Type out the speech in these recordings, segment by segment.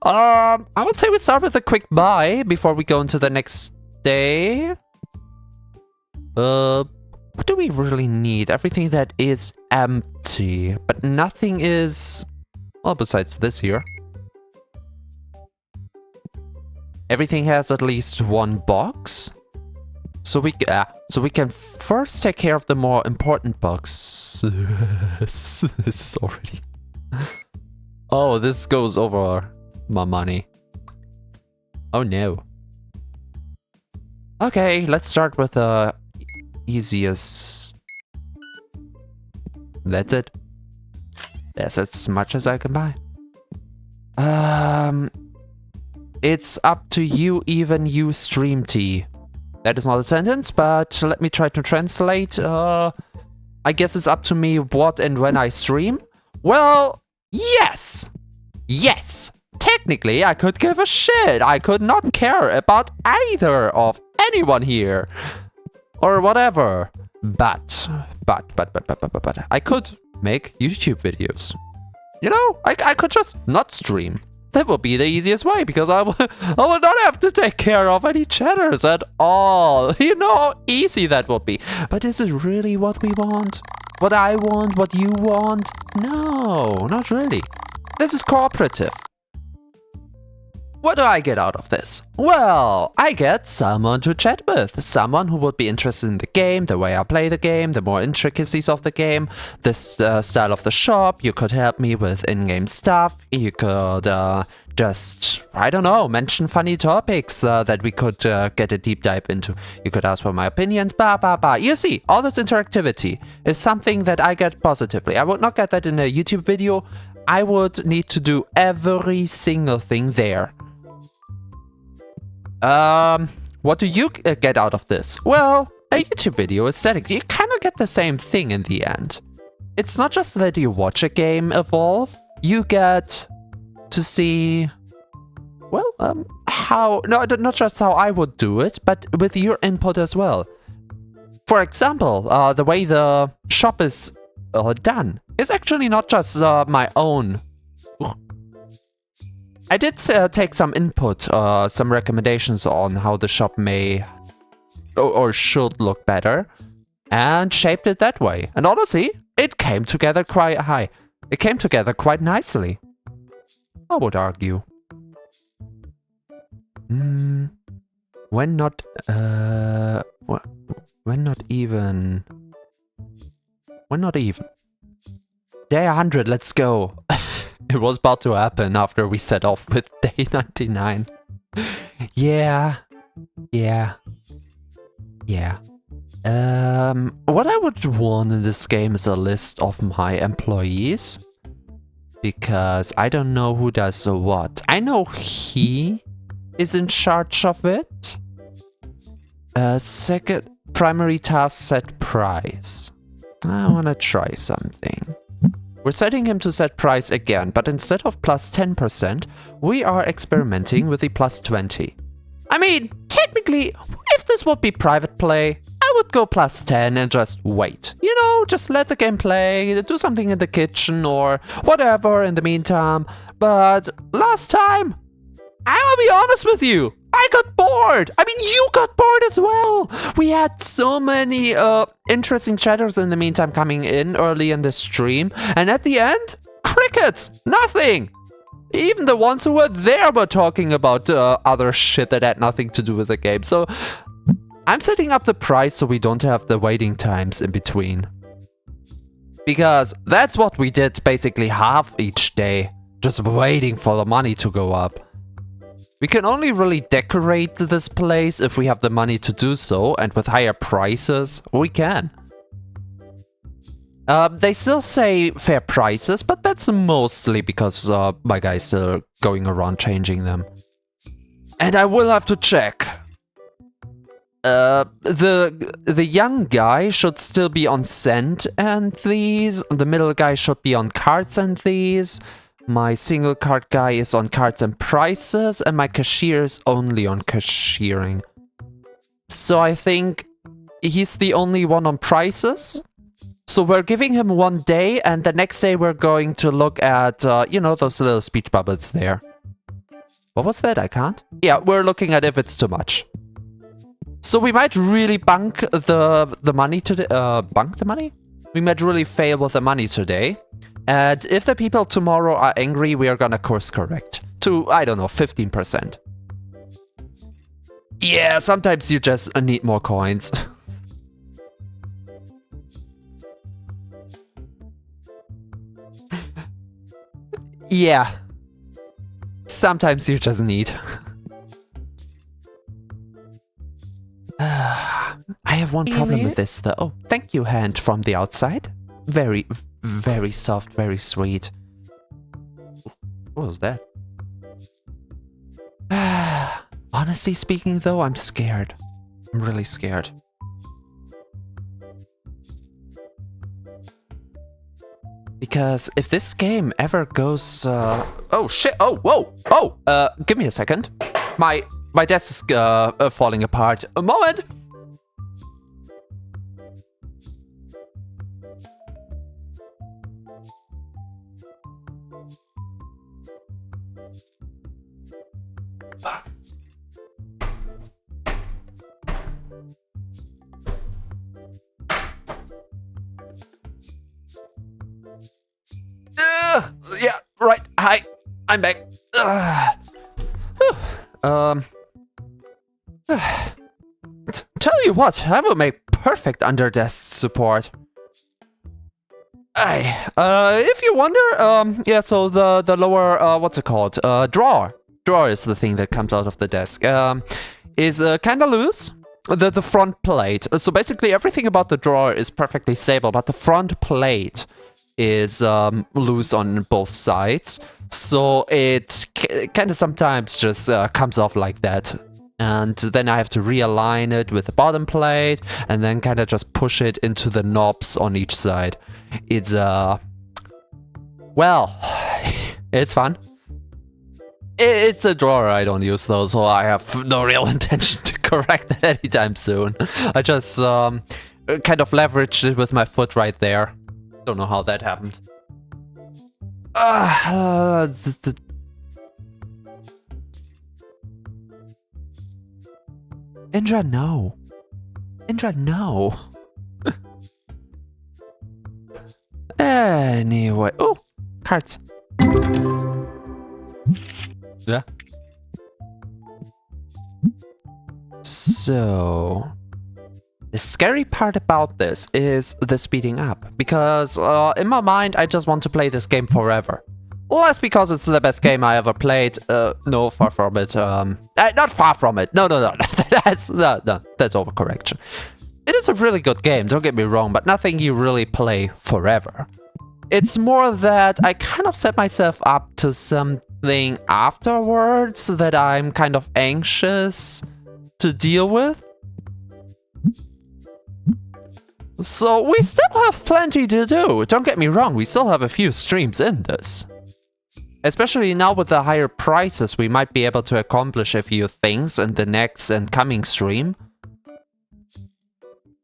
I would say we start with a quick buy before we go into the next day. What do we really need? Everything that is empty, but nothing is... Well, besides this here. Everything has at least one box. So we can first take care of the more important box. This is already... Oh, this goes over my money. Oh no. Okay, let's start with the easiest. That's it. That's as much as I can buy. It's up to you, even you, Stream T. That is not a sentence, but let me try to translate. I guess it's up to me what and when I stream. Well, yes! Yes! Technically, I could give a shit. I could not care about either of anyone here. Or whatever. But, I could make YouTube videos. You know, I could just not stream. That would be the easiest way, because I would not have to take care of any chatters at all. You know how easy that would be. But is it really what we want? What I want? What you want? No, not really. This is cooperative. What do I get out of this? Well, I get someone to chat with. Someone who would be interested in the game, the way I play the game, the more intricacies of the game, the style of the shop. You could help me with in-game stuff. You could just, I don't know, mention funny topics that we could get a deep dive into. You could ask for my opinions, blah, blah, blah. You see, all this interactivity is something that I get positively. I would not get that in a YouTube video. I would need to do every single thing there. What do you get out of this? Well, a YouTube video is static. You kind of get the same thing in the end. It's not just that you watch a game evolve. You get to see, well, how, no, not just how I would do it, but with your input as well. For example, the way the shop is done is actually not just my own. I did take some input, some recommendations on how the shop may or should look better, and shaped it that way. And honestly, it came together quite high. It came together quite nicely, I would argue. When not even. Day 100, let's go. It was about to happen after we set off with day 99. Yeah. What I would want in this game is a list of my employees. Because I don't know who does what. I know he is in charge of it. Second, primary task, set price. I want to try something. We're setting him to set price again, but instead of plus 10%, we are experimenting with the plus 20. I mean, technically, if this would be private play, I would go plus 10 and just wait. You know, just let the game play, do something in the kitchen or whatever in the meantime. But last time, I'll be honest with you, I got bored. I mean, you got bored as well. We had so many interesting chatters in the meantime coming in early in the stream. And at the end, crickets, nothing. Even the ones who were there were talking about other shit that had nothing to do with the game. So I'm setting up the price so we don't have the waiting times in between. Because that's what we did basically half each day. Just waiting for the money to go up. We can only really decorate this place if we have the money to do so, and with higher prices, we can. They still say fair prices, but that's mostly because my guy's still going around changing them. And I will have to check. The young guy should still be on cent and these. The middle guy should be on cards and these. My single card guy is on cards and prices, and my cashier is only on cashiering. So I think he's the only one on prices. So we're giving him one day, and the next day we're going to look at, you know, those little speech bubbles there. What was that? I can't? Yeah, we're looking at if it's too much. So we might really bunk the money today. Bunk the money? We might really fail with the money today. And if the people tomorrow are angry, we are gonna course correct. To, I don't know, 15%. Yeah, sometimes you just need more coins. Yeah. Sometimes you just need. I have one problem with this though. Oh, thank you, hand from the outside. Very, very soft, very sweet. What was that? Honestly speaking though, I'm scared. I'm really scared. Because if this game ever goes... Oh shit, oh, whoa, oh! Give me a second. My desk is falling apart. A moment! Yeah, right. Hi, I'm back. Tell you what, I will make perfect under-desk support. If you wonder, yeah, so the lower, what's it called? Drawer. Drawer is the thing that comes out of the desk. Is kind of loose. The front plate. So basically everything about the drawer is perfectly stable, but the front plate is loose on both sides. So it kind of sometimes just comes off like that. And then I have to realign it with the bottom plate and then kind of just push it into the knobs on each side. It's, well, it's fun. It's a drawer I don't use though, so I have no real intention to correct that anytime soon. I just kind of leveraged it with my foot right there. Don't know how that happened. Indra, no. Indra, no. Anyway. Oh, cards. Yeah. So, the scary part about this is the speeding up, because in my mind I just want to play this game forever. Well, that's because it's the best game I ever played. No, far from it. Not far from it. No. that's overcorrection. It is a really good game, don't get me wrong, but nothing you really play forever. It's more that I kind of set myself up to something afterwards that I'm kind of anxious to deal with. So we still have plenty to do, don't get me wrong, we still have a few streams in this. Especially now with the higher prices, we might be able to accomplish a few things in the next and coming stream.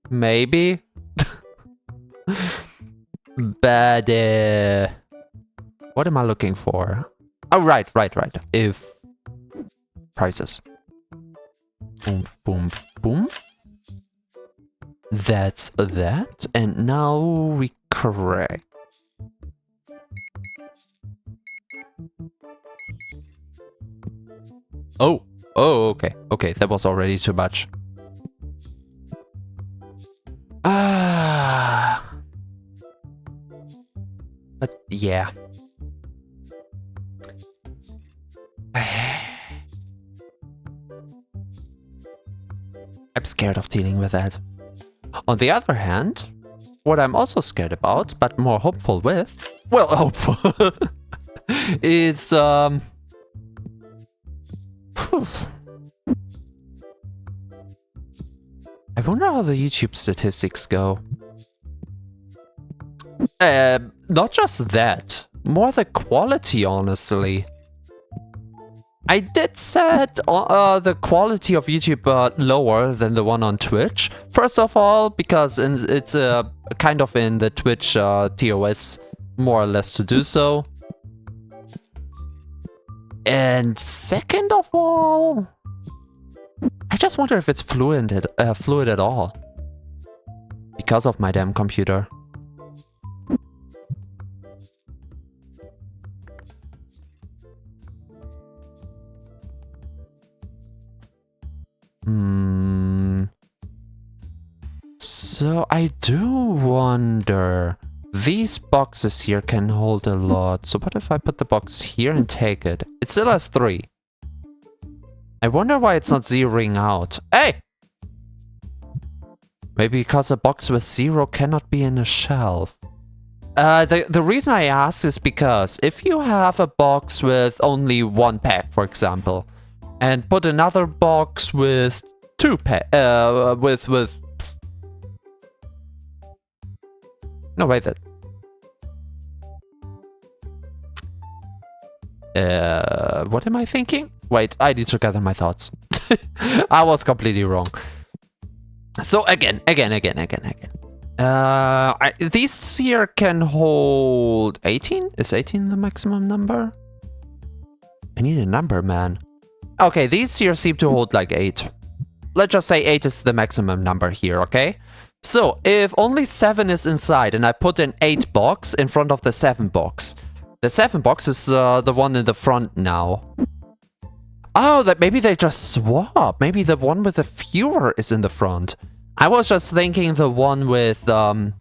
Maybe. But, what am I looking for? Oh, right. If prices. Boom, boom, boom. That's that. And now we correct. Oh, okay. Okay, that was already too much. But yeah. I'm scared of dealing with that. On the other hand, what I'm also scared about, but more hopeful with, well, hopeful, is, I wonder how the YouTube statistics go. Not just that, more the quality, honestly. I did set the quality of YouTube lower than the one on Twitch. First of all, because it's kind of in the Twitch TOS more or less to do so. And second of all, I just wonder if it's fluid at all. Because of my damn computer. So I do wonder. These boxes here can hold a lot. So what if I put the box here and take it? It still has 3. I wonder why it's not zeroing out. Hey! Maybe because a box with 0 cannot be in a shelf. The reason I ask is because if you have a box with only 1 pack, for example, and put another box with 2 pack, no, wait, what am I thinking? Wait, I need to gather my thoughts. I was completely wrong. So again. These here can hold 18? Is 18 the maximum number? I need a number, man. Okay, these here seem to hold like 8. Let's just say 8 is the maximum number here, okay? So, if only 7 is inside and I put an 8 box in front of the 7 box, the 7 box is the one in the front now. Oh, that maybe they just swap. Maybe the one with the fewer is in the front. I was just thinking the one with the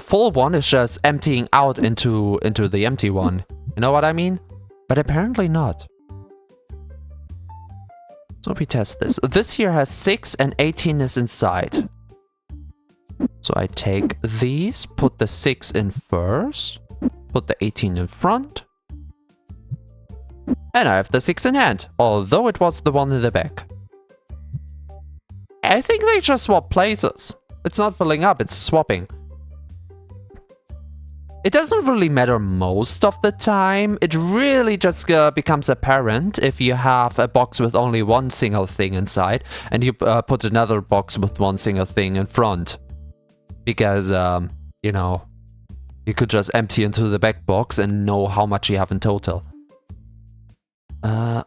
full one is just emptying out into the empty one. You know what I mean? But apparently not. So we test this. This here has 6 and 18 is inside. So I take these, put the 6 in first, put the 18 in front, and I have the 6 in hand, although it was the one in the back. I think they just swap places. It's not filling up, it's swapping. It doesn't really matter most of the time. It really just becomes apparent if you have a box with only 1 single thing inside and you put another box with 1 single thing in front. Because, you know, you could just empty into the back box and know how much you have in total. How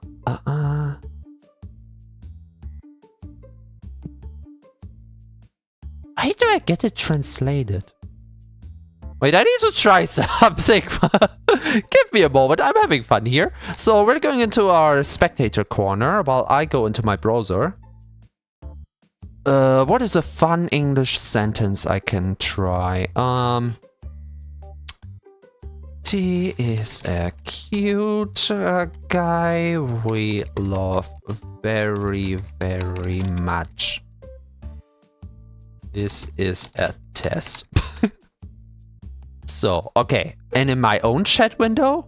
do I get it translated? Wait, I need to try something. Give me a moment, I'm having fun here. So we're going into our spectator corner while I go into my browser. What is a fun English sentence I can try? T is a cute guy we love very, very much. This is a test. So, okay. And in my own chat window?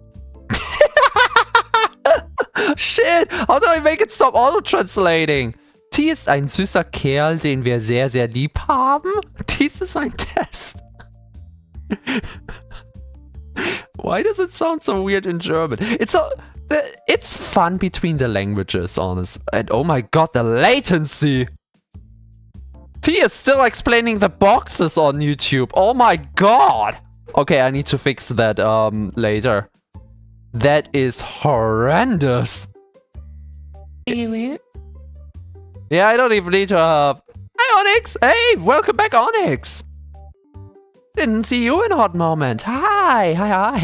Shit! How do I make it stop auto-translating? T ist ein süßer Kerl, den wir sehr, sehr lieb haben. Dies ist ein Test. Why does it sound so weird in German? It's fun between the languages, honest. And oh my god, the latency! T is still explaining the boxes on YouTube. Oh my god! Okay, I need to fix that later. That is horrendous. Yeah, I don't even need to have... Hi, Onyx! Hey, welcome back, Onyx! Didn't see you in a hot moment. Hi.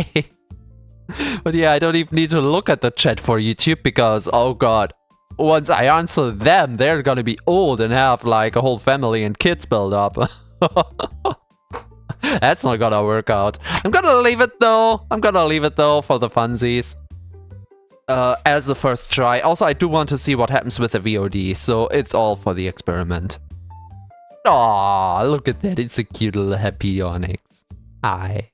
But yeah, I don't even need to look at the chat for YouTube because, oh god, once I answer them, they're gonna be old and have like a whole family and kids built up. That's not gonna work out. I'm gonna leave it though for the funsies. As a first try. Also, I do want to see what happens with the VOD, so it's all for the experiment. Aw, look at that. It's a cute little happy Onyx. Hi.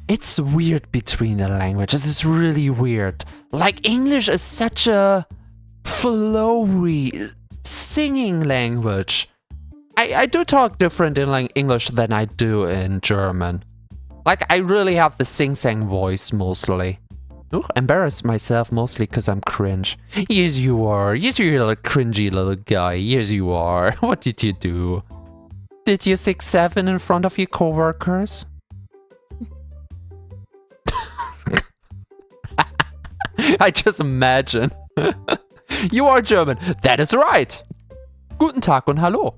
It's weird between the languages. It's really weird. Like, English is such a flowy singing language. I do talk different in like English than I do in German. Like, I really have the sing-sang voice mostly. Embarrass myself mostly because I'm cringe. Yes, you are. Yes, you're a cringy little guy. Yes, you are. What did you do? Did you 6-7 in front of your coworkers? I just imagine. You are German. That is right. Guten Tag und Hallo.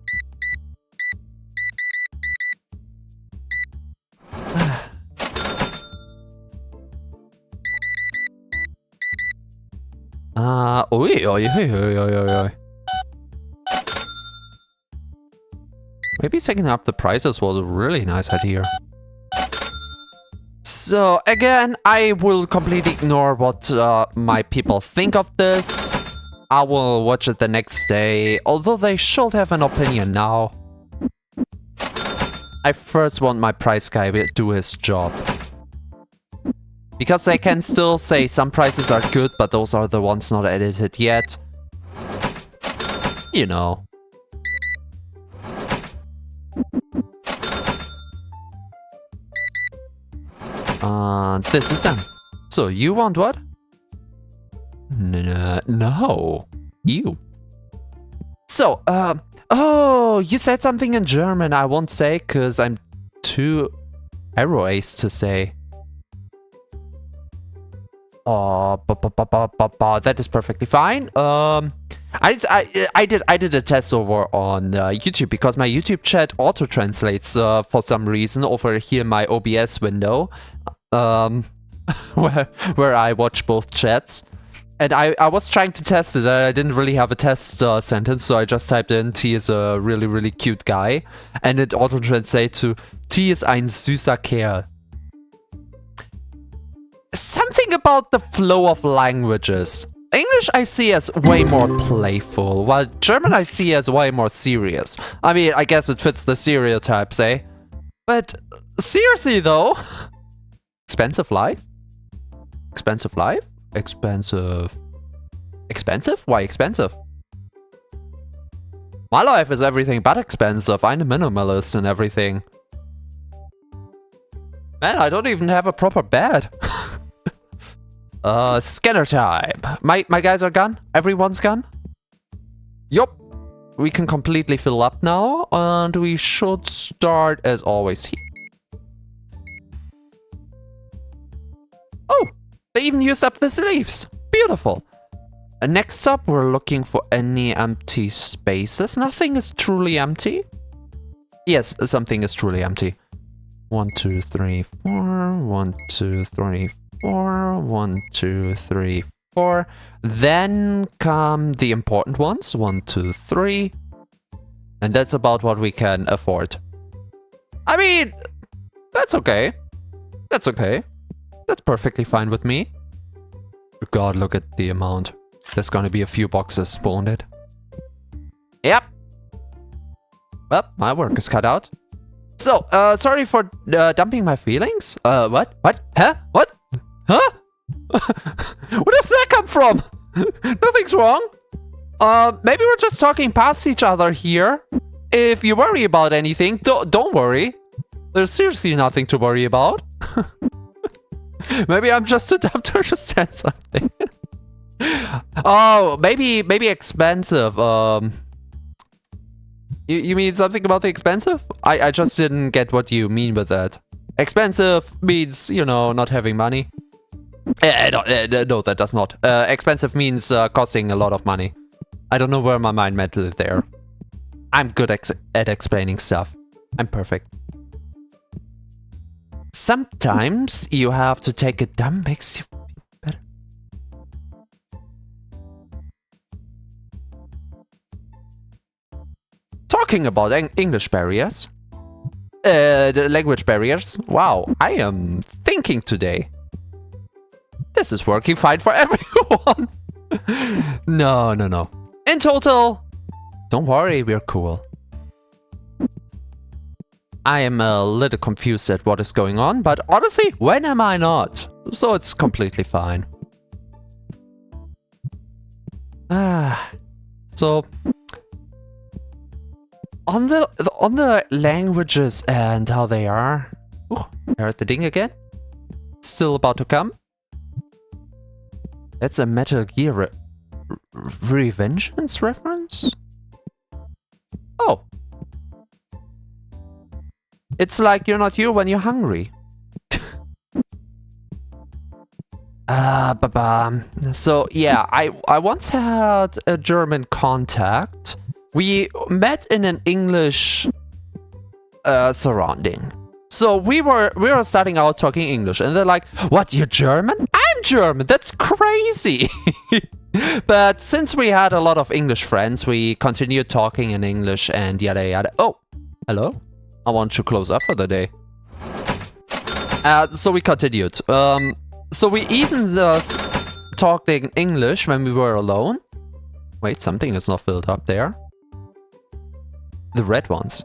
Oi. Maybe setting up the prices was a really nice idea. So again, I will completely ignore what my people think of this. I will watch it the next day, although they should have an opinion now. I first want my price guy to do his job. Because they can still say some prices are good, but those are the ones not edited yet. You know. This is done. So, you want what? No. You. So, oh, you said something in German I won't say, because I'm too arrow-ace to say. Oh, that is perfectly fine. I did a test over on YouTube because my YouTube chat auto translates for some reason over here in my OBS window, where I watch both chats. And I was trying to test it. I didn't really have a test sentence, so I just typed in T is a really, really cute guy, and it auto translates to T ist ein süßer Kerl. Something about the flow of languages. English I see as way more playful, while German I see as way more serious. I mean, I guess it fits the stereotypes, eh? But seriously though, expensive life? Expensive life? Expensive. Expensive? Why expensive? My life is everything but expensive. I'm a minimalist and everything. Man, I don't even have a proper bed. Scanner time. My guys are gone? Everyone's gone? Yup. We can completely fill up now, and we should start as always here. Oh! They even used up the sleeves. Beautiful. Next up, we're looking for any empty spaces. Nothing is truly empty. Yes, something is truly empty. 1, 2, 3, 4. 1, 2, 3, 4. 1, 2, 3, 4. Then come the important ones. 1, 2, 3. And that's about what we can afford. I mean, that's okay. That's okay. That's perfectly fine with me. God, look at the amount. There's gonna be a few boxes spawned. Yep. Well, my work is cut out. So, sorry for dumping my feelings. What? What? Huh? What? Huh? Where does that come from? Nothing's wrong. Maybe we're just talking past each other here. If you worry about anything, don't worry. There's seriously nothing to worry about. Maybe I'm just too dumb to understand something. Oh, maybe expensive. You mean something about the expensive? I just didn't get what you mean with that. Expensive means, you know, not having money. No, that does not. Expensive means costing a lot of money. I don't know where my mind went with it there. I'm good at explaining stuff. I'm perfect. Sometimes you have to take a dumb makes you feel better. Talking about English barriers. The language barriers. Wow, I am thinking today. This is working fine for everyone. No. In total, don't worry, we're cool. I am a little confused at what is going on, but honestly, when am I not? So it's completely fine. So on the languages and how they are. I heard the ding again. Still about to come. That's a Metal Gear Revengeance reference? Oh. It's like you're not you when you're hungry. So yeah, I once had a German contact. We met in an English surrounding. So we were starting out talking English, and they're like, "What? You're German? I'm German. That's crazy." But since we had a lot of English friends, we continued talking in English and yada yada. Oh, hello. I want to close up for the day. So we continued. So we even talked in English when we were alone. Wait, something is not filled up there. The red ones.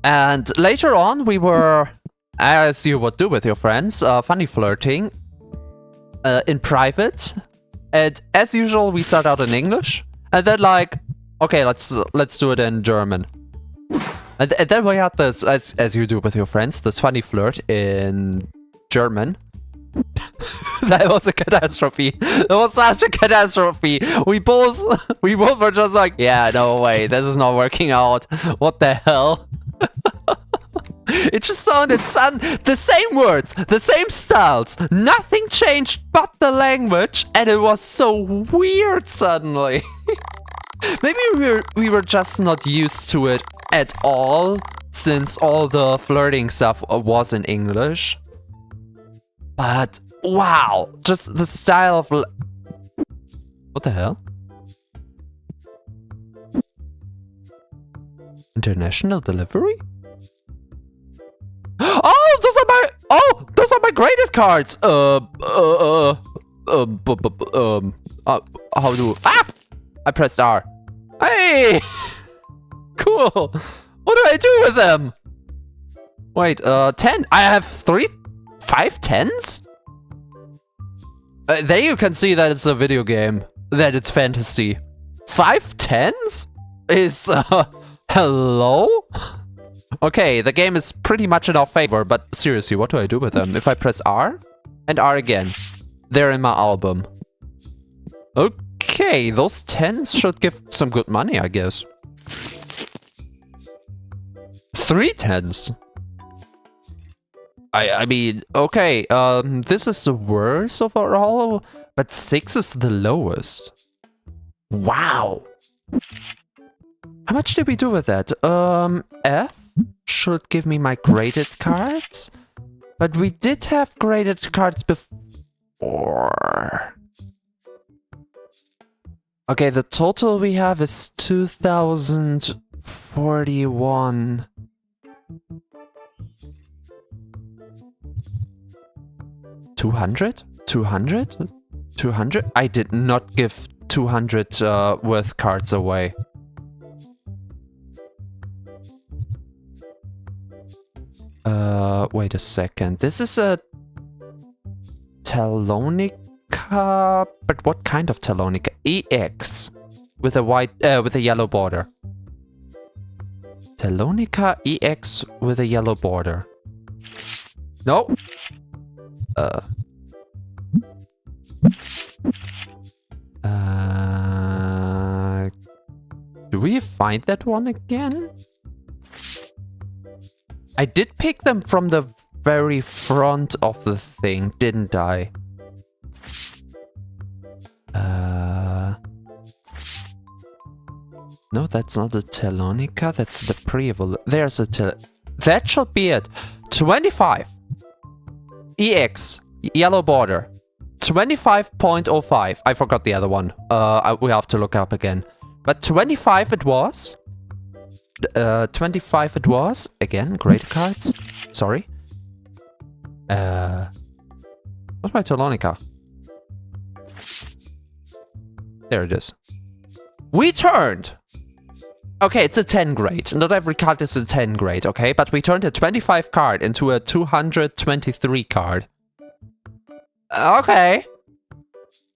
And later on, we were, as you would do with your friends, funny flirting in private. And as usual, we start out in English, and then like, okay, let's do it in German. And then we had this, as you do with your friends, this funny flirt in German. That was a catastrophe. That was such a catastrophe. We both were just like, yeah, no way, this is not working out. What the hell? It just sounded the same words, the same styles. Nothing changed but the language, and it was so weird suddenly. Maybe we were just not used to it at all, since all the flirting stuff was in English. But wow, just the style of... What the hell? International delivery? Oh, those are my graded cards. How do... Ah! I pressed R. Hey! Cool. What do I do with them? Wait, 10. I have 5 10s? There you can see that it's a video game. That it's fantasy. 5 10s? Is, hello? Okay, the game is pretty much in our favor, but seriously, what do I do with them? If I press R and R again, they're in my album. Okay, those 10s should give some good money, I guess. 3 10s. I mean, okay, this is the worst overall, but 6 is the lowest. Wow. How much did we do with that? F should give me my graded cards, but we did have graded cards before. Okay, the total we have is 2041. $200? 200? 200? I did not give 200 worth cards away. Wait a second. This is a Telonica, but what kind of Telonica? EX with a with a yellow border. Telonica EX with a yellow border. No. Do we find that one again? I did pick them from the very front of the thing, didn't I? No, that's not a Telonica, that's the Preval. There's a that should be it. 25. EX, yellow border. 25.05. I forgot the other one. We have to look up again. But 25 it was. 25 it was. Again, great cards. Sorry. What's my Telonica? There it is. We turned! Okay, it's a 10 grade. Not every card is a 10 grade, okay? But we turned a 25 card into a 223 card. Okay.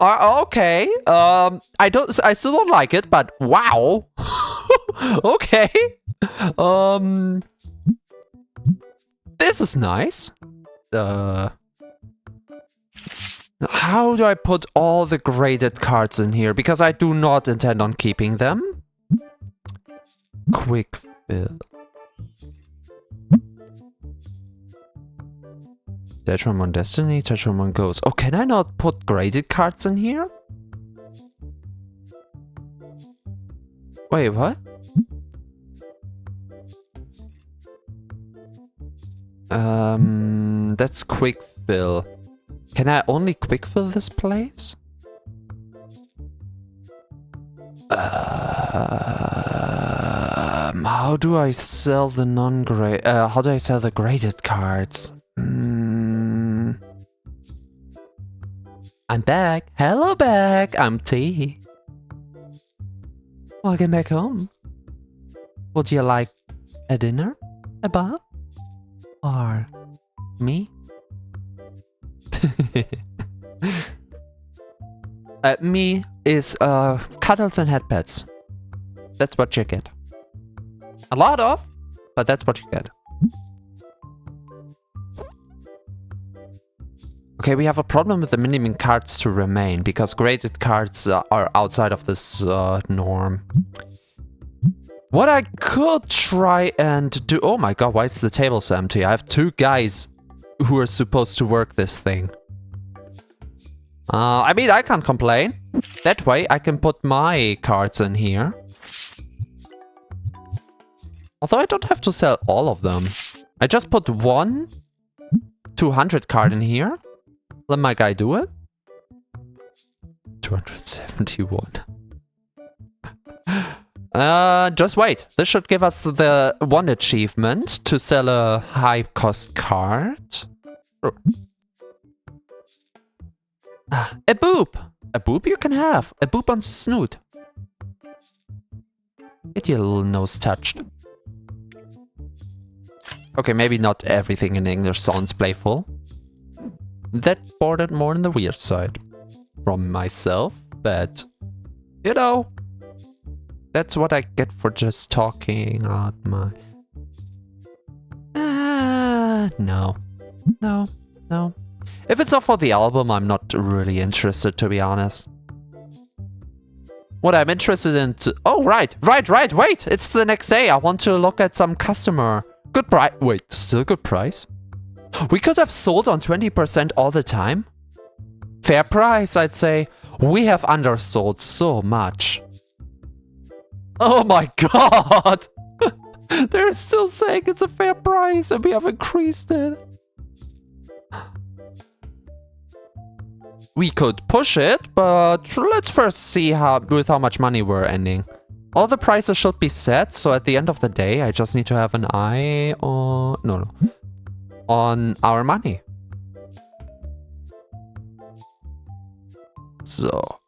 Okay. I still don't like it, but wow. Okay. This is nice. How do I put all the graded cards in here? Because I do not intend on keeping them. Quick fill. Tetramon Destiny, Tetramon Ghost. Oh, can I not put graded cards in here? Wait, what? That's quick fill. Can I only quick fill this place? How do I sell the non-grade? How do I sell the graded cards? I'm back. Hello, back. I'm T. Welcome back home. Would you like a dinner, a bath, or me? Me is cuddles and headpats. That's what you get. A lot of, but that's what you get. Okay, we have a problem with the minimum cards to remain because graded cards are outside of this norm. What I could try and do... Oh my god, why is the table so empty? I have 2 guys who are supposed to work this thing. I mean, I can't complain. That way, I can put my cards in here. Although I don't have to sell all of them. I just put 1 200 card in here. Let my guy do it. 271. Just wait. This should give us the 1 achievement to sell a high cost card. Oh. A boob! A boob you can have. A boob on snoot. Get your little nose touched. Okay, maybe not everything in English sounds playful. That bordered more on the weird side from myself, but you know, that's what I get for just talking out my... No. If it's not for the album, I'm not really interested, to be honest. What I'm interested in oh, right, wait! It's the next day. I want to look at some customer. Good price. Wait, still good price? We could have sold on 20% all the time. Fair price, I'd say. We have undersold so much. Oh my god! They're still saying it's a fair price and we have increased it. We could push it, but let's first see with how much money we're ending. All the prices should be set, so at the end of the day, I just need to have an eye on... No. On our money. So,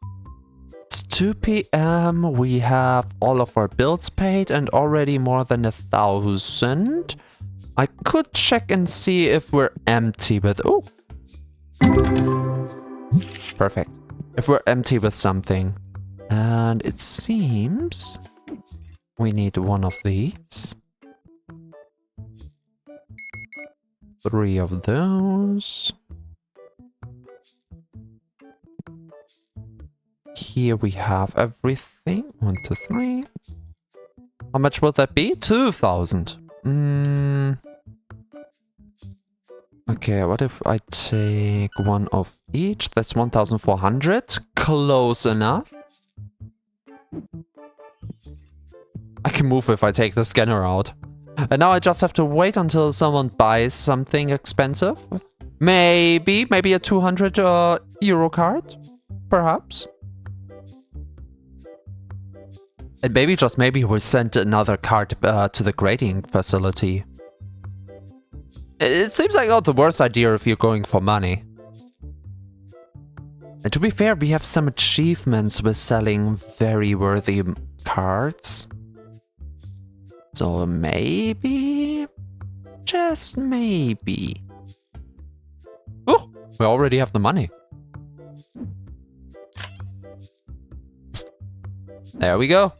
it's 2 PM, we have all of our bills paid and already more than 1,000. I could check and see if we're empty with... Oh! Perfect. If we're empty with something. And it seems we need 1 of these. 3 of those. Here we have everything. 1, 2, 3. How much would that be? 2,000. Okay, what if I take 1 of each? That's 1,400. Close enough. I can move if I take the scanner out. And now I just have to wait until someone buys something expensive. Maybe a 200 euro card, perhaps. And maybe, just maybe, we'll send another card to the grading facility. It seems like not the worst idea if you're going for money. And to be fair, we have some achievements with selling very worthy cards. So maybe, just maybe. Oh, we already have the money. There we go.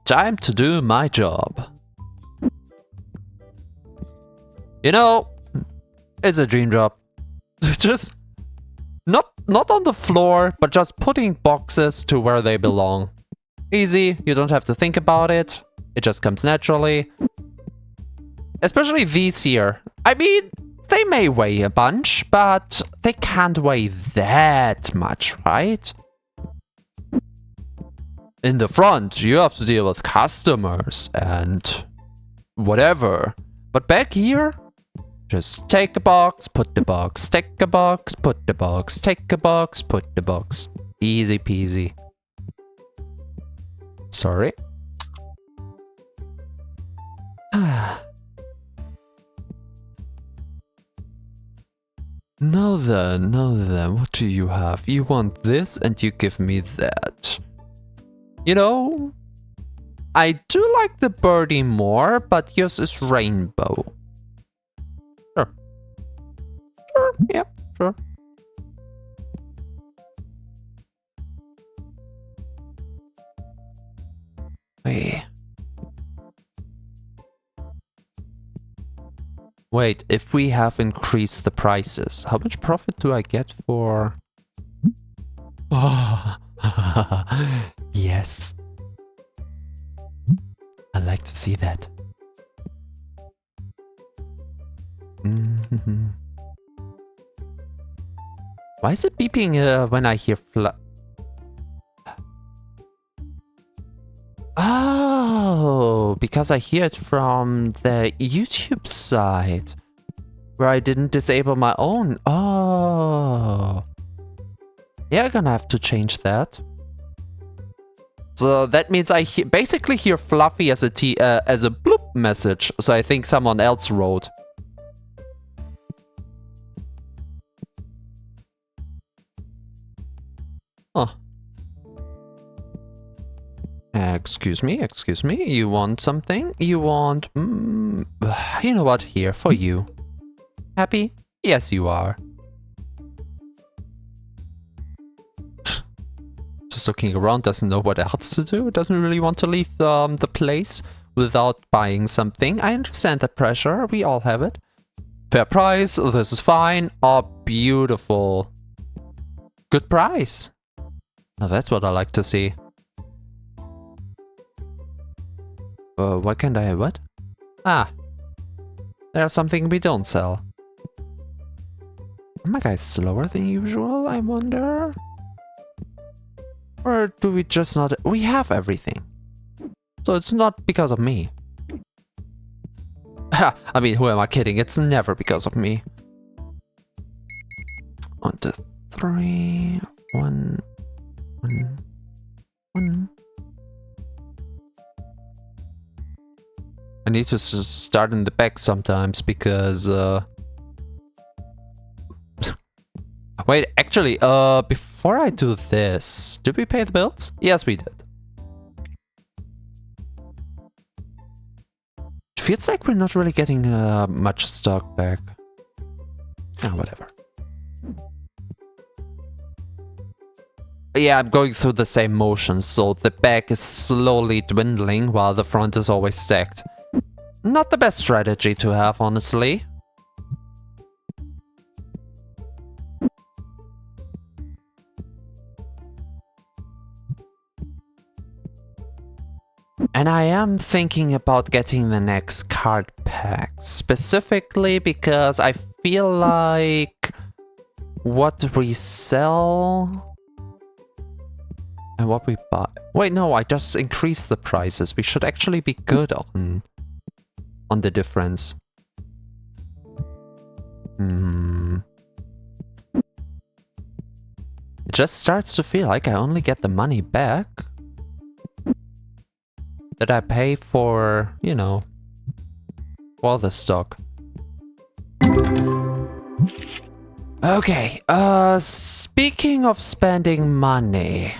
Time to do my job. You know, it's a dream job. Just not on the floor, but just putting boxes to where they belong. Easy, you don't have to think about it. It just comes naturally. Especially these here. I mean, they may weigh a bunch, but they can't weigh that much, right? In the front, you have to deal with customers and whatever. But back here, just take a box, put the box, take a box, put the box, take a box, put the box. Easy peasy. Sorry. Now then, what do you have? You want this and you give me that. You know, I do like the birdie more, but yours is rainbow. Sure. Sure, yeah, sure. Wait, if we have increased the prices, how much profit do I get for... Oh, yes. I like to see that. Mm-hmm. Why is it beeping when I hear Oh, because I hear it from the YouTube side, where I didn't disable my own. Oh. Yeah, I'm gonna have to change that. So that means I basically hear Fluffy as a bloop message. So I think someone else wrote. Huh. Excuse me, you want something? You want... you know what, here, for you. Happy? Yes, you are. Just looking around, doesn't know what else to do, doesn't really want to leave the place without buying something. I understand the pressure, we all have it. Fair price, this is fine. Oh, beautiful. Good price. Now that's what I like to see. Why can't I... what? Ah. There's something we don't sell. Are my guys slower than usual, I wonder? Or do we just not... we have everything. So it's not because of me. I mean, who am I kidding? It's never because of me. 1, 2, 3... 1... 1... 1... I need to just start in the back sometimes because wait, actually, before I do this, did we pay the bills? Yes, we did. It feels like we're not really getting much stock back. Ah, whatever. Yeah, I'm going through the same motions, so the back is slowly dwindling while the front is always stacked. Not the best strategy to have, honestly. And I am thinking about getting the next card pack, specifically because I feel like what we sell and what we buy... wait, no, I just increased the prices. We should actually be good on the difference. It just starts to feel like I only get the money back that I pay for, you know, all the stock. Okay, speaking of spending money.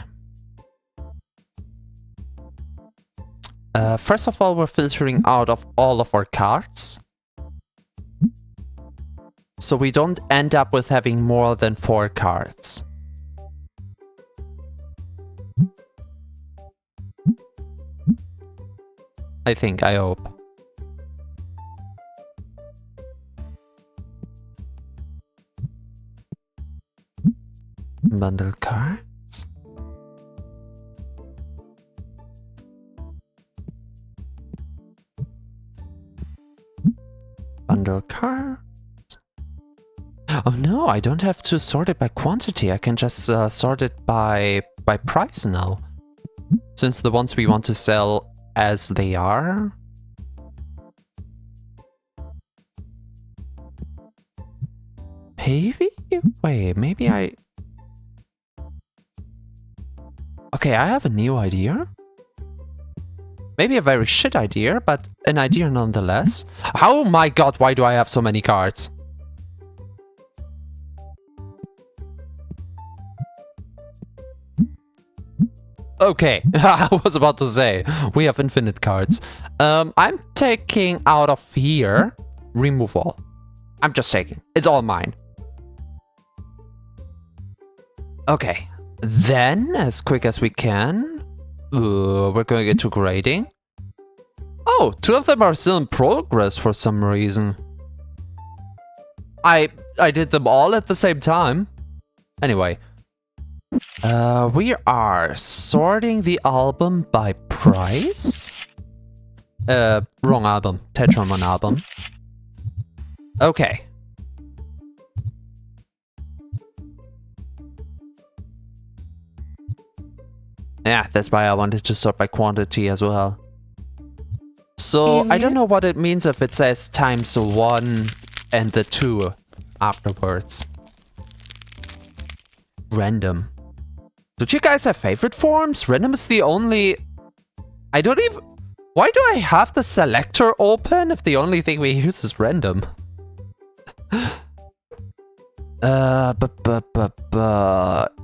First of all, we're filtering out of all of our cards. So we don't end up with having more than 4 cards. I think, I hope. Bundle cards. Bundle cards. Oh no, I don't have to sort it by quantity. I can just sort it by price now. Since the ones we want to sell as they are. Maybe? Wait, maybe I... Okay, I have a new idea. Maybe a very shit idea, but an idea nonetheless. Oh my god, why do I have so many cards? Okay, I was about to say, we have infinite cards. I'm taking out of here, remove all. I'm just taking, it's all mine. Okay, then, as quick as we can, we're going into grading. Oh, 2 of them are still in progress for some reason. I did them all at the same time. Anyway. We are sorting the album by price. Wrong album. Tetramon album. Okay. Yeah, that's why I wanted to sort by quantity as well. So, I don't know what it means if it says times 1 and the 2 afterwards. Random. Did you guys have favorite forms? Random is the only... I don't even... Why do I have the selector open if the only thing we use is random?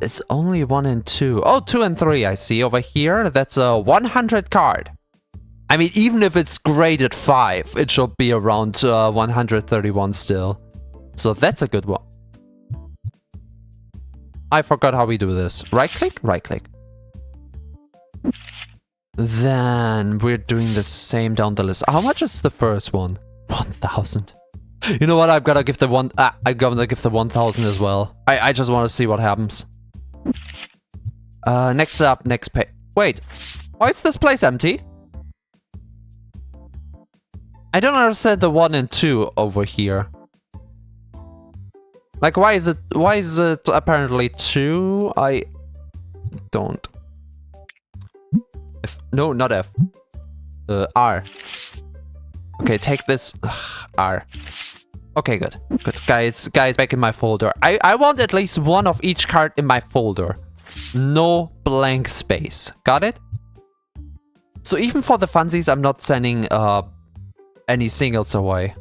It's only 1 and 2. Oh, 2 and 3 I see over here. That's a 100 card. I mean, even if it's graded 5, it should be around 131 still. So that's a good one. I forgot how we do this. Right click, right click. Then we're doing the same down the list. How much is the first one? 1,000. You know what? I'm gonna give the 1,000 as well. I just want to see what happens. Next up, next page. Wait, why is this place empty? I don't understand the 1 and 2 over here. Like, why is it apparently 2? I don't. F. No, not F. R. Okay, take this. Ugh, R. Okay, good. Good. Guys, back in my folder. I want at least one of each card in my folder. No blank space. Got it? So even for the funsies, I'm not sending any singles away.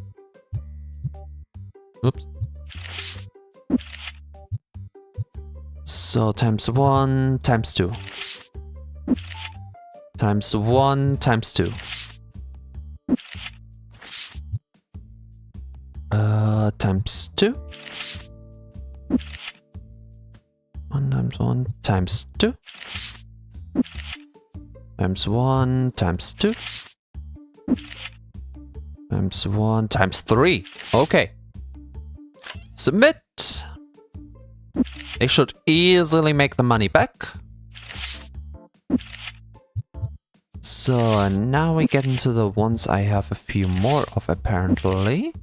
Oops. So times 1 times 2. Times 1 times 2. Times 2. 1 times 1 times 2. Times 1 times 2. Times 1 times 3. Okay. Submit. They should easily make the money back. So now we get into the ones I have a few more of apparently.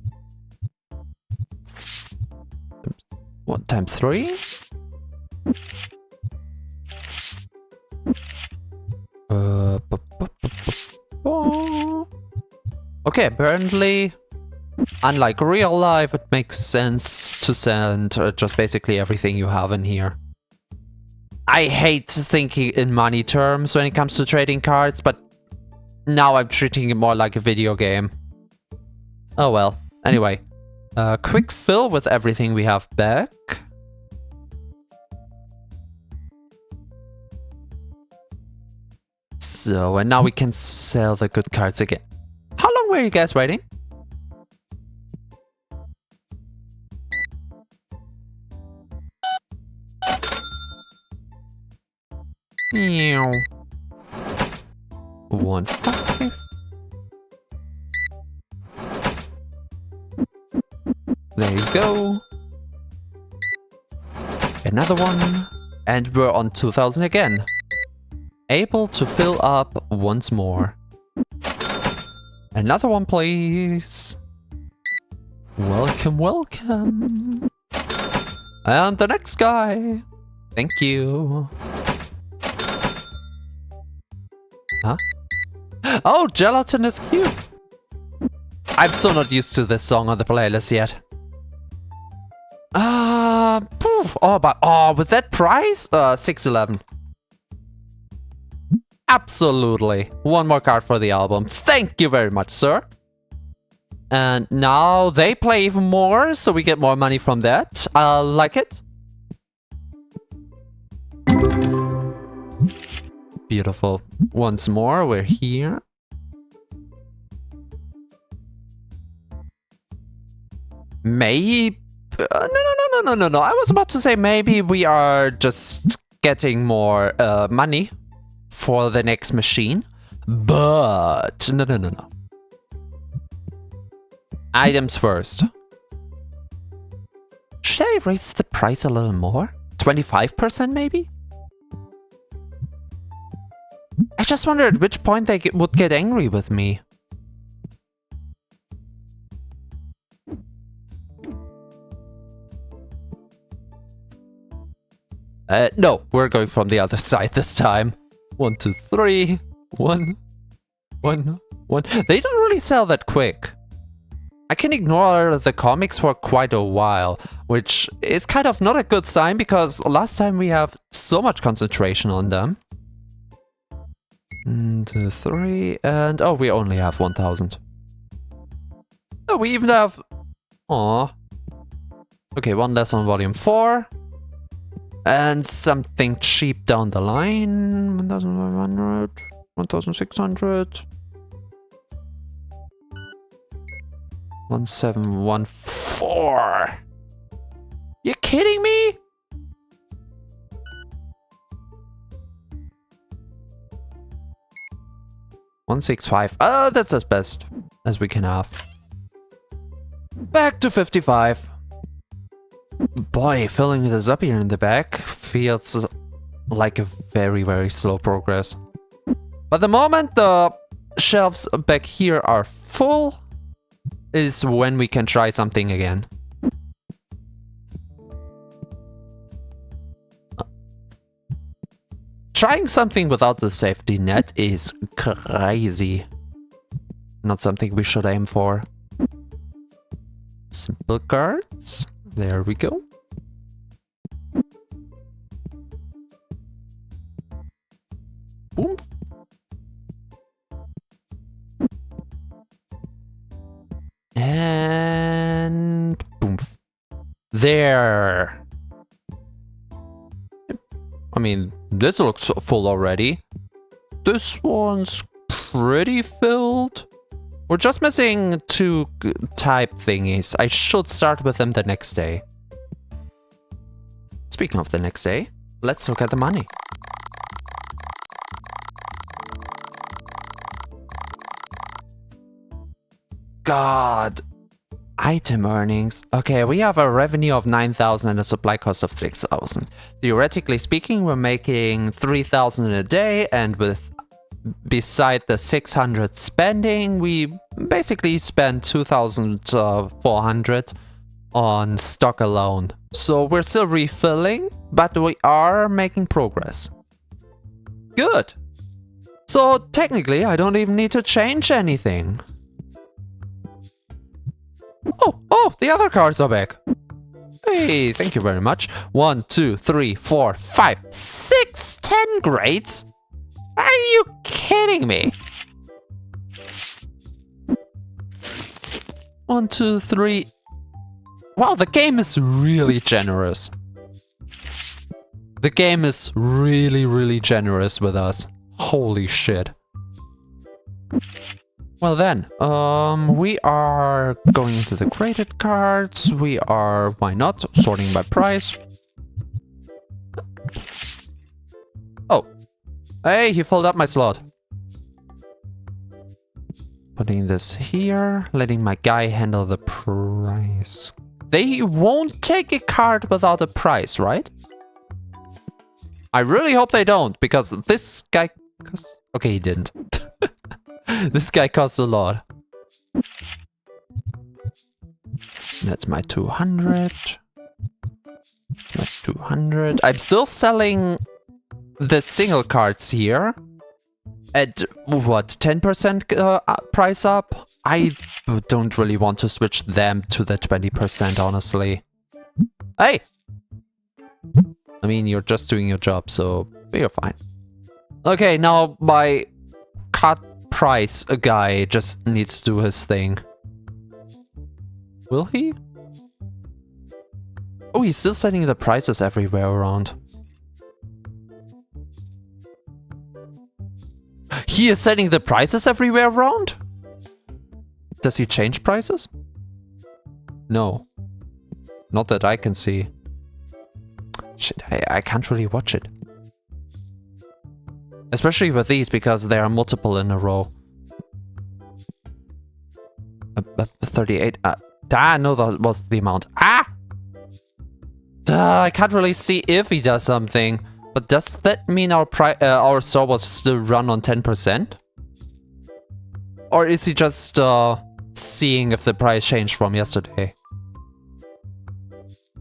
1 times 3. Okay, apparently, unlike real life, it makes sense to send just basically everything you have in here. I hate thinking in money terms when it comes to trading cards, but now I'm treating it more like a video game. Oh well. Anyway, quick fill with everything we have back. So, and now we can sell the good cards again. How long were you guys waiting? Meow. 1, 5. There you go. Another one. And we're on 2000 again. Able to fill up once more. Another one, please. Welcome, welcome. And the next guy. Thank you. Huh? Oh, gelatin is cute. I'm still not used to this song on the playlist yet. Poof. Oh, but with that price, 611. Absolutely. One more card for the album. Thank you very much, sir. And now they play even more, so we get more money from that. I like it. Beautiful. Once more, we're here. Maybe... No. I was about to say maybe we are just getting more money for the next machine. But... No. Items first. Should I raise the price a little more? 25% maybe? I just wonder at which point they would get angry with me. No, we're going from the other side this time. 1, 2, 3. 1. They don't really sell that quick. I can ignore the comics for quite a while, which is kind of not a good sign because last time we have so much concentration on them. 1, 2, 3, and oh, we only have 1000. Oh, we even have... Aww. Okay, one less on volume 4. And something cheap down the line. 1500, 1600. 1714. You kidding me? $165. That's as best as we can have. Back to 55. Boy, filling this up here in the back feels like a very, very slow progress. But the moment the shelves back here are full is when we can try something again. Trying something without the safety net is crazy. Not something we should aim for. Simple cards. There we go. Boom. And boom. There. I mean, this looks full already. This one's pretty filled. We're just missing 2 type thingies. I should start with them the next day. Speaking of the next day, let's look at the money. God. Item earnings. Okay, we have a revenue of 9,000 and a supply cost of 6,000. Theoretically speaking, we're making 3,000 a day, and with beside the 600 spending, we basically spend 2,400 on stock alone. So we're still refilling, but we are making progress. Good. So technically, I don't even need to change anything. Oh, the other cards are back. Hey, thank you very much. 1, 2, 3, 4, 5, 6, 10 grades? Are you kidding me? 1, 2, 3. Wow, the game is really generous. The game is really, really generous with us. Holy shit. Well then, we are going into the graded cards. We are, why not, sorting by price. Oh. Hey, he filled up my slot. Putting this here, letting my guy handle the price. They won't take a card without a price, right? I really hope they don't, because this guy costs... Okay, he didn't. This guy costs a lot. That's my 200. My 200. I'm still selling the single cards here. At, what, 10% price up? I don't really want to switch them to the 20%, honestly. Hey! I mean, you're just doing your job, so you're fine. Okay, now my card price guy just needs to do his thing. Will he? Oh, he's still setting the prices everywhere around. He is setting the prices everywhere around? Does he change prices? No. Not that I can see. Shit, I can't really watch it. Especially with these, because there are multiple in a row. 38. No, that was the amount. I can't really see if he does something. But does that mean our store was still run on 10%? Or is he just seeing if the price changed from yesterday?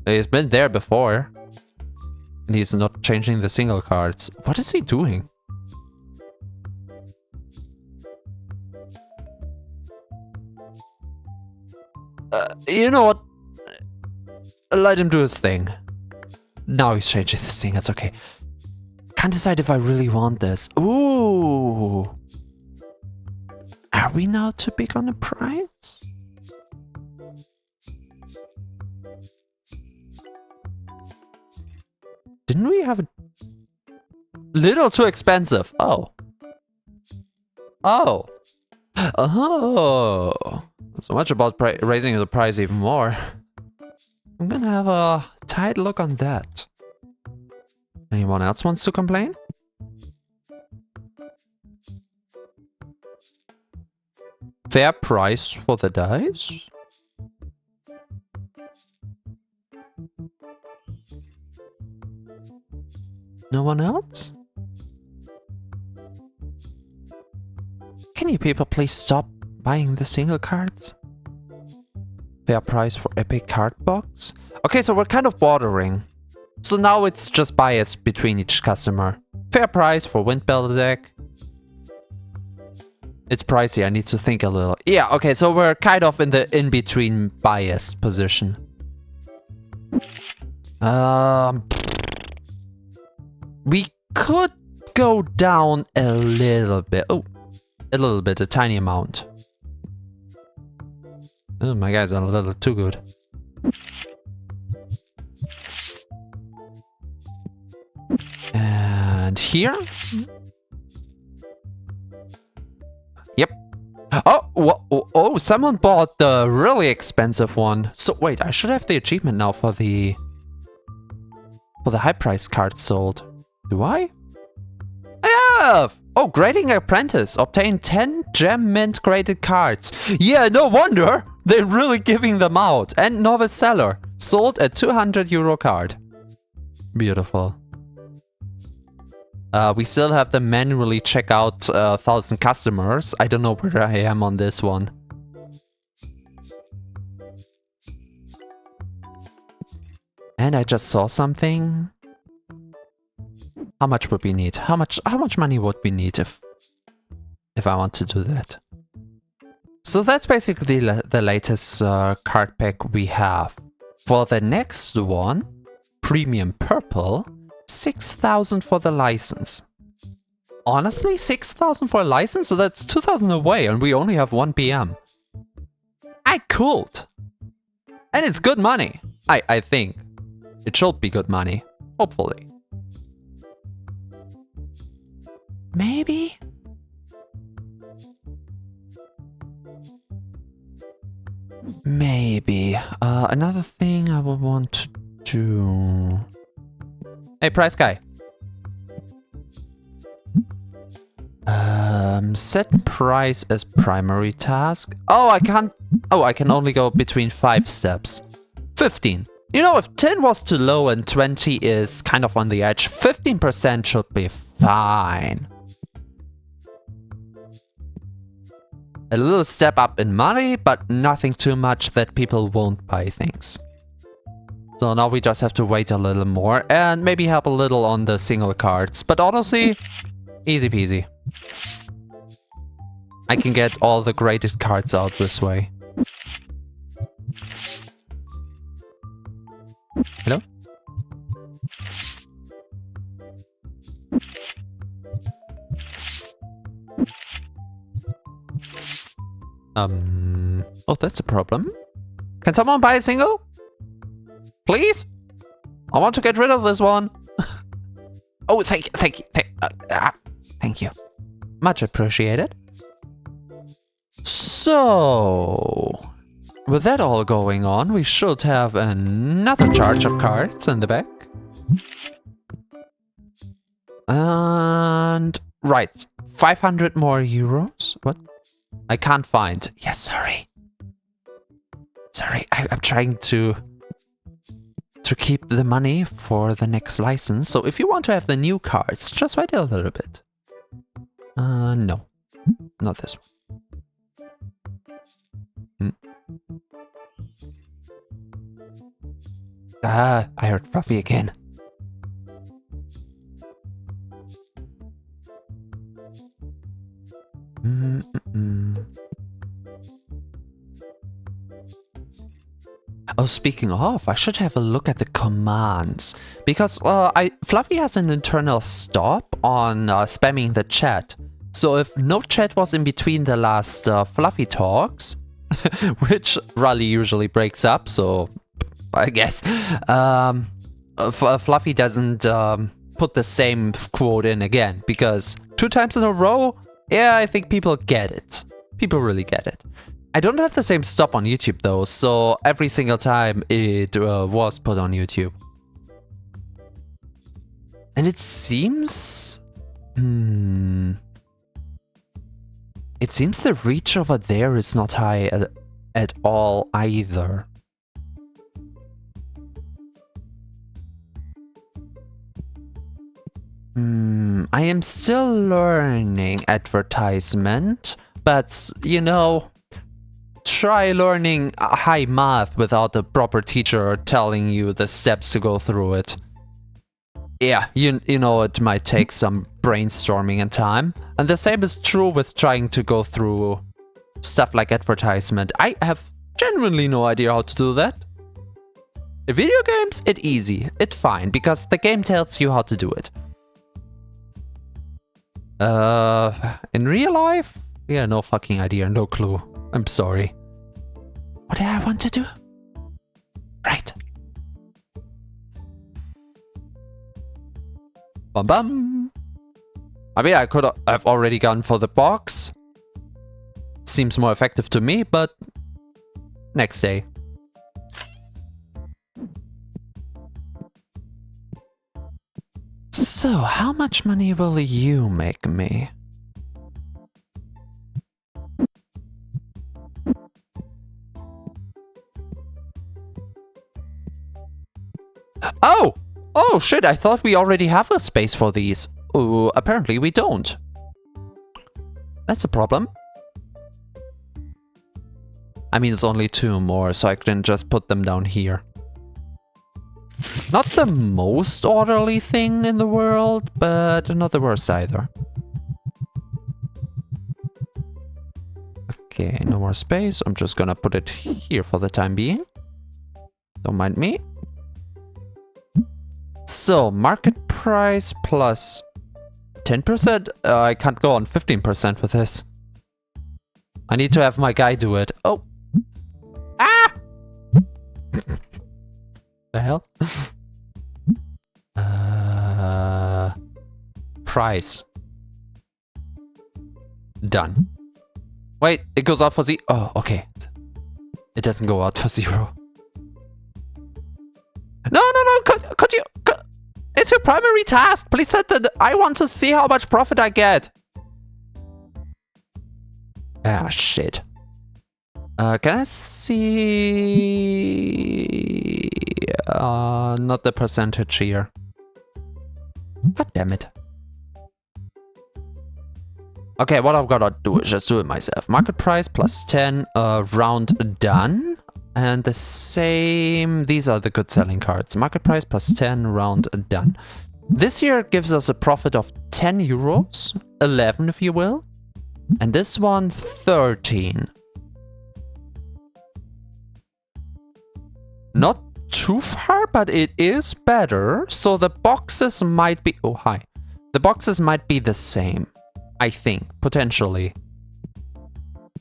He's been there before. And he's not changing the single cards. What is he doing? You know what? Let him do his thing. Now he's changing this thing, it's okay. Can't decide if I really want this. Ooh! Are we now too big on the price? Didn't we have a little too expensive? Oh. Oh. Oh. So much about raising the price even more. I'm gonna have a tight look on that. Anyone else wants to complain? Fair price for the dice? No one else? Can you people please stop buying the single cards? Fair price for epic card box? Okay, so we're kind of bordering. So now it's just biased between each customer. Fair price for Windbell deck. It's pricey, I need to think a little. Yeah, okay, so we're kind of in the in-between bias position. We could go down a little bit. Oh, a little bit, a tiny amount. Oh, my guys are a little too good. And here? Yep. Oh, someone bought the really expensive one. So wait, I should have the achievement now for the high price cards sold. Do I? I have! Oh, grading apprentice. Obtain 10 gem mint graded cards. Yeah, no wonder. They're really giving them out. And novice seller. Sold at €200 card. Beautiful. We still have to manually check out 1,000 customers. I don't know where I am on this one. And I just saw something. How much would we need? How much money would we need if I want to do that? So that's basically the latest card pack we have. For the next one, Premium Purple, 6,000 for the license. Honestly, 6,000 for a license? So that's 2,000 away and we only have 1 PM. I could. And it's good money. I think. It should be good money. Hopefully. Maybe? Maybe. Another thing I would want to do... Hey, price guy. Set price as primary task. Oh, I can't... Oh, I can only go between 5 steps. 15. You know, if 10 was too low and 20 is kind of on the edge, 15% should be fine. A little step up in money, but nothing too much that people won't buy things. So now we just have to wait a little more and maybe help a little on the single cards. But honestly, easy peasy. I can get all the graded cards out this way. Hello? Oh, that's a problem. Can someone buy a single? Please? I want to get rid of this one. Oh, thank you. Much appreciated. So, with that all going on, we should have another charge of cards in the back. And, right, 500 more euros. What? I can't find. Yes, sorry. Sorry, I'm trying to keep the money for the next license. So if you want to have the new cards, just wait a little bit. No. Not this one. Ah, I heard Fluffy again. Oh, speaking of, I should have a look at the commands. Because Fluffy has an internal stop on spamming the chat. So if no chat was in between the last Fluffy talks, which Raleigh usually breaks up, so I guess Fluffy doesn't put the same quote in again. Because 2 times in a row, yeah, I think people get it. People really get it. I don't have the same stop on YouTube though, so every single time it was put on YouTube. And it seems... It seems the reach over there is not high at all either. I am still learning advertisement, but you know... Try learning high math without a proper teacher telling you the steps to go through it. Yeah, you know it might take some brainstorming and time. And the same is true with trying to go through stuff like advertisement. I have genuinely no idea how to do that. In video games, it's easy. It's fine, because the game tells you how to do it. In real life? Yeah, no fucking idea, no clue. I'm sorry. What did I want to do? Right. Bum bum. I mean, I could have already gone for the box. Seems more effective to me, but next day. So, how much money will you make me? Oh! Oh shit, I thought we already have a space for these. Ooh, apparently we don't. That's a problem. I mean, it's only 2 more, so I can just put them down here. Not the most orderly thing in the world, but not the worst either. Okay, no more space. I'm just gonna put it here for the time being. Don't mind me. So, market price plus 10%? I can't go on 15% with this. I need to have my guy do it. Oh! Ah! The hell? Price. Done. Wait, it goes out for Z. Oh, okay. It doesn't go out for 0. No, could you... It's your primary task. Please set that I want to see how much profit I get. Ah, shit. Can I see... not the percentage here. God damn it. Okay, what I'm gonna do is just do it myself. Market price plus 10, round done. And the same, these are the good selling cards. Market price plus 10, round done. This here gives us a profit of 10 euros, 11 if you will. And this one, 13. Not too far, but it is better. So the boxes might be... Oh, hi. The boxes might be the same, I think, potentially.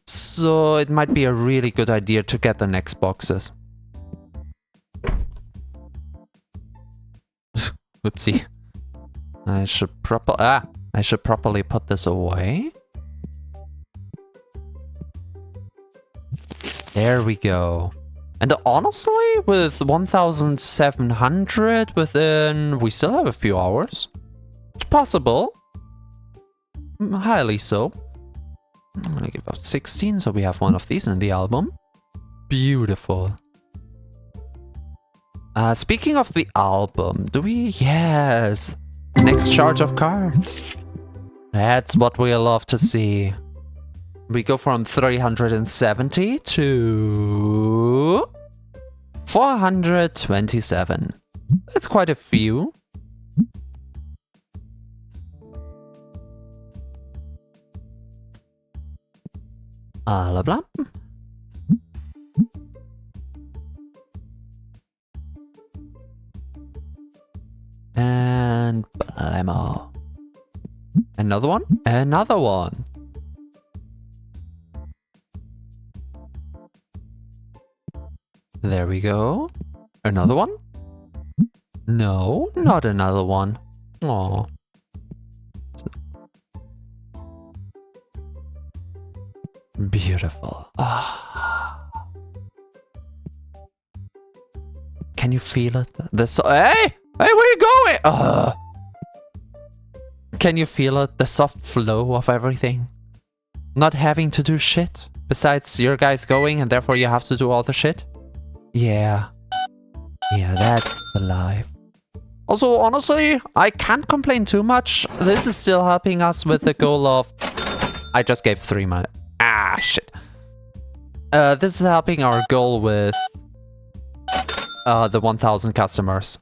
So it might be a really good idea to get the next boxes. Whoopsie. I should properly put this away. There we go. And honestly, with 1,700 within... We still have a few hours. It's possible. Highly so. I'm gonna give out 16, so we have one of these in the album. Beautiful. Speaking of the album, do we... Yes! Next charge of cards. That's what we love to see. We go from 370 to 427. That's quite a few. Blah blah. And blammo. Another one? Another one. There we go. Another one? No, not another one. Aww. Beautiful. Can you feel it? Hey! Hey, where are you going? Can you feel it? The soft flow of everything? Not having to do shit? Besides your guys going and therefore you have to do all the shit? Yeah. Yeah, that's the life. Also, honestly, I can't complain too much. This is still helping us with the goal of... I just gave 3 money. Ah, shit. This is helping our goal with the 1,000 customers.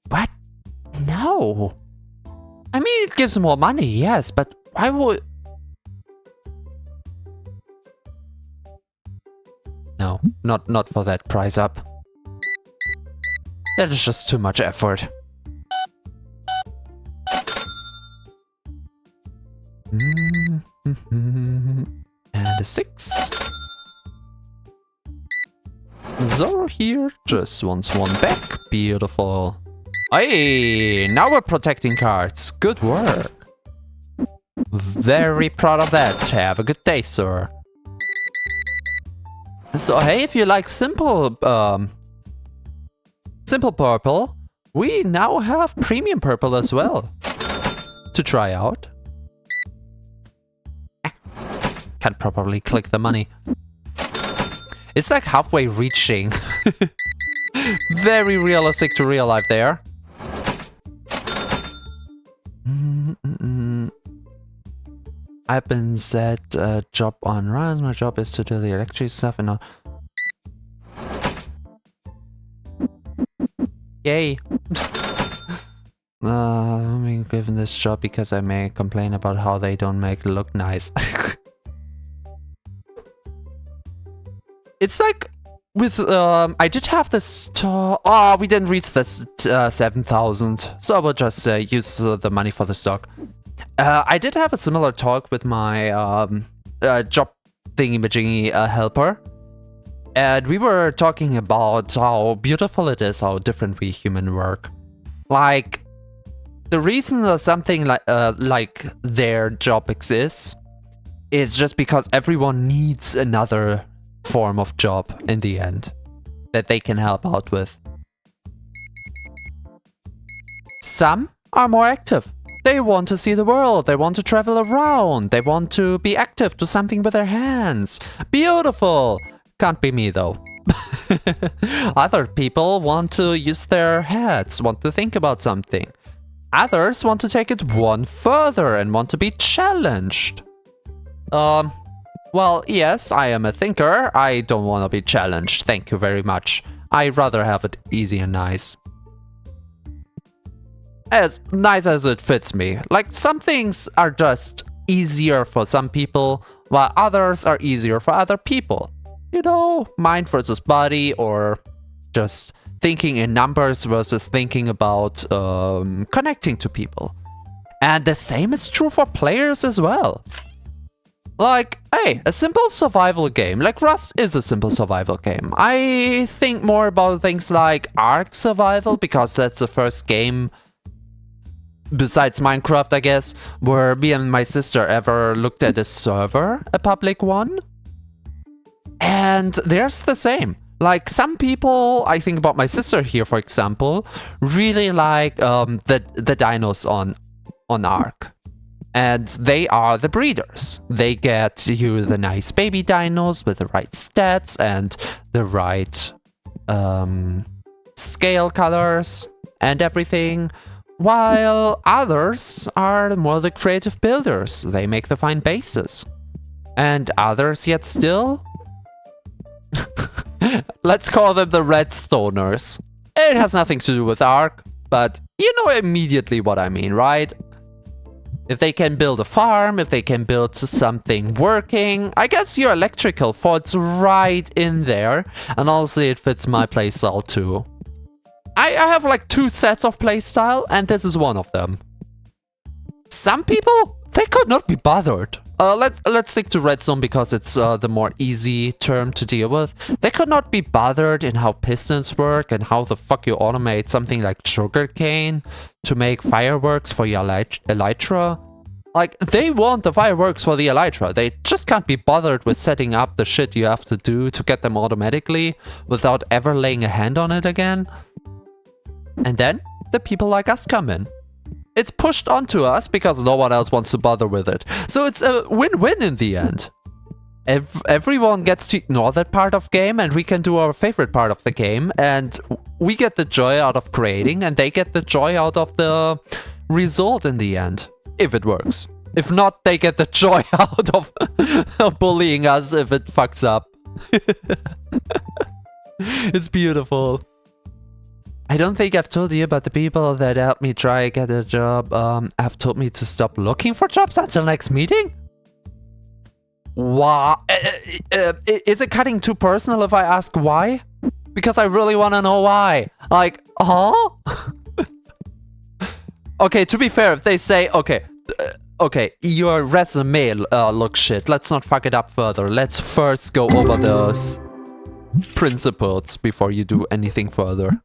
What? No. I mean, it gives more money, yes, but why would... No, not for that price up. That is just too much effort. And a 6. Zoro here just wants one back. Beautiful. Hey, now we're protecting cards. Good work. Very proud of that. Have a good day, sir. So hey, if you like simple purple, we now have premium purple as well to try out. Can't properly click the money. It's like halfway reaching. Very realistic to real life there. I've been set job on runs. My job is to do the electric stuff and all. Yay. I'm being given this job because I may complain about how they don't make it look nice. It's like with I did have this we didn't reach this 7,000, so I will just use the money for the stock. I did have a similar talk with my job thingy-majingy helper, and we were talking about how beautiful it is, how different we human work. Like, the reason that something like their job exists is just because everyone needs another form of job in the end that they can help out with. Some are more active. They want to see the world. They want to travel around. They want to be active, do something with their hands. Beautiful. Can't be me though. Other people want to use their heads, want to think about something. Others want to take it one further and want to be challenged. Well, yes, I am a thinker. I don't want to be challenged. Thank you very much. I'd rather have it easy and nice. As nice as it fits me. Like, some things are just easier for some people, while others are easier for other people. You know, mind versus body, or just thinking in numbers versus thinking about connecting to people. And the same is true for players as well. Like, hey, a simple survival game, like Rust is a simple survival game. I think more about things like Ark Survival, because that's the first game, besides Minecraft, I guess, where me and my sister ever looked at a server, a public one. And there's the same. Like, some people, I think about my sister here, for example, really like the dinos on Ark. And they are the breeders. They get you the nice baby dinos with the right stats and the right scale colors and everything. While others are more the creative builders. They make the fine bases. And others yet still... Let's call them the redstoners. It has nothing to do with Ark, but you know immediately what I mean, right? If they can build a farm, if they can build something working, I guess your electrical falls right in there. And honestly, it fits my playstyle too. I have like 2 sets of playstyle, and this is one of them. Some people, they could not be bothered. Let's stick to redstone because it's the more easy term to deal with. They could not be bothered in how pistons work and how the fuck you automate something like sugarcane to make fireworks for your elytra. Like, they want the fireworks for the elytra. They just can't be bothered with setting up the shit you have to do to get them automatically without ever laying a hand on it again. And then the people like us come in. It's pushed onto us because no one else wants to bother with it. So it's a win-win in the end. Everyone gets to ignore that part of game, and we can do our favorite part of the game, and we get the joy out of creating, and they get the joy out of the result in the end, if it works. If not, they get the joy out of bullying us if it fucks up. It's beautiful. I don't think I've told you about the people that helped me try get a job. Have told me to stop looking for jobs until next meeting? Wow. Is it cutting too personal if I ask why? Because I really want to know why. Like, huh? Okay, to be fair, if they say, okay, your resume looks shit. Let's not fuck it up further. Let's first go over those principles before you do anything further.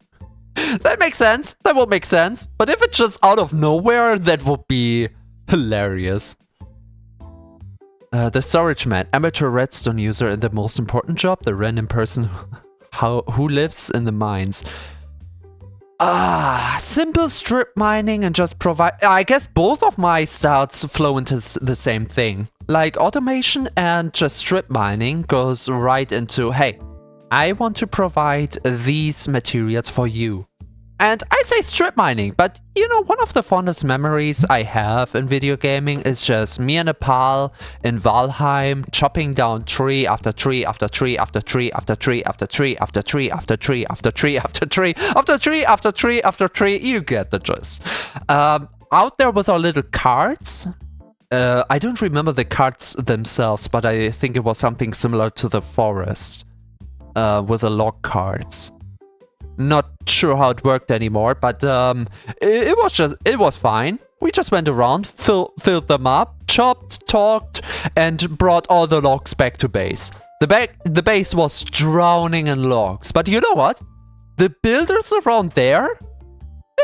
That makes sense. That would make sense. But if it's just out of nowhere, that would be hilarious. The storage man, amateur redstone user, and the most important job, the random person who lives in the mines. Simple strip mining and just provide... I guess both of my styles flow into the same thing. Like, automation and just strip mining goes right into, hey, I want to provide these materials for you. And I say strip mining, but you know, one of the fondest memories I have in video gaming is just me and a pal in Valheim chopping down tree after tree after tree after tree after tree after tree after tree after tree after tree after tree after tree after tree after tree. You get the gist. Out there with our little carts. I don't remember the carts themselves, but I think it was something similar to the forest. With the log carts. Not sure how it worked anymore, but it was fine. We just went around, filled them up, chopped, talked, and brought all the logs back to base. The base was drowning in logs, but you know what? The builders around there,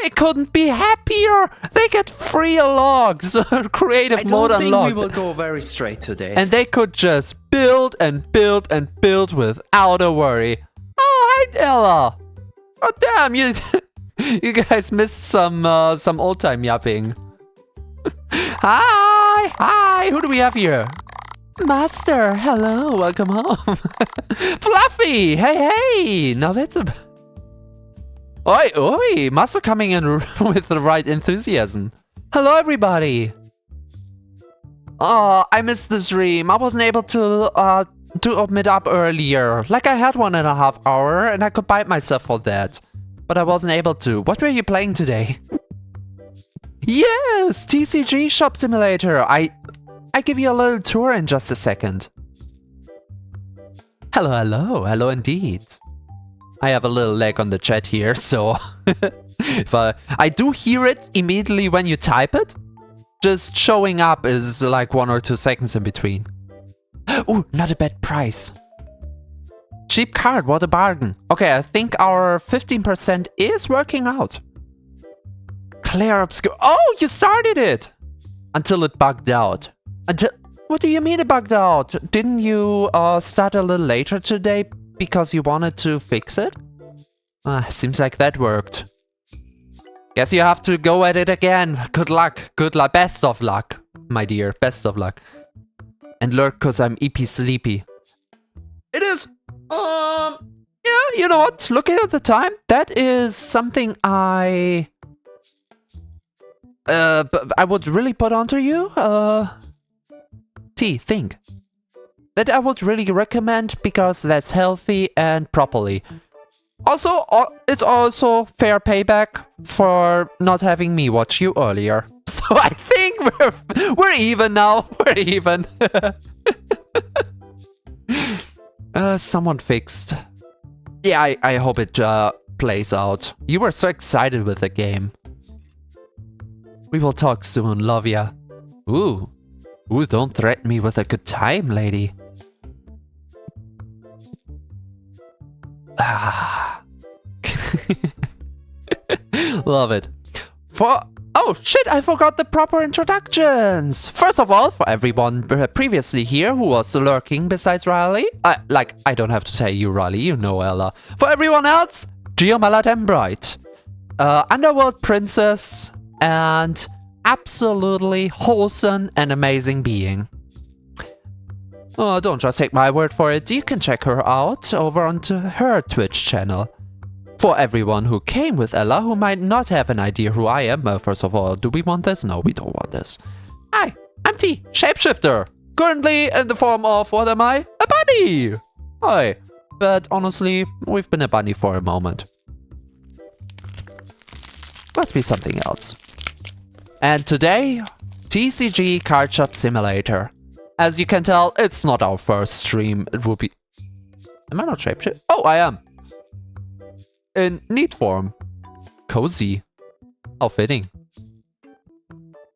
they couldn't be happier. They get free logs, creative mode unlocked. I don't think we will go very straight today. And they could just build and build and build without a worry. Oh, hi, Ella. Oh, damn, you guys missed some old-time yapping. Hi, who do we have here? Master, hello, welcome home. Fluffy, hey, now that's a... Oi, Master coming in with the right enthusiasm. Hello, everybody. Oh, I missed the stream. I wasn't able to open it up earlier. Like I had 1.5 hours and I could bite myself for that. But I wasn't able to. What were you playing today? Yes, TCG Shop Simulator. I give you a little tour in just a second. Hello indeed. I have a little lag on the chat here, so if I do hear it immediately when you type it. Just showing up is like 1 or 2 seconds in between. Ooh, not a bad price. Cheap card, what a bargain. Okay, I think our 15% is working out. Clear obscure. Oh, you started it! Until it bugged out. What do you mean it bugged out? Didn't you start a little later today because you wanted to fix it? Seems like that worked. Guess you have to go at it again. Good luck. Best of luck, my dear. Best of luck. And lurk cause I'm EP sleepy. It is... yeah, you know what? Looking at the time, that is something I would really put onto you. Think. That I would really recommend because that's healthy and properly. Also, it's also fair payback for not having me watch you earlier. So I think we're even now. We're even. Someone fixed. Yeah, I hope it plays out. You were so excited with the game. We will talk soon, love ya. Ooh, don't threaten me with a good time, lady. Love it. Oh shit, I forgot the proper introductions. First of all, for everyone previously here who was lurking besides Riley, I don't have to say you, Riley, you know Ella. For everyone else, Geomala Dembright, Underworld Princess, and absolutely wholesome and amazing being. Oh, don't just take my word for it. You can check her out over onto her Twitch channel. For everyone who came with Ella who might not have an idea who I am, first of all, do we want this? No, we don't want this. Hi, I'm T, shapeshifter. Currently in the form of, what am I? A bunny! Hi. But honestly, we've been a bunny for a moment. Let's be something else. And today, TCG Card Shop Simulator. As you can tell, it's not our first stream. It will be... Am I not shapeshift? Oh, I am. In neat form. Cozy. How fitting.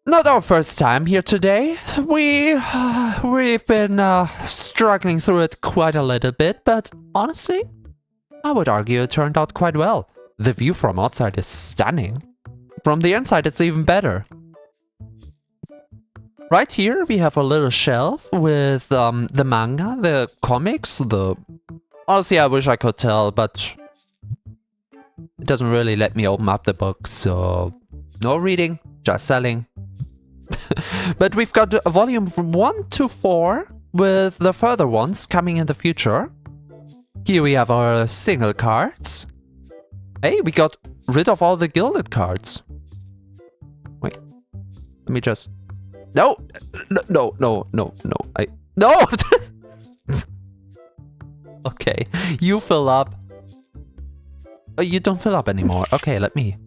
Not our first time here today. We've been struggling through it quite a little bit, but honestly, I would argue it turned out quite well. The view from outside is stunning. From the inside, it's even better. Right here, we have a little shelf with the manga, the comics, the... Honestly, I wish I could tell, but it doesn't really let me open up the book, so no reading, just selling. But we've got a volume from 1 to 4 with the further ones coming in the future. Here we have our single cards. Hey, we got rid of all the gilded cards. Wait, let me just... No! No! Okay, you fill up. Oh, you don't fill up anymore. Okay, let me.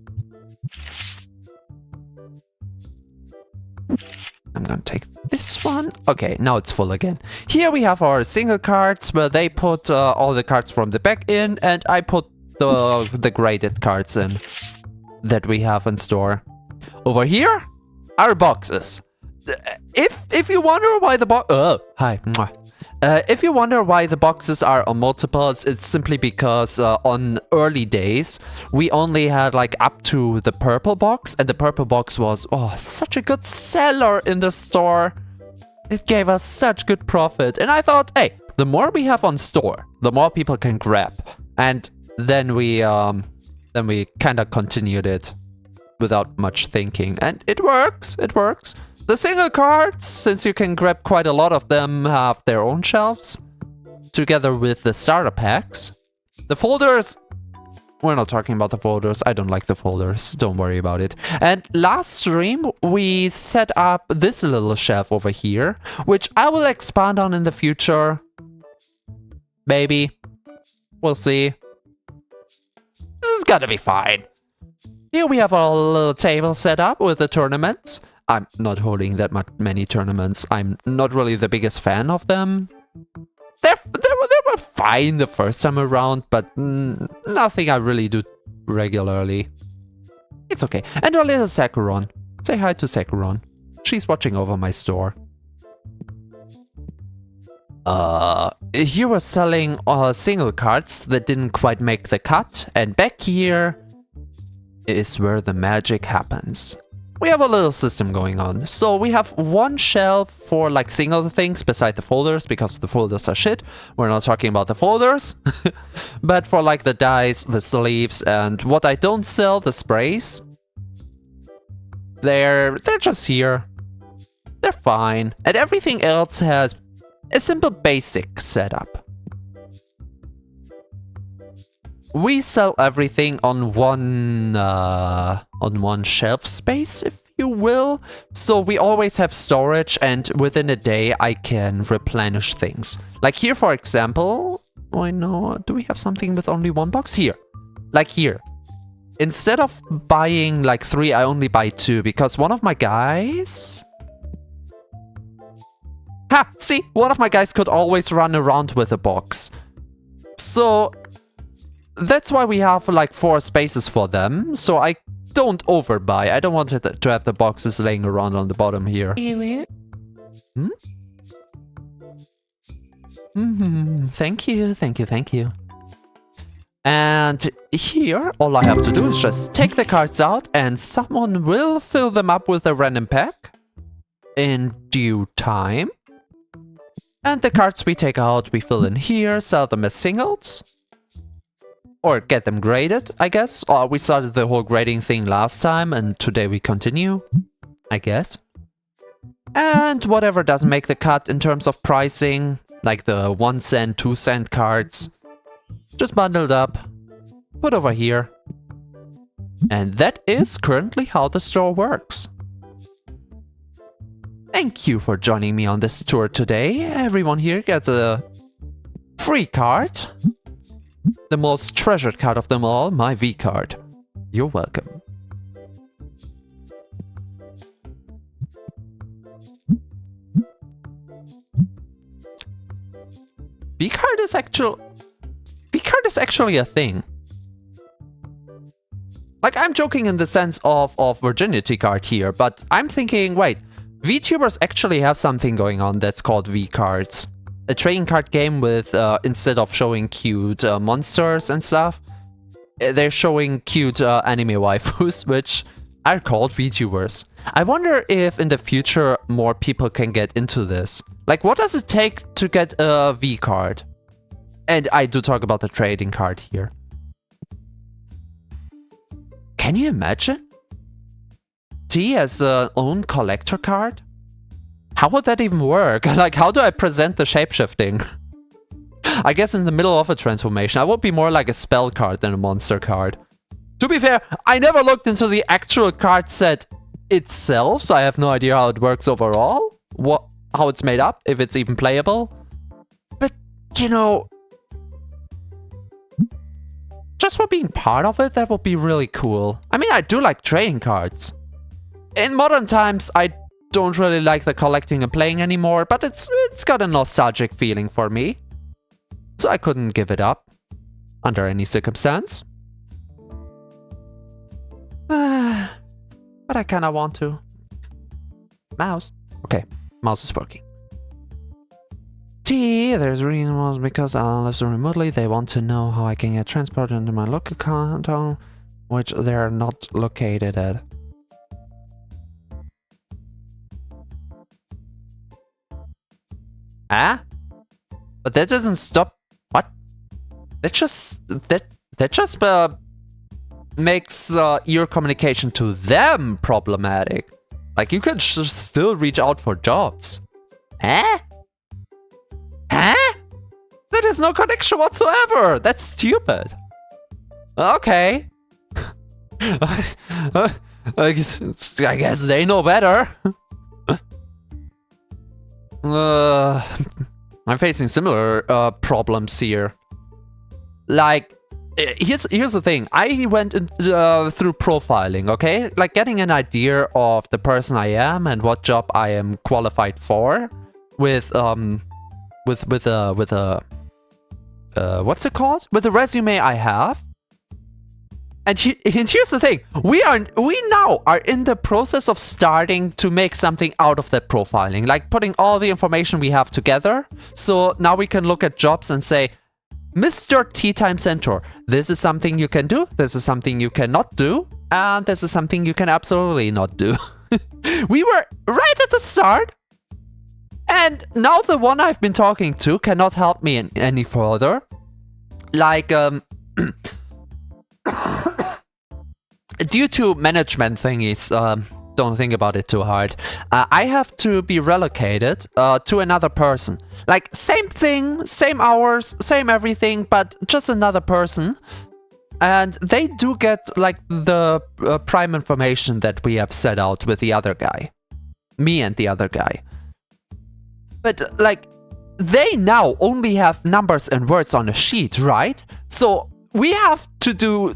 I'm gonna take this one. Okay, now it's full again. Here we have our single cards where they put all the cards from the back in, and I put the graded cards in that we have in store. Over here, our boxes. If you wonder why the if you wonder why the boxes are on multiples, it's simply because on early days we only had like up to the purple box, and the purple box was such a good seller in the store. It gave us such good profit, and I thought, hey, the more we have on store, the more people can grab, and then we kind of continued it without much thinking, and it works. The single cards, since you can grab quite a lot of them, have their own shelves, together with the starter packs. The folders, we're not talking about the folders. I don't like the folders. Don't worry about it. And last stream, we set up this little shelf over here, which I will expand on in the future. Maybe. We'll see. This is gonna be fine. Here we have our little table set up with the tournaments. I'm not holding that many tournaments. I'm not really the biggest fan of them. They were fine the first time around, but nothing I really do regularly. It's okay. And our little Sakuron. Say hi to Sakuron. She's watching over my store. Here we're selling single cards that didn't quite make the cut. And back here is where the magic happens. We have a little system going on. So we have one shelf for like single things beside the folders, because the folders are shit. We're not talking about the folders. But for like the dice, the sleeves, and what I don't sell, the sprays. They're just here. They're fine. And everything else has a simple basic setup. We sell everything on one shelf space, if you will. So we always have storage, and within a day I can replenish things. Like here, for example. Oh, I know. Do we have something with only one box? Here. Like here. Instead of buying like 3, I only buy 2, because one of my guys... Ha! See? One of my guys could always run around with a box. So... that's why we have like 4 spaces for them, so I don't overbuy. I don't want it to have the boxes laying around on the bottom here. Thank you, thank you, thank you. And here, all I have to do is just take the cards out and someone will fill them up with a random pack in due time. And the cards we take out, we fill in here, sell them as singles. Or get them graded, I guess. Or we started the whole grading thing last time, and today we continue, I guess. And whatever doesn't make the cut in terms of pricing, like the 1 cent, 2 cent cards, just bundled up, put over here. And that is currently how the store works. Thank you for joining me on this tour today. Everyone here gets a free card. The most treasured card of them all, my V card. You're welcome. V card is actually a thing. Like, I'm joking in the sense of virginity card here, but I'm thinking, wait, VTubers actually have something going on that's called V cards. A trading card game with, instead of showing cute monsters and stuff, they're showing cute anime waifus, which are called VTubers. I wonder if in the future more people can get into this. Like, what does it take to get a V card? And I do talk about the trading card here. Can you imagine? T has an own collector card? How would that even work? Like, how do I present the shapeshifting? I guess in the middle of a transformation, I would be more like a spell card than a monster card. To be fair, I never looked into the actual card set itself, so I have no idea how it works overall. How it's made up, if it's even playable. But, you know, just for being part of it, that would be really cool. I mean, I do like trading cards. In modern times, I don't really like the collecting and playing anymore, but it's got a nostalgic feeling for me. So I couldn't give it up, under any circumstance. But I kinda want to. Mouse. Okay, mouse is working. T, there's a reason was because I live so remotely, they want to know how I can get transported into my local canton, which they're not located at. Ah? But that doesn't stop. What? That just makes your communication to them problematic. Like, you could still reach out for jobs. Huh? Huh? There is no connection whatsoever. That's stupid. Okay. I guess they know better. I'm facing similar problems here. Like, here's the thing. I went through profiling, okay? Like getting an idea of the person I am and what job I am qualified for with what's it called? With the resume I have. And here's the thing. We now are in the process of starting to make something out of that profiling, like putting all the information we have together. So now we can look at jobs and say, Mr. Tea Time Centaur, this is something you can do, this is something you cannot do, and this is something you can absolutely not do. We were right at the start, and now the one I've been talking to cannot help me any further. Like, due to management thingies, don't think about it too hard. I have to be relocated to another person. Like, same thing, same hours, same everything, but just another person. And they do get, like, the prime information that we have set out with the other guy. Me and the other guy. But, like, they now only have numbers and words on a sheet, right? So we have to do...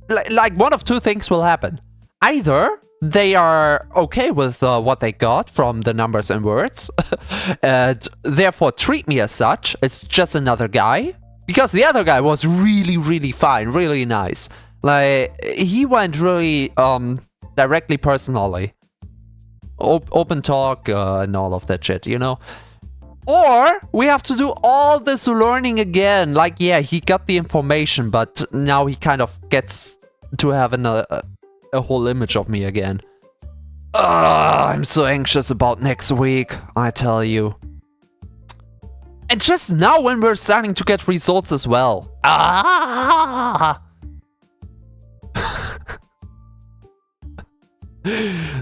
Like, one of two things will happen. Either they are okay with what they got from the numbers and words, and therefore treat me as such. It's just another guy. Because the other guy was really, really fine, really nice. Like, he went really directly personally. Open talk and all of that shit, you know? Or we have to do all this learning again. Like, yeah, he got the information, but now he kind of gets to have a whole image of me again. I'm so anxious about next week, I tell you. And just now when we're starting to get results as well.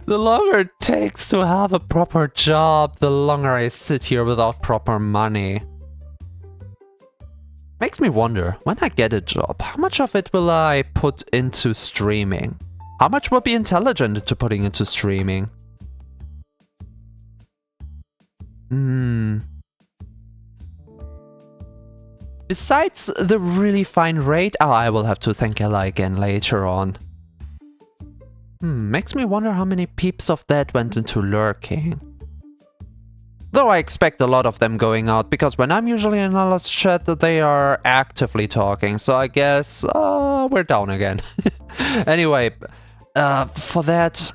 The longer it takes to have a proper job, the longer I sit here without proper money. Makes me wonder, when I get a job, how much of it will I put into streaming? How much will be intelligent into putting into streaming? Besides the really fine rate, I will have to thank Ella again later on. Makes me wonder how many peeps of that went into lurking. Though I expect a lot of them going out, because when I'm usually in Ella's chat, they are actively talking, so I guess we're down again. Anyway, for that,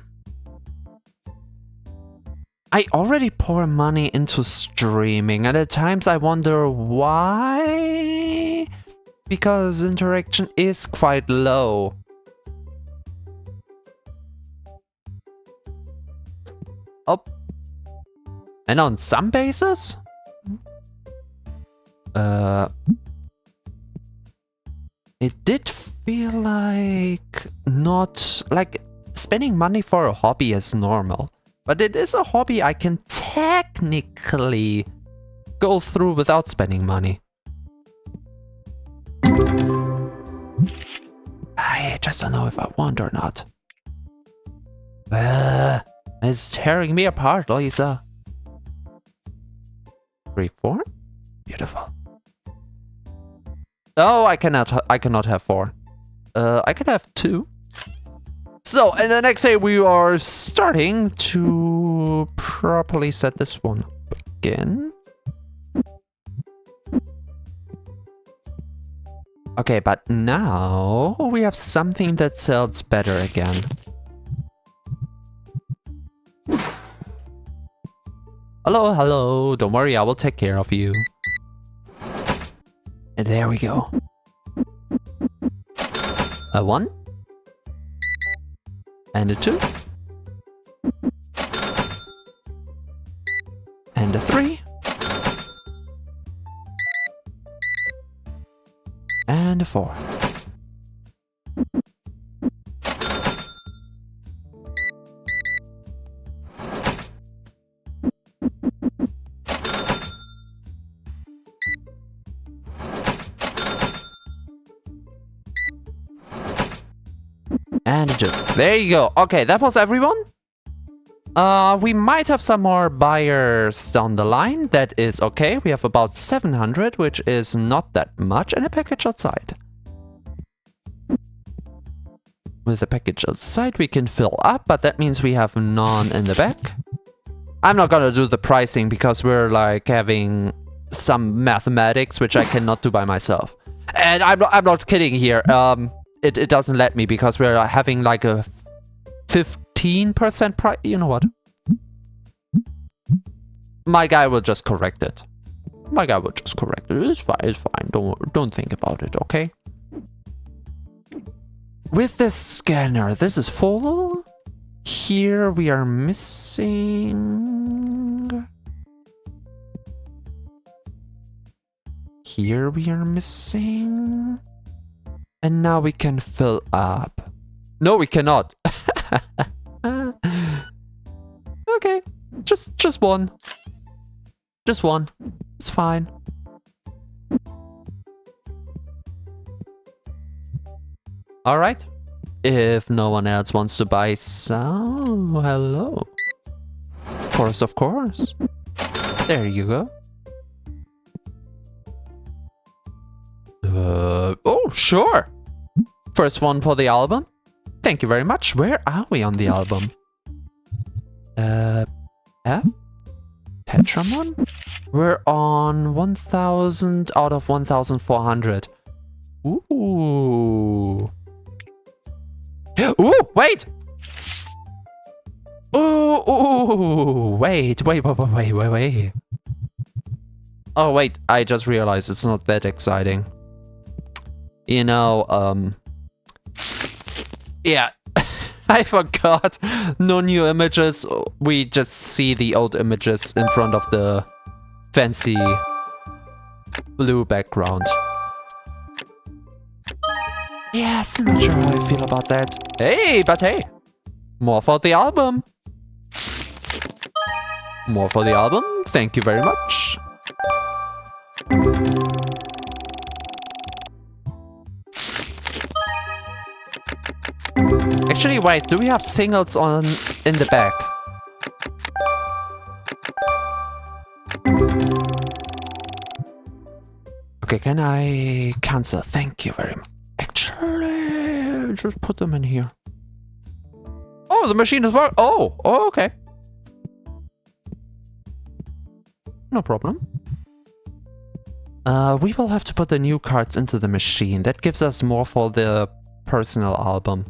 I already pour money into streaming, and at times I wonder why? Because interaction is quite low. Oh. And on some bases? It did feel like not... Like, spending money for a hobby is normal. But it is a hobby I can technically go through without spending money. I just don't know if I want or not. It's tearing me apart, Lisa. 3, 4? Beautiful. Oh, I cannot have 4. I can have 2. So, in the next day we are starting to properly set this one up again. Okay, but now we have something that sells better again. Hello, hello. Don't worry, I will take care of you. And there we go. A 1. And a 2. And a 3. And a 4. And a 2. There you go. Okay, that was everyone. We might have some more buyers down the line. That is okay. We have about 700, which is not that much, and a package outside. With a package outside, we can fill up, but that means we have none in the back. I'm not gonna do the pricing because we're like having some mathematics, which I cannot do by myself. And I'm not kidding here. It doesn't let me because we're having like a 15% price. You know what? My guy will just correct it. My guy will just correct it. It's fine. It's fine. Don't think about it. Okay. With this scanner, this is full. Here we are missing. Here we are missing. And now we can fill up. No, we cannot. Okay, just one. Just one. It's fine. All right. If no one else wants to buy some, hello. Of course. There you go. Oh, sure. First one for the album. Thank you very much. Where are we on the album? F? Tetramon? We're on 1000 out of 1400. Ooh. Ooh, wait! Ooh, wait. Oh, wait, I just realized it's not that exciting. You know, yeah, I forgot. No new images. We just see the old images in front of the fancy blue background. Yes, not sure how I feel about that. Hey, but hey, more for the album. More for the album. Thank you very much. Actually, wait, do we have singles on in the back? Okay, can I cancel? Thank you very much. Actually, just put them in here. Oh, the machine is working. Oh, okay. No problem. We will have to put the new cards into the machine. That gives us more for the personal album.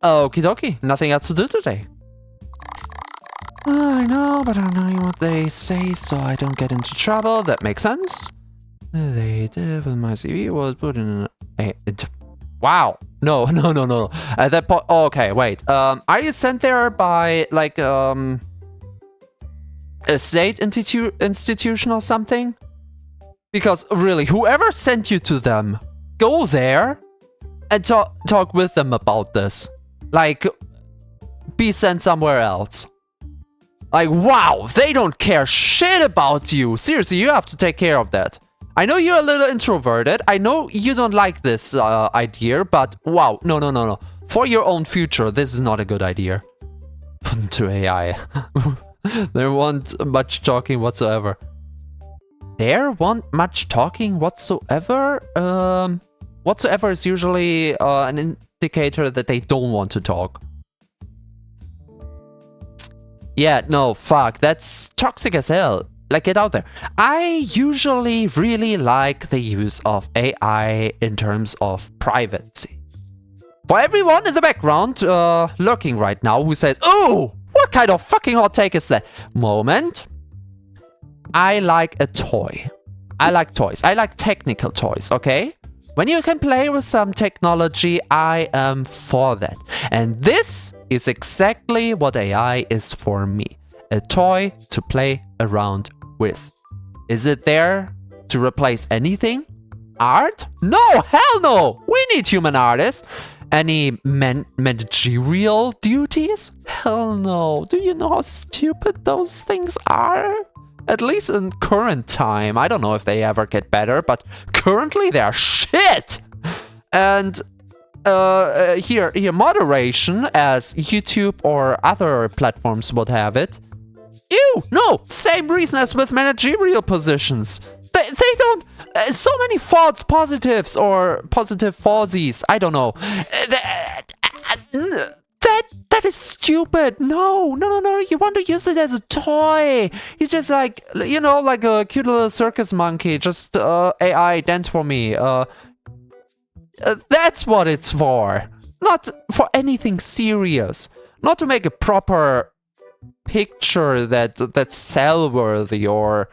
Okie dokie, nothing else to do today. I know, but I know what they say, so I don't get into trouble. That makes sense. They did with my CV was put in wow. No. At that point, oh, okay, wait. Are you sent there by like a state institution or something? Because really, whoever sent you to them, go there and talk with them about this. Like, be sent somewhere else. Like, wow, they don't care shit about you. Seriously, you have to take care of that. I know you're a little introverted. I know you don't like this idea, but wow, no. For your own future, this is not a good idea. To AI. There won't much talking whatsoever. There won't much talking whatsoever? Whatsoever is usually an indicator that they don't want to talk. Yeah, no, fuck. That's toxic as hell. Like, get out there. I usually really like the use of AI in terms of privacy. For everyone in the background lurking right now who says, oh, what kind of fucking hot take is that? Moment. I like a toy. I like toys. I like technical toys, okay? When you can play with some technology, I am for that. And this is exactly what AI is for me. A toy to play around with. Is it there to replace anything? Art? No, hell no! We need human artists. Any managerial duties? Hell no. Do you know how stupid those things are? At least in current time. I don't know if they ever get better, but currently they are shit! And here moderation as YouTube or other platforms would have it. Ew, no, same reason as with managerial positions. They don't, so many false positives or positive falsies, I don't know. That is stupid. No, you want to use it as a toy. You just like, you know, like a cute little circus monkey, just AI dance for me. That's what it's for. Not for anything serious. Not to make a proper picture that's sell-worthy or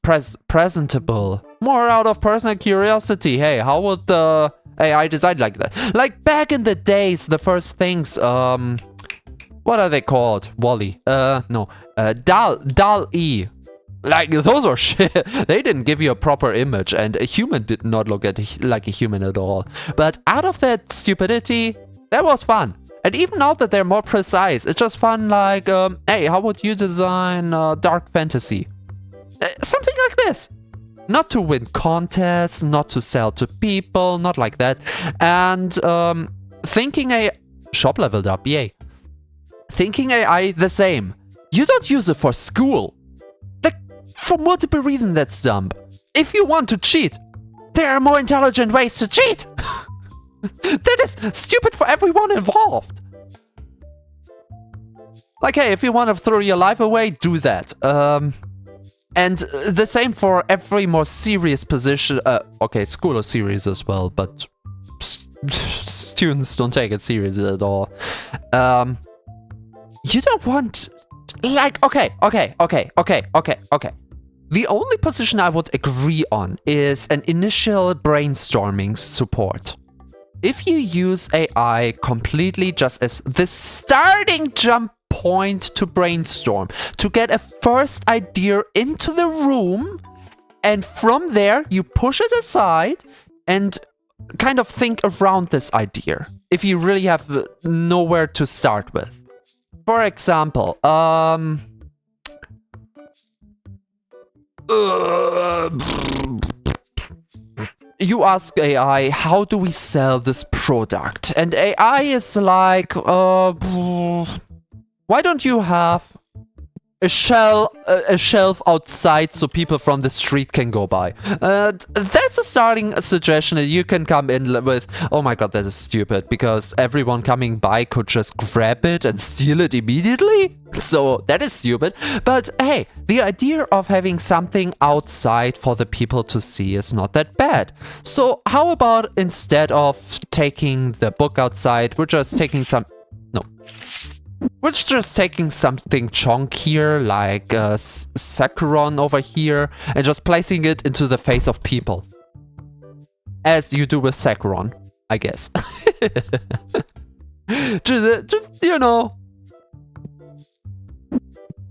presentable. More out of personal curiosity. Hey, how would the AI design like that? Like back in the days, the first things, what are they called? Wally. No. DAL-E. Like, those were shit. They didn't give you a proper image, and a human did not look like a human at all. But out of that stupidity, that was fun. And even now that they're more precise, it's just fun, like, hey, how would you design dark fantasy? Something like this. Not to win contests, not to sell to people, not like that. And thinking AI... Shop leveled up, yay. Thinking AI the same. You don't use it for school. Like, for multiple reasons that's dumb. If you want to cheat, there are more intelligent ways to cheat. That is stupid for everyone involved. Like, hey, if you want to throw your life away, do that. And the same for every more serious position. Okay, school is serious as well, but students don't take it serious at all. You don't want... Like, okay. The only position I would agree on is an initial brainstorming support. If you use AI completely just as the starting jump point to brainstorm, to get a first idea into the room, and from there you push it aside and kind of think around this idea, if you really have nowhere to start with. For example, you ask AI, how do we sell this product? And AI is like, why don't you have a shelf outside so people from the street can go by? That's a starting suggestion that you can come in with. Oh my god, that is stupid, because everyone coming by could just grab it and steal it immediately? So that is stupid. But hey, the idea of having something outside for the people to see is not that bad. So how about instead of taking the book outside, we're just taking some... No. We're just taking something chunkier, like Saccharon over here, and just placing it into the face of people. As you do with Saccharon, I guess. just, you know.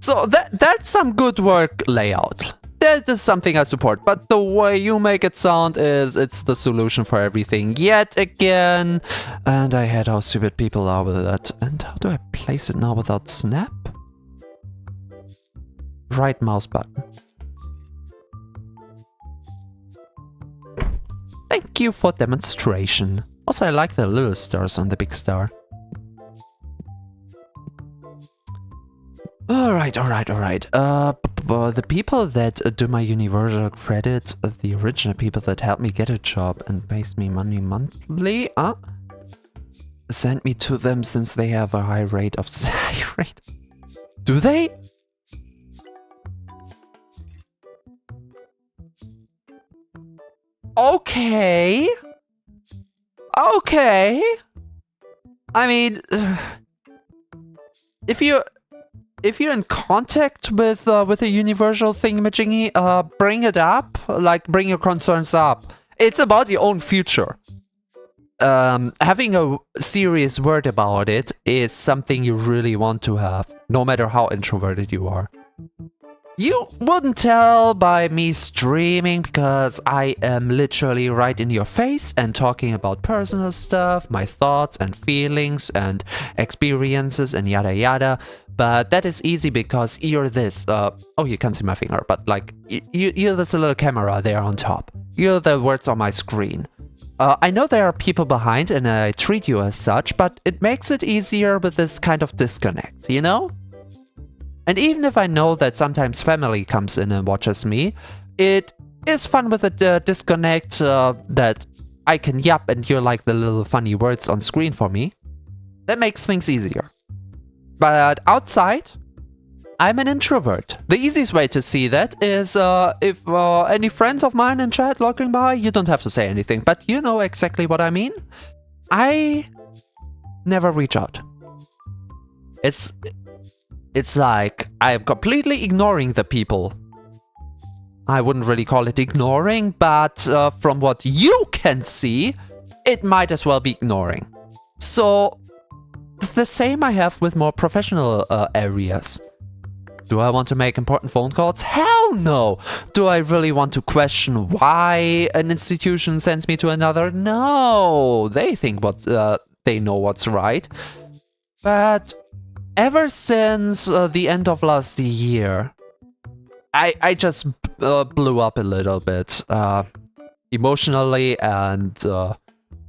So that's some good work layout. That is something I support, but the way you make it sound is it's the solution for everything yet again. And I hate how stupid people are with that. And how do I place it now without snap? Right mouse button. Thank you for demonstration. Also, I like the little stars on the big star. Alright. The people that do my universal credit, the original people that helped me get a job and pays me money monthly, send me to them since they have a high rate of rate. Do they? Okay. I mean, if you're in contact with a universal thingamajiggy, bring it up. Like, bring your concerns up. It's about your own future. Having a serious word about it is something you really want to have, no matter how introverted you are. You wouldn't tell by me streaming, because I am literally right in your face and talking about personal stuff, my thoughts and feelings and experiences and yada yada. But that is easy because you're this, oh, you can't see my finger, but like, you're this little camera there on top. You're the words on my screen. I know there are people behind and I treat you as such, but it makes it easier with this kind of disconnect, you know? And even if I know that sometimes family comes in and watches me, it is fun with a disconnect that I can yap and hear like the little funny words on screen for me. That makes things easier. But outside, I'm an introvert. The easiest way to see that is if any friends of mine in chat looking by, you don't have to say anything, but you know exactly what I mean. I never reach out. It's like I'm completely ignoring the people. I wouldn't really call it ignoring, but from what you can see, it might as well be ignoring. So the same I have with more professional areas. Do I want to make important phone calls? Hell no! Do I really want to question why an institution sends me to another? No! They think they know what's right. But ever since the end of last year, I just blew up a little bit emotionally and,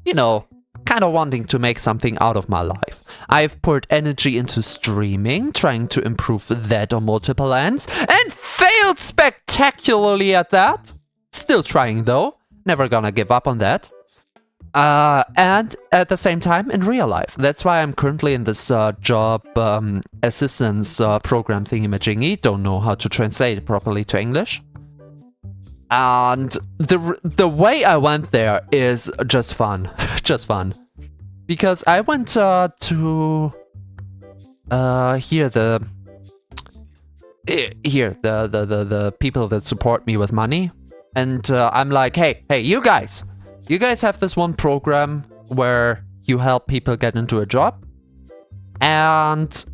you know, kind of wanting to make something out of my life. I've poured energy into streaming, trying to improve that on multiple ends, and failed spectacularly at that. Still trying though, never gonna give up on that. And at the same time in real life. That's why I'm currently in this job assistance program thingy-majingy. Don't know how to translate it properly to English. And the way I went there is just fun. Just fun. Because I went to the people that support me with money. And I'm like, hey, you guys have this one program where you help people get into a job. And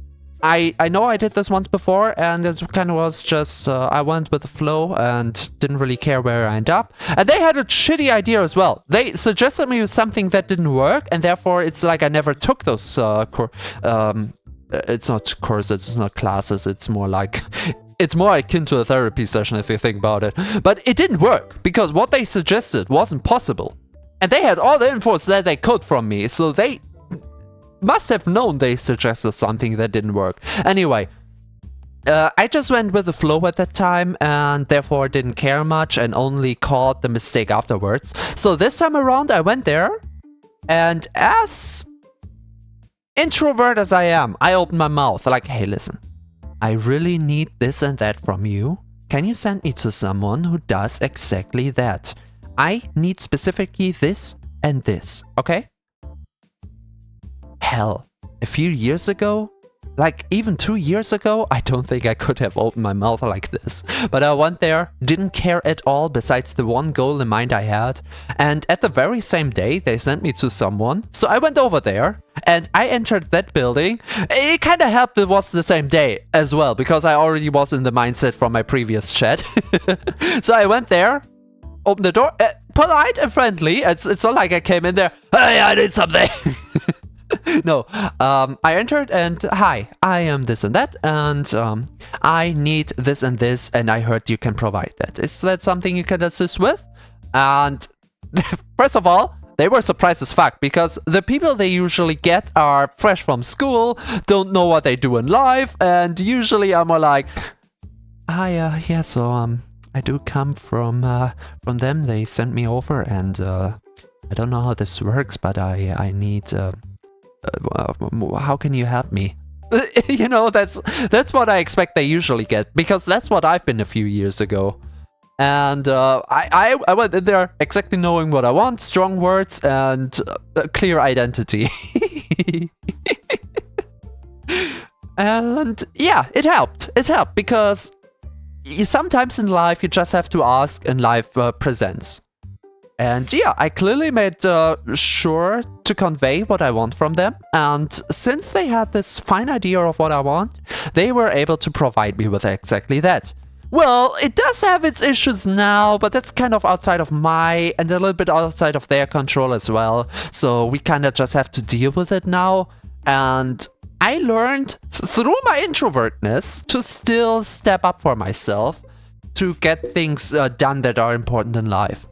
I know I did this once before, and it kind of was just, I went with the flow and didn't really care where I ended up. And they had a shitty idea as well. They suggested me with something that didn't work, and therefore it's like I never took those, it's not courses, it's not classes, it's more like, it's more akin to a therapy session if you think about it. But it didn't work, because what they suggested wasn't possible. And they had all the infos that they could from me, so they must have known they suggested something that didn't work. Anyway, I just went with the flow at that time and therefore didn't care much and only caught the mistake afterwards. So this time around I went there, and as introvert as I am, I opened my mouth like, hey, listen, I really need this and that from you. Can you send me to someone who does exactly that? I need specifically this and this, okay? Hell, a few years ago, like even 2 years ago, I don't think I could have opened my mouth like this. But I went there, didn't care at all besides the one goal in mind I had. And at the very same day, they sent me to someone. So I went over there and I entered that building. It kind of helped it was the same day as well, because I already was in the mindset from my previous chat. So I went there, opened the door, polite and friendly. It's not like I came in there, hey, I need something. No, I entered and hi, I am this and that, and I need this and this, and I heard you can provide that. Is that something you can assist with? And first of all, they were surprised as fuck, because the people they usually get are fresh from school, don't know what they do in life, and usually I'm more like, hi, yeah, so I do come from them. They sent me over, and I don't know how this works, but I need. How can you help me? You know, that's what I expect they usually get, because that's what I've been a few years ago. And I went in there exactly knowing what I want, strong words and clear identity. And yeah, it helped. It helped because sometimes in life you just have to ask and life presents. And yeah, I clearly made sure to convey what I want from them. And since they had this fine idea of what I want, they were able to provide me with exactly that. Well, it does have its issues now, but that's kind of outside of my and a little bit outside of their control as well. So we kind of just have to deal with it now. And I learned through my introvertness to still step up for myself to get things done that are important in life.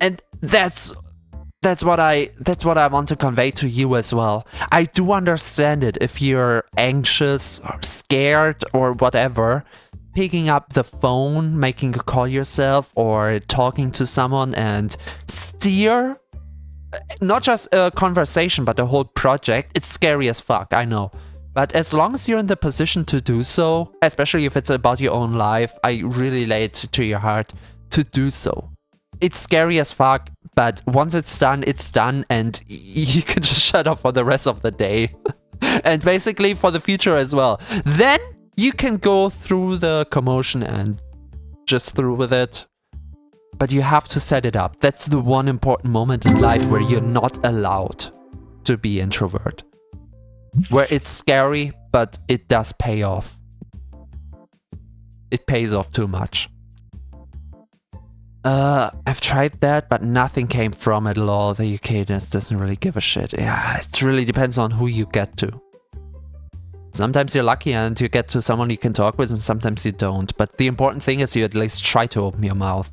And that's That's what I want to convey to you as well. I do understand it if you're anxious or scared or whatever. Picking up the phone, making a call yourself, or talking to someone and steer not just a conversation but a whole project. It's scary as fuck, I know. But as long as you're in the position to do so, especially if it's about your own life, I really lay it to your heart to do so. It's scary as fuck, but once it's done, and you can just shut off for the rest of the day. And basically for the future as well. Then you can go through the commotion and just through with it. But you have to set it up. That's the one important moment in life where you're not allowed to be introvert. Where it's scary, but it does pay off. It pays off too much. I've tried that, but nothing came from it at all. The UK doesn't really give a shit. Yeah, it really depends on who you get to. Sometimes you're lucky and you get to someone you can talk with, and sometimes you don't. But the important thing is you at least try to open your mouth.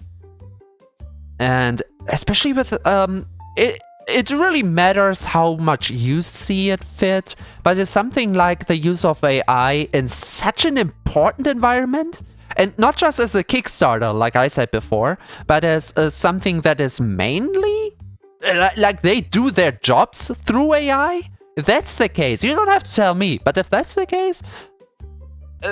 And especially with, it really matters how much you see it fit. But it's something like the use of AI in such an important environment. And not just as a Kickstarter, like I said before, but as something that is mainly, like they do their jobs through AI. If that's the case, you don't have to tell me, but if that's the case,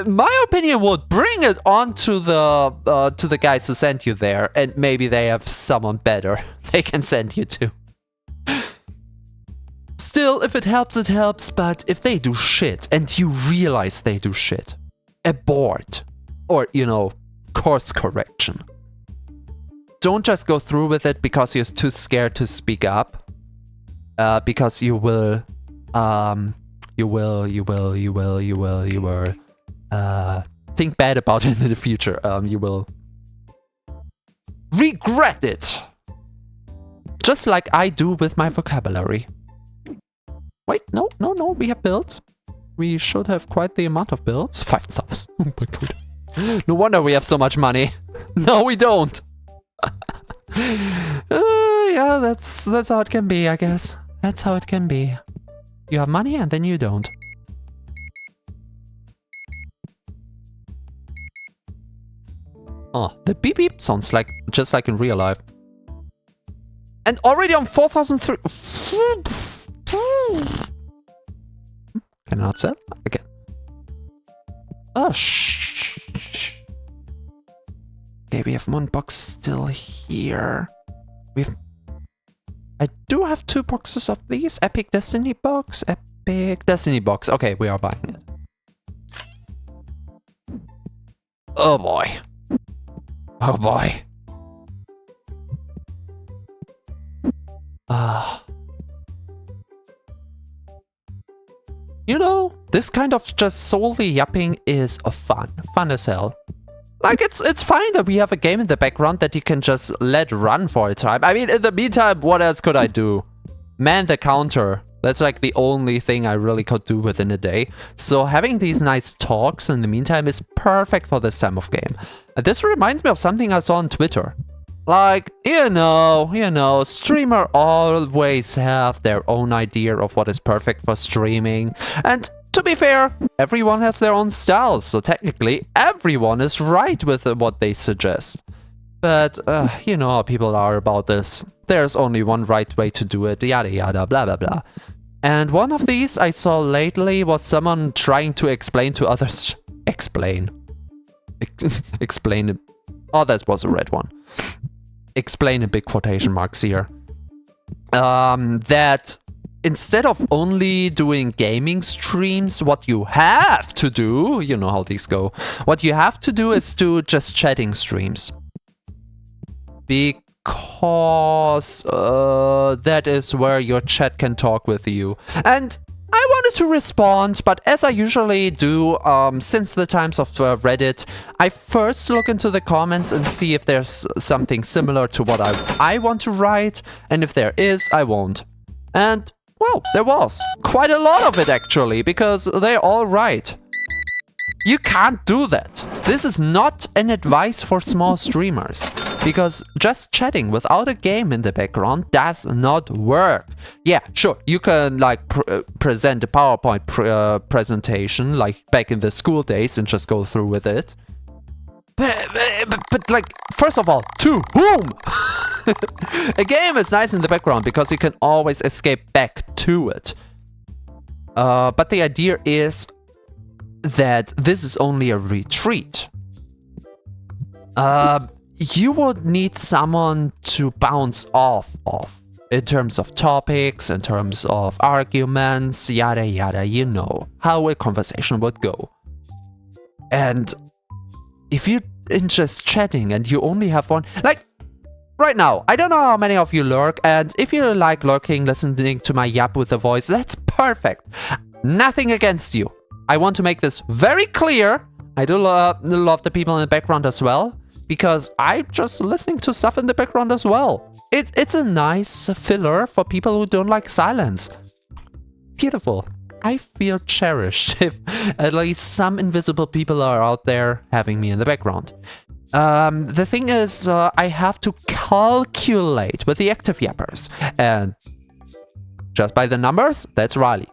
my opinion would bring it on to the guys who sent you there, and maybe they have someone better they can send you to. Still, if it helps, but if they do shit, and you realize they do shit, abort. Or, you know, course correction. Don't just go through with it because you're too scared to speak up. Because you will think bad about it in the future. You will regret it. Just like I do with my vocabulary. Wait, no, we have builds. We should have quite the amount of builds. 5,000. Oh my god. No wonder we have so much money. No, we don't. Yeah, that's how it can be, I guess. That's how it can be. You have money and then you don't. Oh, the beep beep sounds like just like in real life. And already on 4,003. Can I not sell? Again. Oh, shh. Okay, we have one box still here. I do have 2 boxes of these. Epic Destiny box. Epic Destiny box. Okay, we are buying it. Oh boy. Oh boy. You know, this kind of just solely yapping is fun as hell. Like, it's fine that we have a game in the background that you can just let run for a time. I mean, in the meantime, what else could I do? Man the counter. That's like the only thing I really could do within a day. So having these nice talks in the meantime is perfect for this time of game. And this reminds me of something I saw on Twitter. Like, you know, streamer always have their own idea of what is perfect for streaming. And to be fair, everyone has their own style, so technically everyone is right with what they suggest. But, you know how people are about this. There's only one right way to do it, yada yada, blah blah blah. And one of these I saw lately was someone trying to explain to others... Explain it. Oh, that was a red one. Explain in big quotation marks here. That instead of only doing gaming streams, what you have to do, you know how these go, what you have to do is do just chatting streams. Because that is where your chat can talk with you. And I wanted to respond, but as I usually do, since the times of Reddit, I first look into the comments and see if there's something similar to what I want to write, and if there is, I won't. And, well, there was. Quite a lot of it, actually, because they're all right. You can't do that. This is not an advice for small streamers. because just chatting without a game in the background does not work. Yeah, sure, you can like present a PowerPoint presentation like back in the school days and just go through with it. But like, first of all, to whom? A game is nice in the background because you can always escape back to it. But the idea is that this is only a retreat. You would need someone to bounce off of in terms of topics, in terms of arguments, yada yada, you know how a conversation would go. And if you're just chatting and you only have one, like right now, I don't know how many of you lurk, and if you like lurking, listening to my yap with a voice, that's perfect. Nothing against you. I want to make this very clear. I do love the people in the background as well, because I'm just listening to stuff in the background as well. It's a nice filler for people who don't like silence. Beautiful. I feel cherished if at least some invisible people are out there having me in the background. The thing is, I have to calculate with the active yappers, and just by the numbers, that's Riley.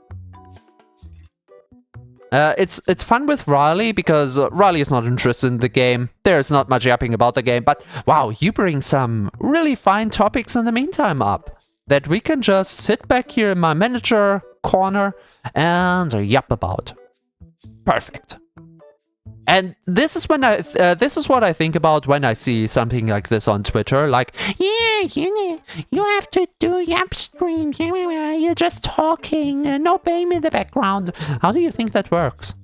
It's fun with Riley because Riley is not interested in the game. There's not much yapping about the game, but wow, you bring some really fine topics in the meantime up that we can just sit back here in my manager corner and yap about. Perfect. And this is when this is what I think about when I see something like this on Twitter. Like, yeah, you have to do yap streams. You're just talking and no BAME in the background. How do you think that works?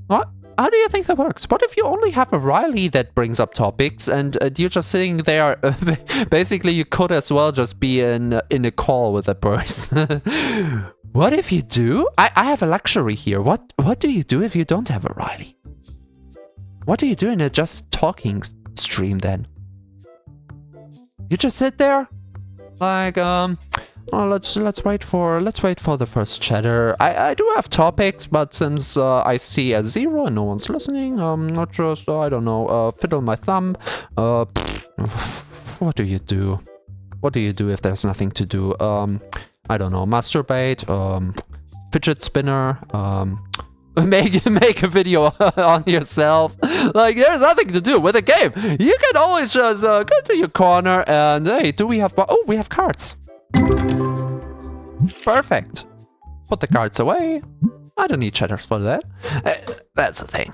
What? How do you think that works? What if you only have a Riley that brings up topics and you're just sitting there? Basically, you could as well just be in a call with that person. What if you do? I have a luxury here. What do you do if you don't have a Riley? What do you do in a just talking stream then? You just sit there, like oh, let's wait for the first chatter. I do have topics, but since I see a 0 and no one's listening, not just I don't know, fiddle my thumb. What do you do? What do you do if there's nothing to do? I don't know, masturbate, fidget spinner, make a video on yourself. Like, there's nothing to do with a game. You can always just go to your corner and, hey, do we have... Oh, we have cards. Perfect. Put the cards away. I don't need chatters for that. That's the thing.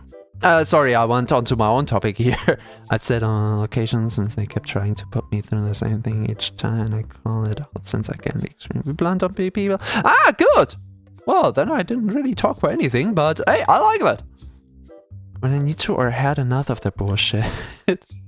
Sorry, I went on to my own topic here. I've said on occasion since they kept trying to put me through the same thing each time. I call it out since I can be extremely blunt on people. Ah, good! Well, then I didn't really talk for anything, but hey, I like that. When I need to or had enough of the bullshit.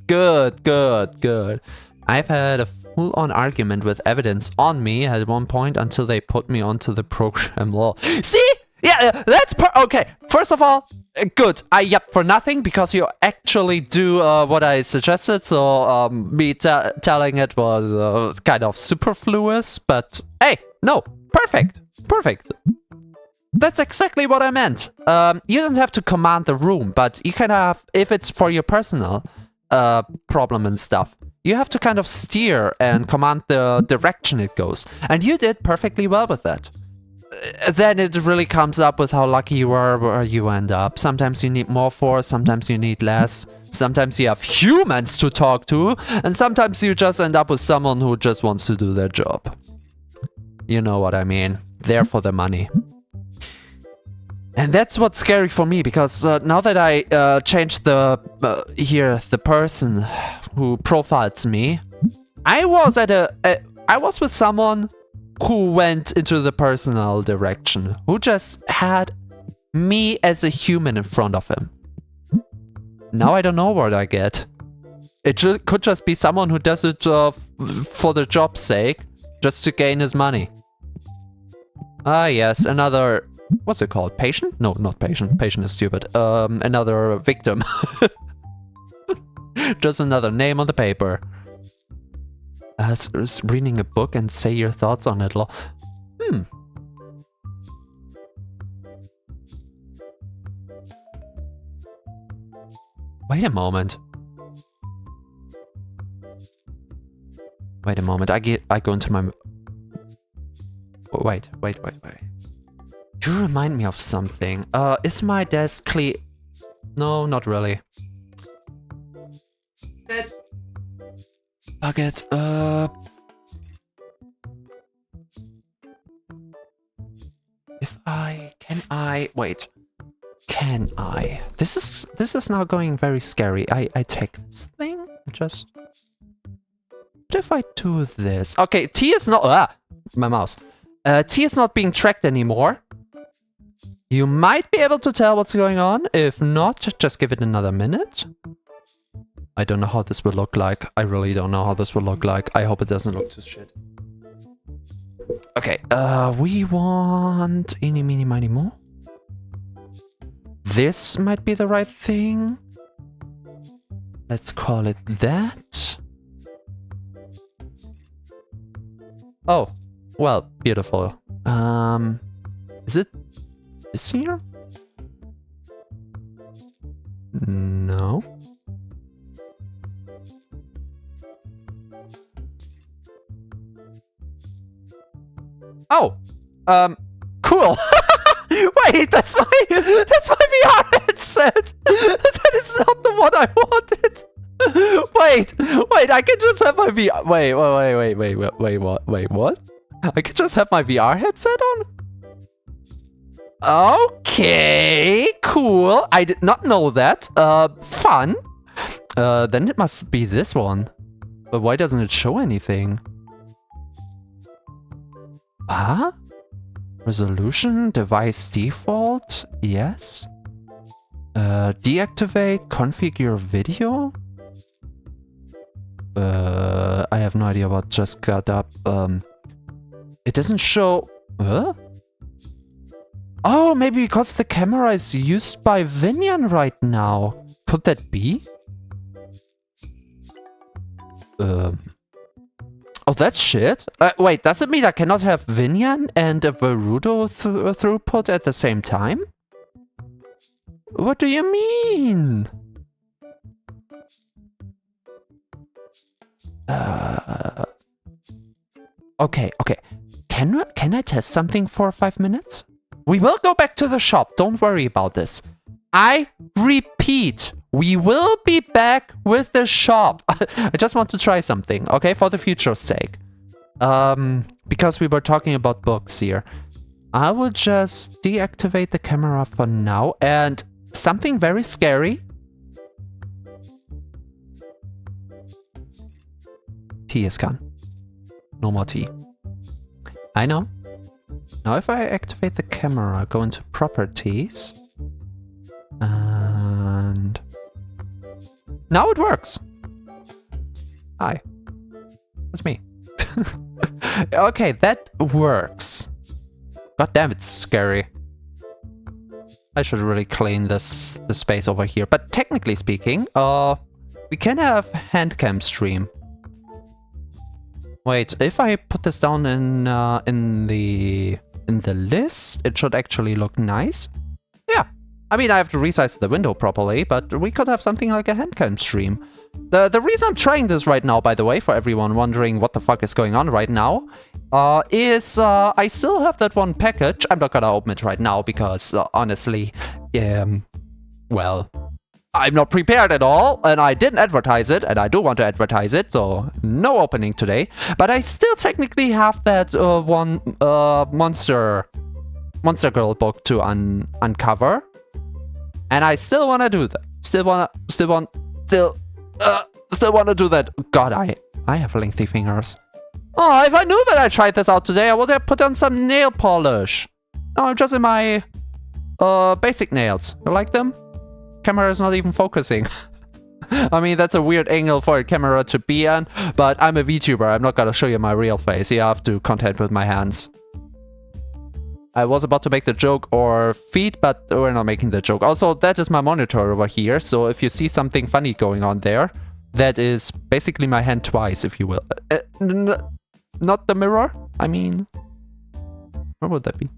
Good. I've had a full-on argument with evidence on me at one point until they put me onto the program law. See? Yeah, that's okay. First of all, good. I yep for nothing because you actually do what I suggested. So me telling it was kind of superfluous. But hey, no, perfect. That's exactly what I meant. You don't have to command the room, but you can have, if it's for your personal problem and stuff, you have to kind of steer and command the direction it goes. And you did perfectly well with that. Then it really comes up with how lucky you are where you end up. Sometimes you need more force, sometimes you need less. Sometimes you have humans to talk to, and sometimes you just end up with someone who just wants to do their job. You know what I mean. There for the money. And that's what's scary for me, because now that I changed the person who profiles me, I was with someone who went into the personal direction, who just had me as a human in front of him. Now I don't know what I get. It could just be someone who does it for the job's sake, just to gain his money. Ah yes, another... What's it called? Patient? No, not patient. Patient is stupid. Another victim. Just another name on the paper. Reading a book and say your thoughts on it. Wait a moment. Wait a moment, I go into my... Wait. You remind me of something. Is my desk clean? No, not really. Bucket, Can I? This is now going very scary. I take this thing, just... What if I do this? Okay, T is not... my mouse. T is not being tracked anymore. You might be able to tell what's going on. If not, just give it another minute. I don't know how this will look like. I really don't know how this will look like. I hope it doesn't look too shit. Okay, we want... Eeny, meeny, miny, mo. This might be the right thing. Let's call it that. Oh, well, beautiful. Is it this here? No. Oh, cool. Wait, that's my VR headset. That is not the one I wanted. Wait, I can just have my VR. Wait, what? I can just have my VR headset on? Okay, cool. I did not know that. Fun. Then it must be this one. But why doesn't it show anything? Huh? Resolution, device default, yes. Deactivate, configure video. I have no idea what just got up. It doesn't show. Oh, maybe because the camera is used by Vinyan right now. Could that be? Oh, that's shit. Wait, does it mean I cannot have Vinyan and a Verudo throughput at the same time? What do you mean? Okay. Can I test something for 5 minutes? We will go back to the shop. Don't worry about this. I repeat. We will be back with the shop. I just want to try something, okay? For the future's sake. Because we were talking about books here. I will just deactivate the camera for now. And something very scary. T is gone. No more T. I know. Now if I activate the camera, go into properties. And... now it works. Hi. That's me. Okay, that works. God damn, it's scary. I should really clean the space over here. But technically speaking, we can have handcam stream. Wait, if I put this down in the list, it should actually look nice. Yeah. I mean, I have to resize the window properly, but we could have something like a handcam stream. The reason I'm trying this right now, by the way, for everyone wondering what the fuck is going on right now, is I still have that one package. I'm not gonna open it right now because, honestly, well, I'm not prepared at all, and I didn't advertise it, and I do want to advertise it, so no opening today. But I still technically have that one Monster Girl book to uncover. And I still want to do that. Still want to do that. God, I have lengthy fingers. Oh, if I knew that I tried this out today, I would have put on some nail polish. No, I'm just in my basic nails. You like them? Camera is not even focusing. I mean, that's a weird angle for a camera to be on, but I'm a VTuber. I'm not gonna show you my real face. You have to contend with my hands. I was about to make the joke or feet, but we're not making the joke. Also, that is my monitor over here, so if you see something funny going on there, that is basically my hand twice, if you will. Not the mirror? I mean, where would that be?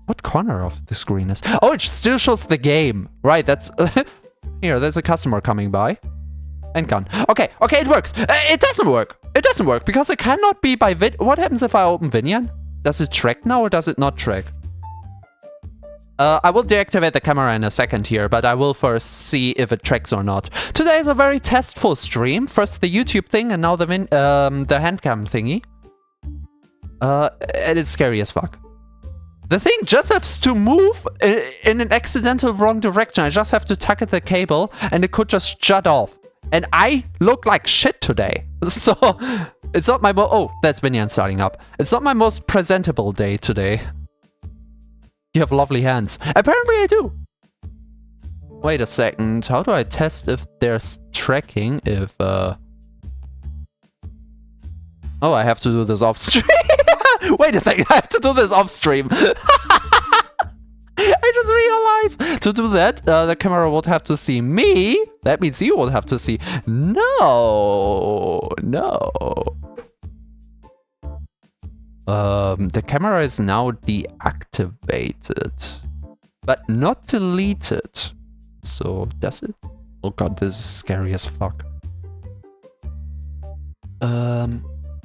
What corner of the screen is... oh, it still shows the game. Right, that's... here, there's a customer coming by. And gone. Okay, it works. It doesn't work. It doesn't work because it cannot be by What happens if I open Vinian? Does it track now or does it not track? I will deactivate the camera in a second here, but I will first see if it tracks or not. Today is a very testful stream. First the YouTube thing and now the handcam thingy. And it's scary as fuck. The thing just has to move in an accidental wrong direction. I just have to tug at the cable and it could just shut off. And I look like shit today. So it's not my oh, that's Vinian starting up. It's not my most presentable day today. You have lovely hands. Apparently I do. Wait a second. How do I test if there's tracking? If oh, I have to do this off stream. Wait a second. I have to do this off stream. I just realized to do that, the camera would have to see me. That means you would have to see. No. The camera is now deactivated, but not deleted. So does it? Oh god, this is scary as fuck.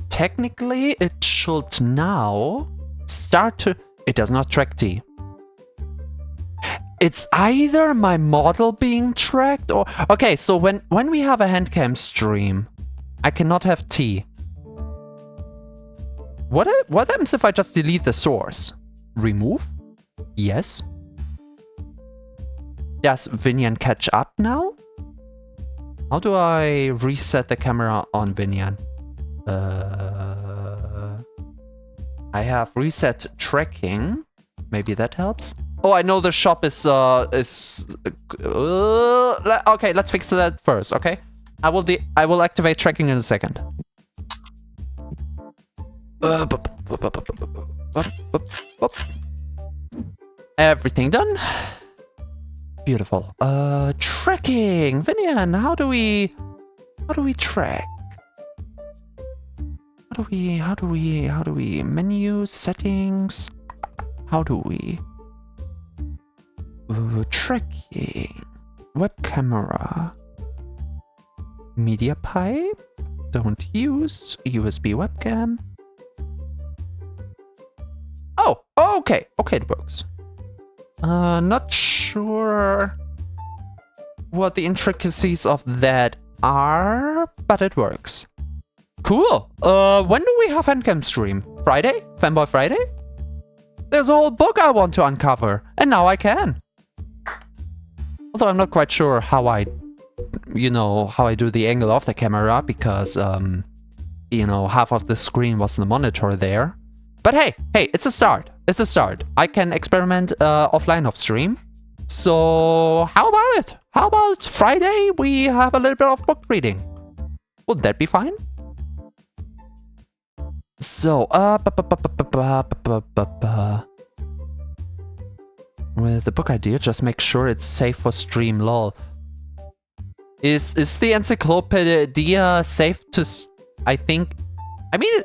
Technically, it should now start to. It does not track T. It's either my model being tracked or... Okay, so when we have a handcam stream, I cannot have T. What happens if I just delete the source? Remove? Yes. Does Vinian catch up now? How do I reset the camera on Vinian? I have reset tracking. Maybe that helps. Oh, I know the shop is okay, let's fix that first, okay? I will activate tracking in a second. Everything done. Beautiful. Tracking. Vinian, how do we track? How do we menu settings? How do we tracking, web camera, media pipe, don't use, USB webcam. Oh, okay, it works. Not sure what the intricacies of that are, but it works. Cool. When do we have handcam stream? Friday? Fanboy Friday? There's a whole book I want to uncover, and now I can. Although I'm not quite sure how I do the angle of the camera, because, half of the screen was the monitor there. But hey, it's a start. It's a start. I can experiment offline off stream. So how about it? How about Friday we have a little bit of book reading? Would that be fine? So, with the book idea, just make sure it's safe for stream, lol. Is the encyclopedia safe to... I mean,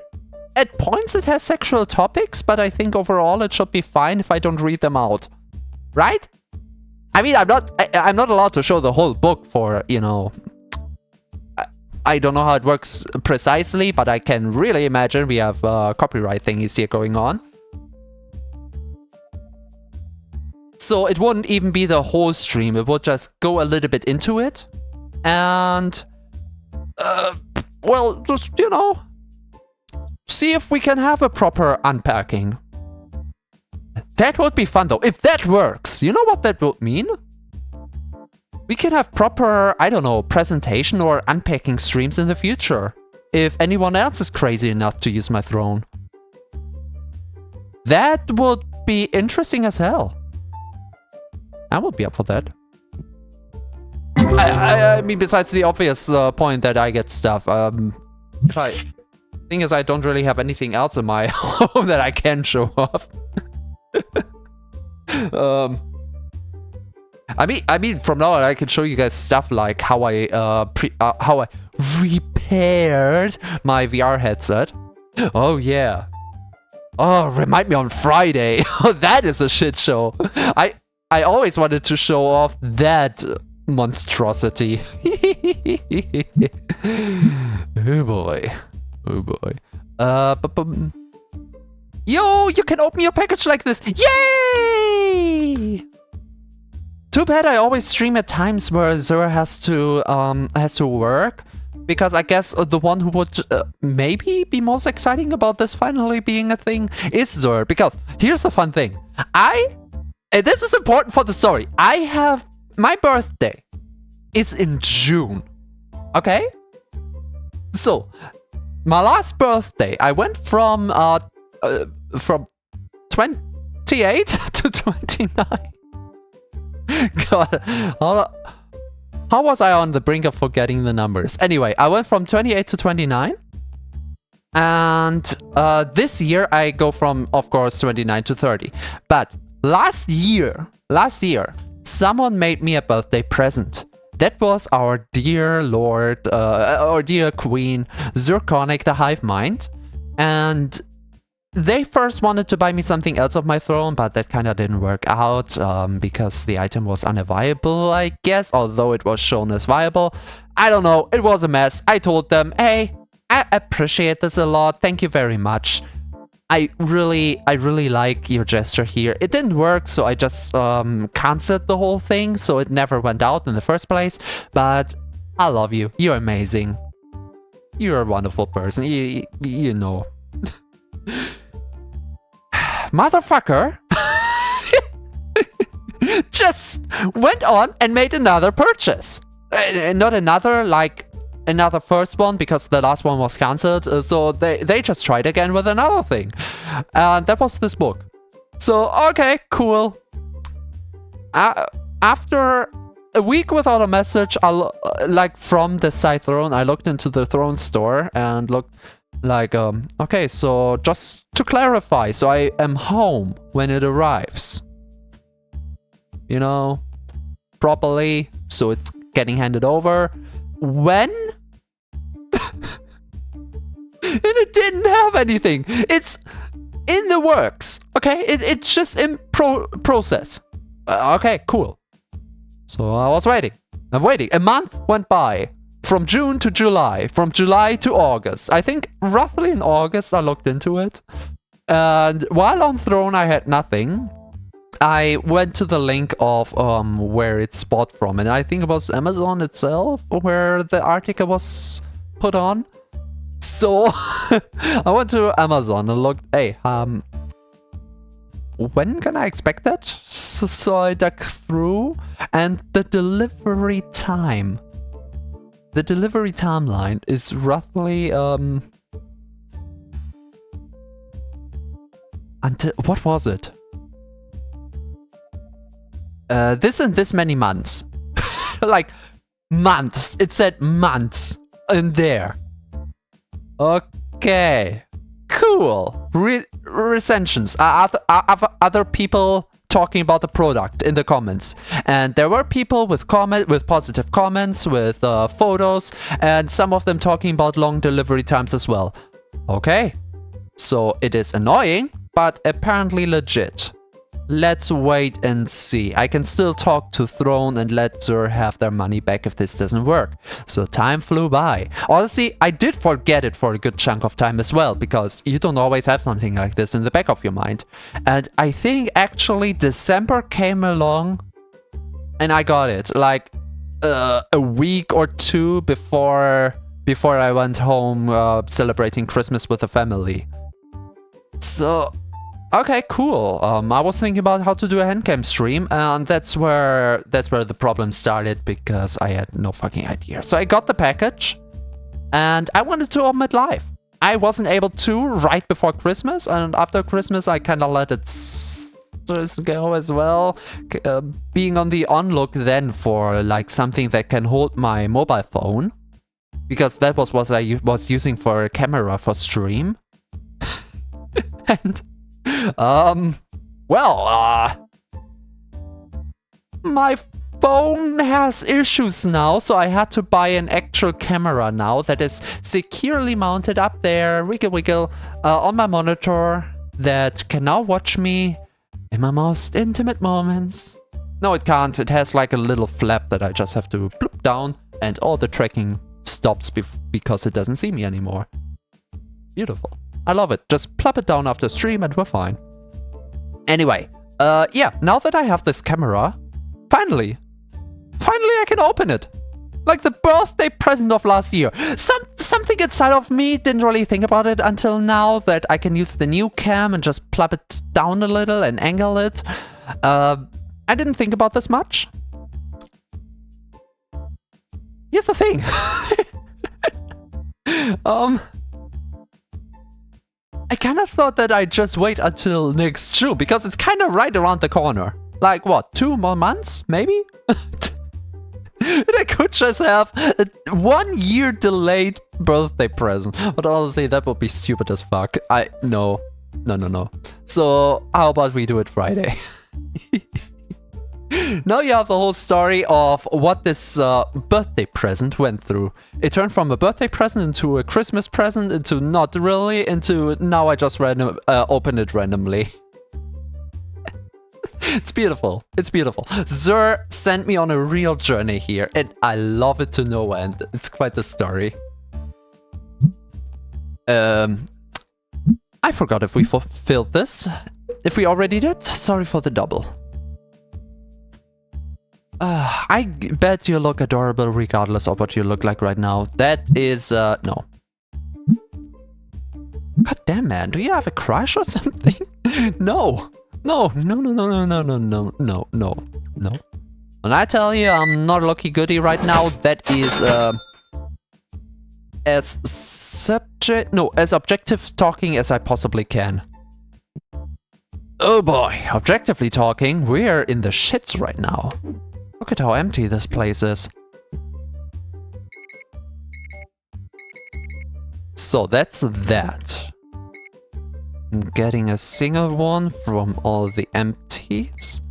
at points it has sexual topics, but I think overall it should be fine if I don't read them out. Right? I mean, I'm not allowed to show the whole book for, I don't know how it works precisely, but I can really imagine we have copyright thingies here going on. So it wouldn't even be the whole stream, it would just go a little bit into it. And, well, just, see if we can have a proper unpacking. That would be fun though, if that works. You know what that would mean? We can have proper, I don't know, presentation or unpacking streams in the future. If anyone else is crazy enough to use my throne. That would be interesting as hell. I would be up for that. I mean, besides the obvious point that I get stuff, thing is, I don't really have anything else in my home that I can show off. I mean, from now on, I can show you guys stuff like how I repaired my VR headset. Oh yeah. Oh, remind me on Friday. That is a shit show. I always wanted to show off that monstrosity. Oh boy. Oh boy. Yo, you can open your package like this. Yay! Too bad I always stream at times where Zer has to work, because I guess the one who would maybe be most exciting about this finally being a thing is Zer. Because here's the fun thing. And this is important for the story. My birthday is in June. Okay? So, my last birthday, I went from 28 to 29. God, how was I on the brink of forgetting the numbers? Anyway, I went from 28 to 29. And this year I go from, of course, 29 to 30. But last year, someone made me a birthday present. That was our dear Lord, or dear Queen, Zirconic the Hive Mind. And they first wanted to buy me something else of my throne, but that kind of didn't work out because the item was unavailable, I guess, although it was shown as viable. I don't know, it was a mess. I told them, hey, I appreciate this a lot, thank you very much. I really like your gesture here. It didn't work, so I just canceled the whole thing, so it never went out in the first place. But I love you, you're amazing. You're a wonderful person, you know. Motherfucker just went on and made another purchase. Not another, like another first one, because the last one was cancelled. So they just tried again with another thing. And that was this book. So, okay, cool. After a week without a message, like from the side throne, I looked into the throne store and looked like, okay, so just to clarify, so I am home when it arrives. You know, properly, so it's getting handed over. When? And it didn't have anything. It's in the works, okay? It's just in process. Okay, cool. So I was waiting. I'm waiting. A month went by. From June to July, from July to August. I think roughly in August I looked into it. And while on Throne I had nothing. I went to the link of where it's bought from, and I think it was Amazon itself where the article was put on. So I went to Amazon and looked, hey, when can I expect that? So I dug through, and the delivery time. The delivery timeline is roughly until, what was it? This and this many months. Like months. It said months in there. Okay. Cool. Recensions. Other people talking about the product in the comments, and there were people with positive comments, with photos, and some of them talking about long delivery times as well. Okay, so it is annoying, but apparently legit. Let's wait and see. I can still talk to Throne and let Zer have their money back if this doesn't work. So time flew by. Honestly, I did forget it for a good chunk of time as well, because you don't always have something like this in the back of your mind. And I think actually December came along and I got it. Like a week or two before I went home celebrating Christmas with the family. So okay, cool. I was thinking about how to do a handcam stream, and that's where the problem started, because I had no fucking idea. So I got the package, and I wanted to open it live. I wasn't able to right before Christmas, and after Christmas I kind of let it go as well. Being on the onlook then for like something that can hold my mobile phone, because that was what I was using for a camera for stream. And my phone has issues now, so I had to buy an actual camera now that is securely mounted up there, wiggle wiggle, on my monitor, that can now watch me in my most intimate moments. No, it can't. It has like a little flap that I just have to bloop down and all the tracking stops because it doesn't see me anymore. Beautiful. I love it. Just plop it down after stream and we're fine. Anyway, yeah, now that I have this camera, finally I can open it. Like the birthday present of last year. Something inside of me didn't really think about it until now, that I can use the new cam and just plop it down a little and angle it. I didn't think about this much. Here's the thing. I kind of thought that I'd just wait until next June, because it's kind of right around the corner. Like, what, 2 more months, maybe? And I could just have a 1 year delayed birthday present. But honestly, that would be stupid as fuck. No. So, how about we do it Friday? Now you have the whole story of what this birthday present went through. It turned from a birthday present into a Christmas present, into not really, into now I just open it randomly. It's beautiful. It's beautiful. Zur sent me on a real journey here, and I love it to no end. It's quite a story. I forgot if we fulfilled this. If we already did, sorry for the double. I bet you look adorable regardless of what you look like right now. That is, no. God damn, man. Do you have a crush or something? No. No. When I tell you I'm not a lucky goodie right now, that is, as objective talking as I possibly can. Oh boy, objectively talking, we're in the shits right now. Look at how empty this place is. So that's that. I'm getting a single one from all the empties.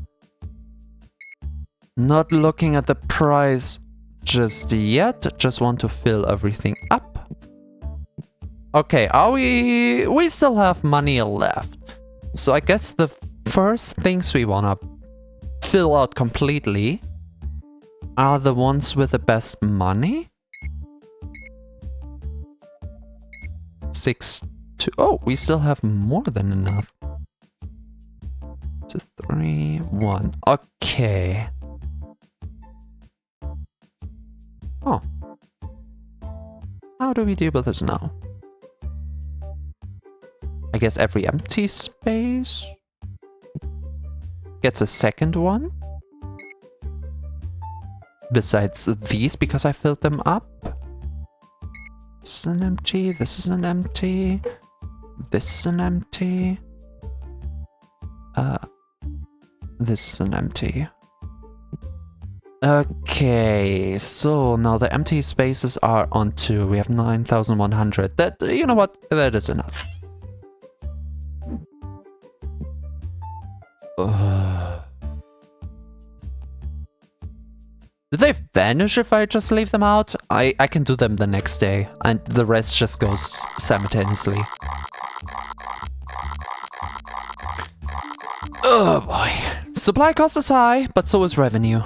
Not looking at the price just yet. Just want to fill everything up. Okay, we still have money left. So I guess the first things we wanna fill out completely are the ones with the best money. 6 2. Oh, we still have more than enough. 2 3 1. Okay. Oh. How do we deal with this now? I guess every empty space gets a second one. Besides these, because I filled them up. This is an empty, this is an empty, this is an empty. This is an empty. Okay, so now the empty spaces are on 2. We have 9,100. That, you know what? That is enough. Do they vanish if I just leave them out? I can do them the next day, and the rest just goes simultaneously. Oh boy. Supply cost is high, but so is revenue.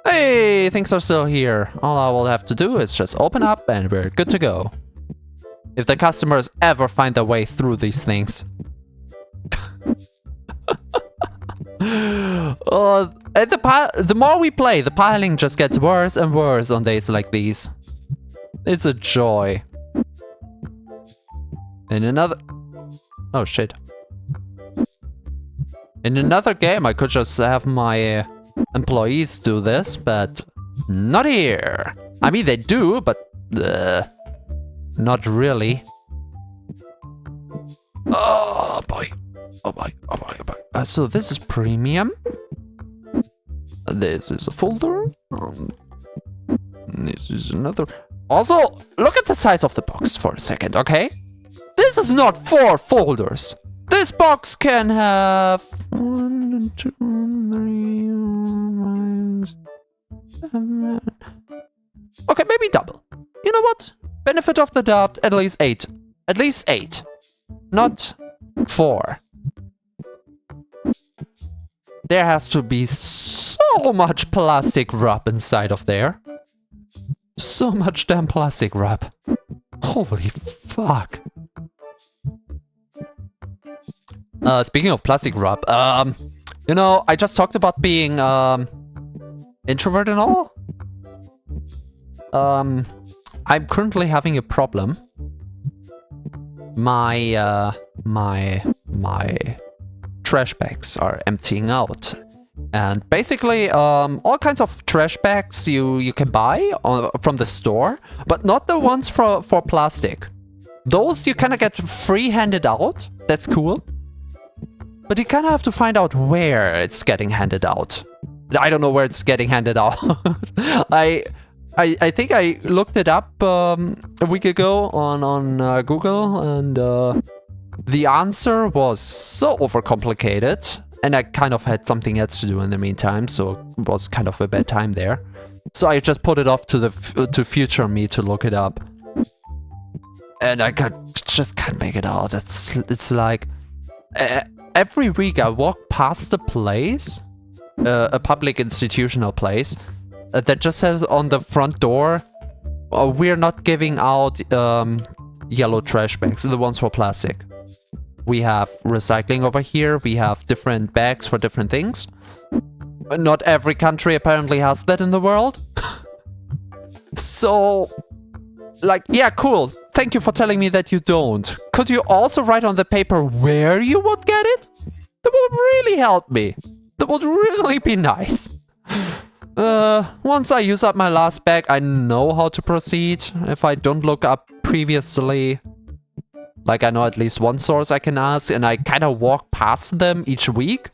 Hey, things are still here. All I will have to do is just open up and we're good to go. If the customers ever find their way through these things. And the more we play, the piling just gets worse and worse on days like these. It's a joy. In another... Oh shit. In another game I could just have my employees do this, but not here. I mean they do, but not really. Oh boy. Oh boy, oh boy, oh boy. So this is premium. This is a folder. This is another. Also, look at the size of the box for a second, okay? This is not 4 folders. This box can have 1, 2, 3, 5, 7. Okay, maybe double. You know what? Benefit of the doubt, at least 8. At least 8. Not 4. There has to be so much plastic wrap inside of there. So much damn plastic wrap. Holy fuck. Speaking of plastic wrap, you know, I just talked about being introvert and all. I'm currently having a problem. My trash bags are emptying out. And basically, all kinds of trash bags you can buy from the store, but not the ones for plastic. Those you kind of get free handed out. That's cool. But you kind of have to find out where it's getting handed out. I don't know where it's getting handed out. I think I looked it up a week ago on Google, and the answer was so overcomplicated. And I kind of had something else to do in the meantime, so it was kind of a bad time there. So I just put it off to future me to look it up. And I just can't make it out. It's like every week I walk past a place, a public institutional place, that just says on the front door, we're not giving out yellow trash bags, the ones for plastic. We have recycling over here, we have different bags for different things. Not every country apparently has that in the world. So, like, yeah, cool. Thank you for telling me that you don't. Could you also write on the paper where you would get it? That would really help me. That would really be nice. Once I use up my last bag, I know how to proceed. If I don't look up previously, like I know at least one source I can ask, and I kind of walk past them each week.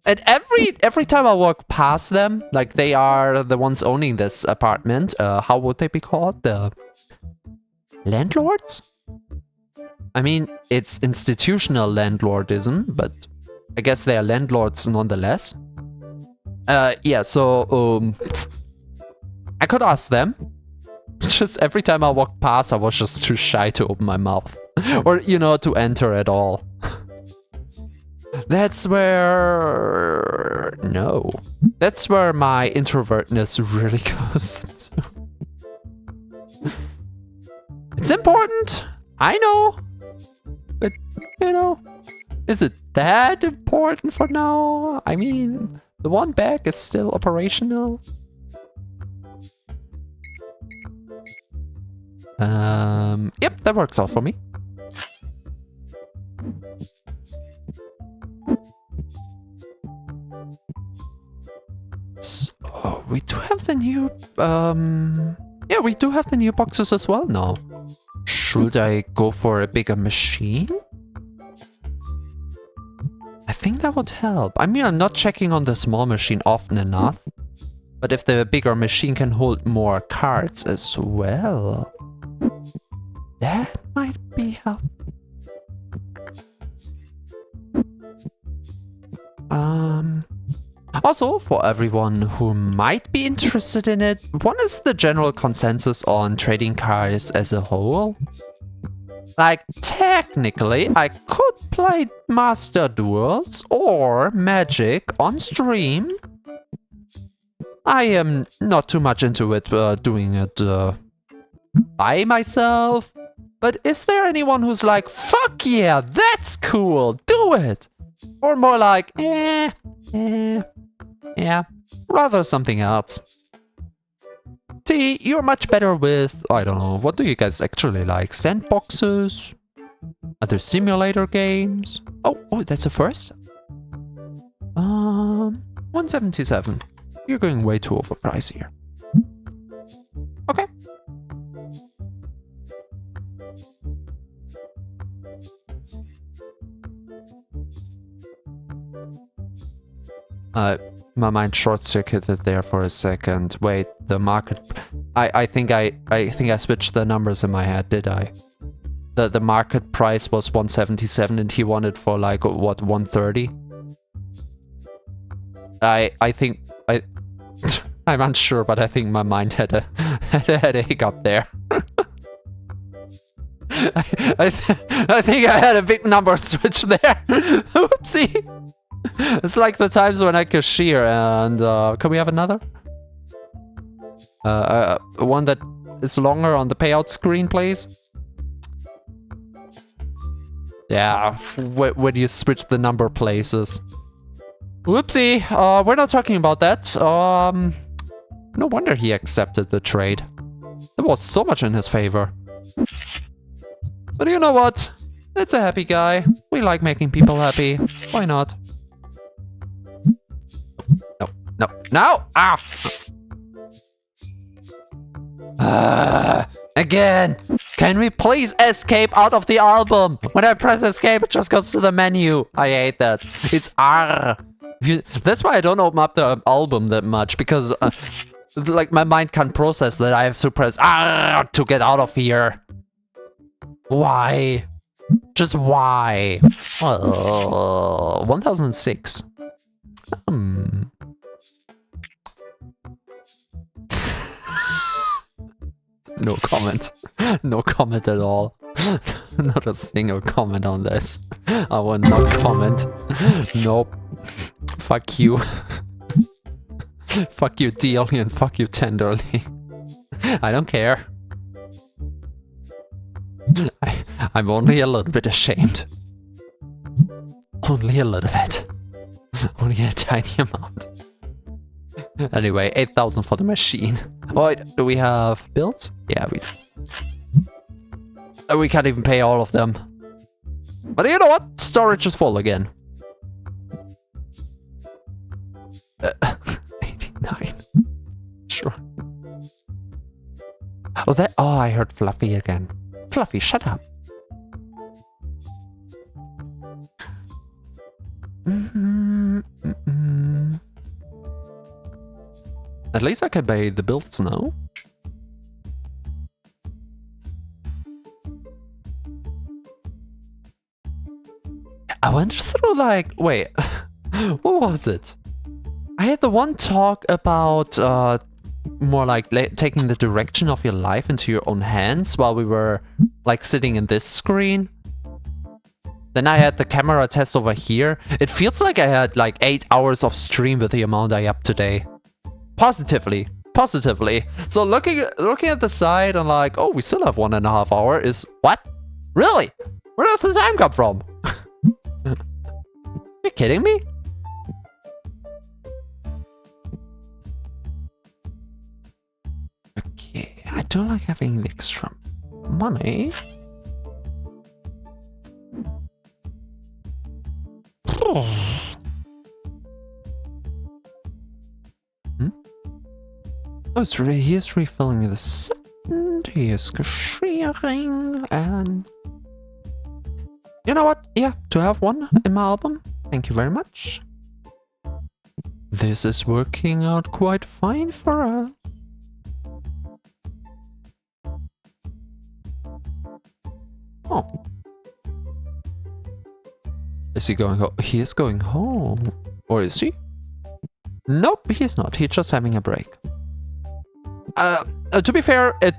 And every time I walk past them, like they are the ones owning this apartment, how would they be called? The landlords? I mean, it's institutional landlordism, but I guess they are landlords nonetheless. Yeah, so I could ask them. Just every time I walk past, I was just too shy to open my mouth. Or, you know, to enter at all. That's where... No. That's where my introvertness really goes to. It's important. I know. But, you know, is it that important for now? I mean, the one bag is still operational. Yep, that works out for me. So, we do have the new, yeah, we do have the new boxes as well now. Should I go for a bigger machine? I think that would help. I mean, I'm not checking on the small machine often enough. But if the bigger machine can hold more cards as well, that might be helpful. Also, for everyone who might be interested in it, what is the general consensus on trading cards as a whole? Like, technically, I could play Master Duels or Magic on stream. I am not too much into it, doing it by myself. But is there anyone who's like, fuck yeah, that's cool, do it? Or more like, yeah, rather something else. T, you're much better with, I don't know, what do you guys actually like? Sandboxes? Other simulator games? Oh, that's a first? 177. You're going way too overpriced here. Okay. My mind short-circuited there for a second. Wait, the market... I think I switched the numbers in my head, did I? The market price was 177 and he wanted for like, what, 130? I think... I'm unsure, but I think my mind had a hiccup there. I think I had a big number switch there. Oopsie. It's like the times when I cashier and can we have another? One that is longer on the payout screen, please. Yeah, when you switch the number places. Whoopsie, we're not talking about that. No wonder he accepted the trade. There was so much in his favor. But you know what? It's a happy guy. We like making people happy. Why not? No, no, no! Ah! Again! Can we please escape out of the album? When I press escape, it just goes to the menu. I hate that. It's R. That's why I don't open up the album that much, because like my mind can't process that I have to press R to get out of here. Why? Just why? 1006. No comment. No comment at all. Not a single comment on this. I will not comment. Nope. Fuck you. Fuck you dearly and fuck you tenderly. I don't care. I'm only a little bit ashamed. Only a little bit. Only a tiny amount. Anyway, 8,000 for the machine. Oh, wait, do we have builds? Yeah, we do. We can't even pay all of them. But you know what? Storage is full again. 89. Sure. Oh, I heard Fluffy again. Fluffy, shut up. At least I can buy the builds now. I went through like... Wait. What was it? I had the one talk about more like taking the direction of your life into your own hands while we were like sitting in this screen. Then I had the camera test over here. It feels like I had like 8 hours of stream with the amount I up today. Positively. So looking at the side and like, oh, we still have 1.5 hours is what? Really? Where does the time come from? You kidding me? Okay, I don't like having the extra money. Oh, he is refilling the sand, he is cashiering, and... You know what? Yeah, to have one in my album. Thank you very much. This is working out quite fine for us. Oh. Is he going home? He is going home. Or is he? Nope, he's not. He's just having a break. To be fair, a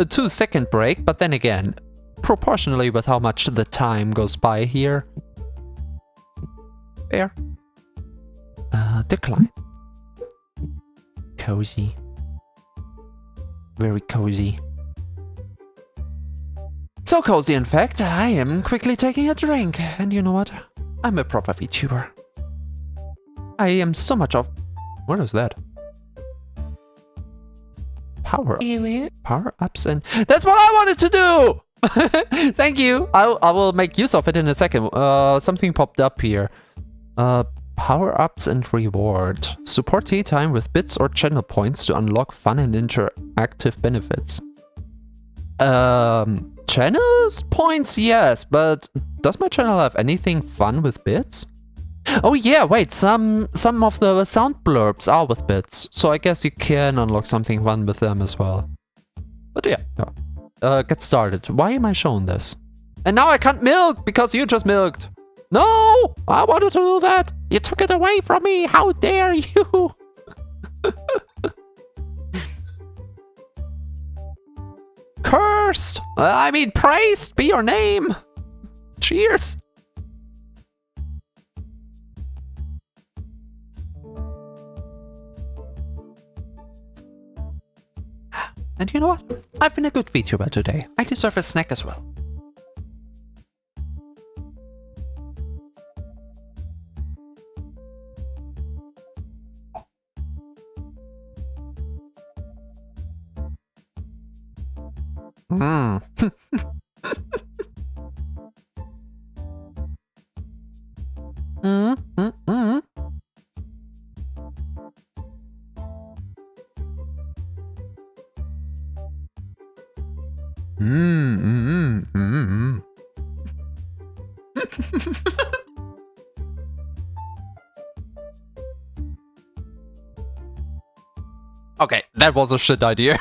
2-second break, but then again, proportionally with how much the time goes by here. Fair. Decline. Cozy. Very cozy. So cozy, in fact, I am quickly taking a drink. And you know what? I'm a proper VTuber. I am so much of... What is that? Power-ups and... That's what I wanted to do! Thank you! I will make use of it in a second. Something popped up here. Power-ups and reward. Support tea time with bits or channel points to unlock fun and interactive benefits. Channels points, yes, but does my channel have anything fun with bits? Oh yeah, wait, some of the sound blurbs are with bits, so I guess you can unlock something fun with them as well. But yeah, get started. Why am I showing this? And now I can't milk because you just milked. No, I wanted to do that. You took it away from me. How dare you? Cursed! I mean, praised be your name! Cheers! And you know what? I've been a good VTuber today. I deserve a snack as well. Hmm. Okay, that was a shit idea.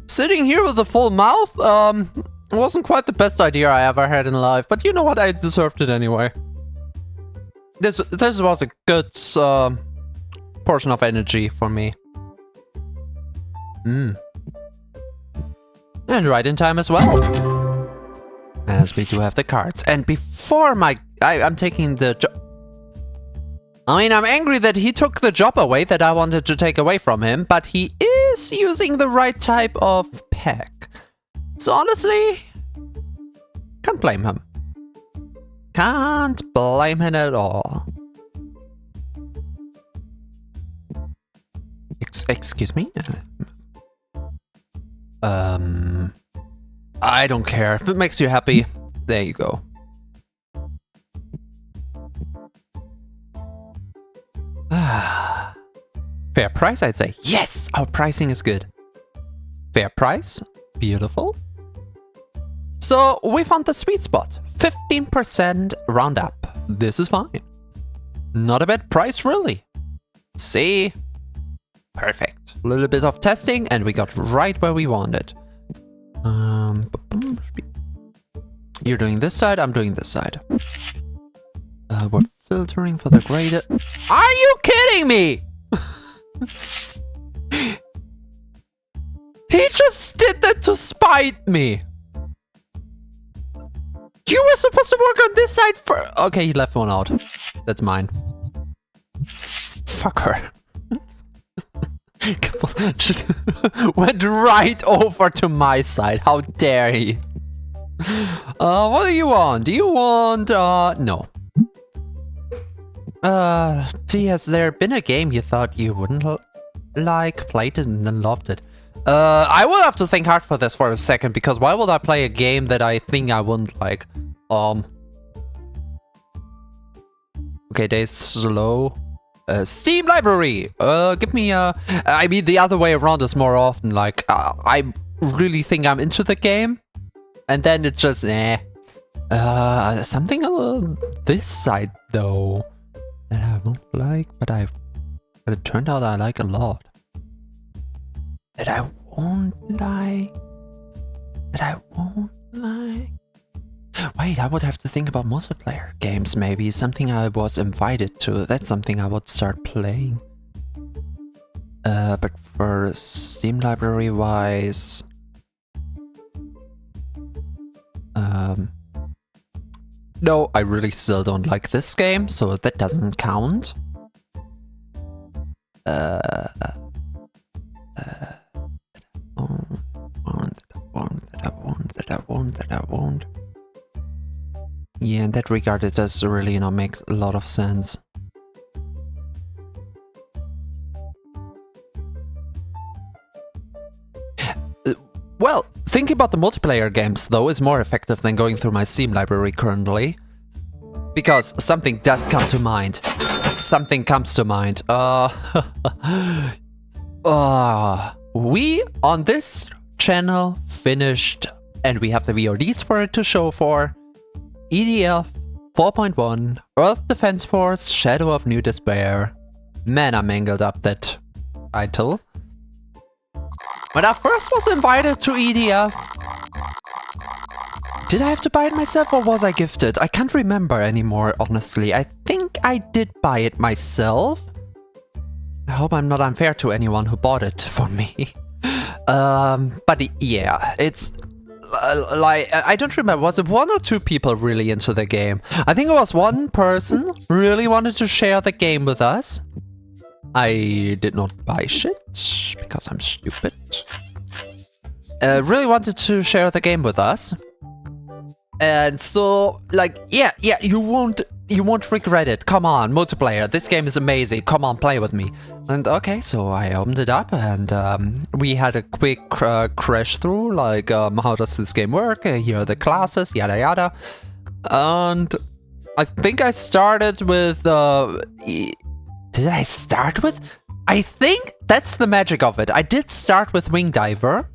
Sitting here with a full mouth, wasn't quite the best idea I ever had in life, but you know what? I deserved it anyway. This was a good portion of energy for me. And right in time as well. As we do have the cards. And before I'm taking the job. I mean, I'm angry that he took the job away that I wanted to take away from him, but he is using the right type of pack. So honestly, can't blame him. Can't blame him at all. Excuse me? I don't care. If it makes you happy, there you go. Fair price, I'd say. Yes! Our pricing is good. Fair price. Beautiful. So, we found the sweet spot. 15% round up. This is fine. Not a bad price, really. See? Perfect. A little bit of testing, and we got right where we wanted. You're doing this side, I'm doing this side. We're filtering for the greater... Are you kidding me? He just did that to spite me. You were supposed to work on this side for... Okay, he left one out. That's mine. Fucker. Just went right over to my side. How dare he? What do you want? Do you want... No. Has there been a game you thought you wouldn't like, played it, and then loved it? I will have to think hard for this for a second, because why would I play a game that I think I wouldn't like? Okay, days slow. Steam library! Give me a... I mean, the other way around is more often, like, I really think I'm into the game, and then it's just, something on this side, though, that I won't like, but it turned out I like a lot. That I won't like. That I won't like. Wait, I would have to think about multiplayer games, maybe. Something I was invited to. That's something I would start playing. But for Steam library wise... No, I really still don't like this game, so that doesn't count. That I won't. Yeah, in that regard, it does really not make a lot of sense. Well, thinking about the multiplayer games, though, is more effective than going through my Steam library currently. Because something does come to mind. Something comes to mind. We, on this channel, finished, and we have the VODs for it to show for, EDF 4.1, Earth Defense Force, Shadow of New Despair. Man, I mangled up that title. When I first was invited to EDF, did I have to buy it myself or was I gifted? I can't remember anymore, honestly. I think I did buy it myself. I hope I'm not unfair to anyone who bought it for me. But yeah, it's like, I don't remember, was it 1 or 2 people really into the game? I think it was 1 person really wanted to share the game with us. I did not buy shit because I'm stupid. Really wanted to share the game with us. And so, like, yeah, you won't regret it. Come on, multiplayer. This game is amazing. Come on, play with me. And okay, so I opened it up and we had a quick crash through, like, how does this game work? Here are the classes, yada yada. And I think I started with... Did I start with? I think that's the magic of it. I did start with Wing Diver.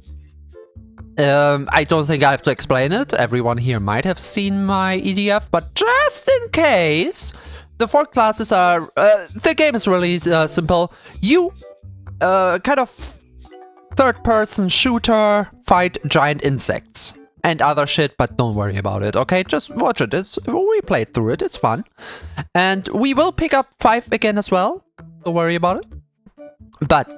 I don't think I have to explain it. Everyone here might have seen my EDF, but just in case, the 4 classes are... the game is really simple. You, kind of third-person shooter, fight giant insects and other shit, but don't worry about it, okay? Just watch it. We played through it. It's fun. And we will pick up 5 again as well. Don't worry about it. But,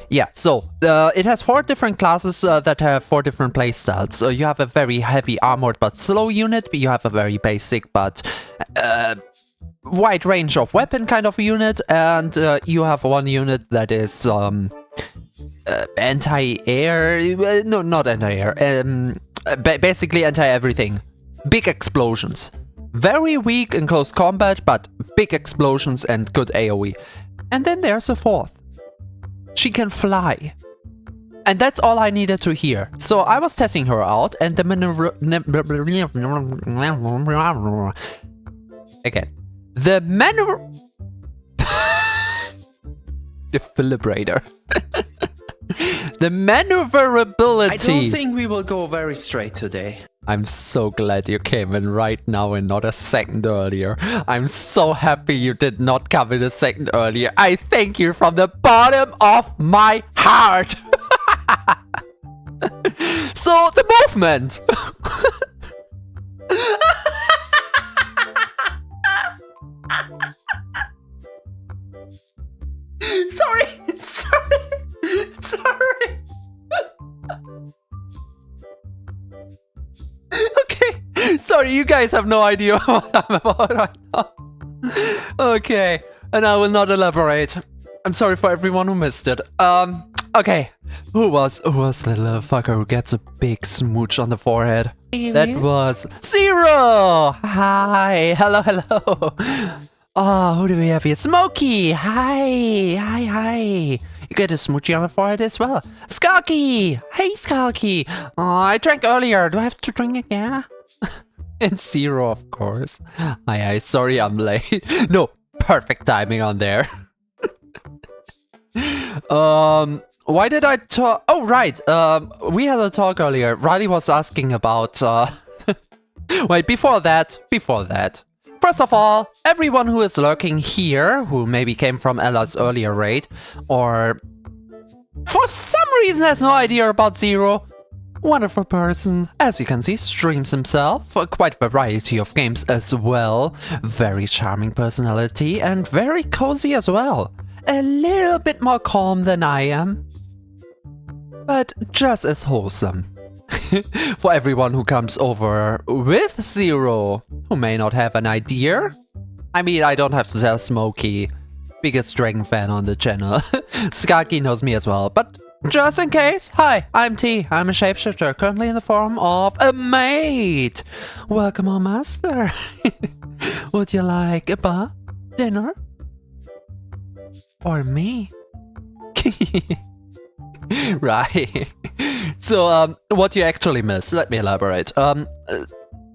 yeah, so it has 4 different classes that have 4 different playstyles. So you have a very heavy armored but slow unit. You have a very basic but wide range of weapon kind of unit. And you have 1 unit that is anti-air. No, not anti-air. Basically anti-everything. Big explosions. Very weak in close combat, but big explosions and good AoE. And then there's a 4th. She can fly. And that's all I needed to hear. So I was testing her out and the defibrillator. The maneuverability. I don't think we will go very straight today. I'm so glad you came in right now and not a second earlier. I'm so happy you did not come in a second earlier. I thank you from the bottom of my heart. So, the movement. Sorry. Okay, sorry, you guys have no idea what I'm about right now. Okay, and I will not elaborate. I'm sorry for everyone who missed it. Okay, who was the little fucker who gets a big smooch on the forehead? That was Zero! Hi, hello. Oh, who do we have here? Smokey! Hi. You get a smoochie on the forehead as well. Skulky! Hey, Skulky! Oh, I drank earlier. Do I have to drink again? And Zero, of course. Hi, sorry I'm late. No, perfect timing on there. Why did I talk? Oh, right. We had a talk earlier. Riley was asking about... Wait, before that. First of all, everyone who is lurking here, who maybe came from Ella's earlier raid, or for some reason has no idea about Zero, wonderful person, as you can see, streams himself, quite a variety of games as well, very charming personality, and very cozy as well. A little bit more calm than I am, but just as wholesome. For everyone who comes over with Zero, who may not have an idea. I mean, I don't have to tell Smokey, biggest Dragon fan on the channel. Skaki knows me as well, but just in case, hi, I'm T. I'm a shapeshifter, currently in the form of a maid. Welcome on, master. Would you like a bath, dinner, or me? Right. So, what you actually miss? Let me elaborate.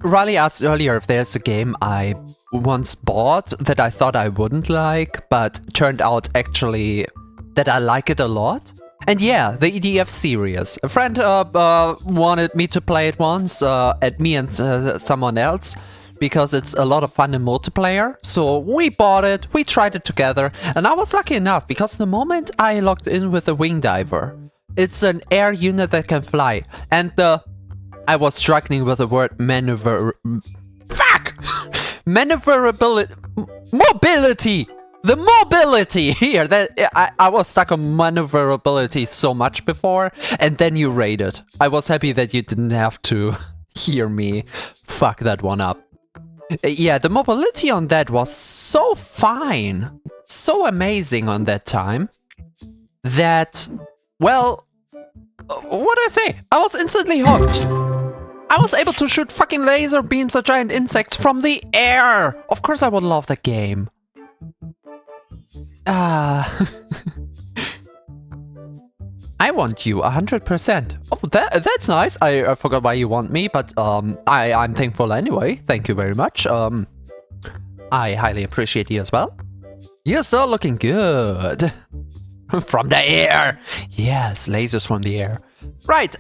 Riley asked earlier if there's a game I once bought that I thought I wouldn't like, but turned out actually that I like it a lot. And yeah, the EDF series. A friend wanted me to play it once, at me and someone else, because it's a lot of fun in multiplayer. So we bought it, we tried it together, and I was lucky enough because the moment I logged in with the Wing Diver, it's an air unit that can fly, and I was struggling with the word maneuverability. Mobility! The mobility here, that I was stuck on maneuverability so much before, and then you raided. I was happy that you didn't have to hear me fuck that one up. Yeah, the mobility on that was so fine, so amazing on that time, that, well, what do I say? I was instantly hooked. I was able to shoot fucking laser beams at giant insects from the air. Of course I would love that game. I want you 100%. Oh, that's nice. I forgot why you want me, but I'm thankful anyway. Thank you very much. I highly appreciate you as well. You're so looking good. From the air. Yes, lasers from the air. Right,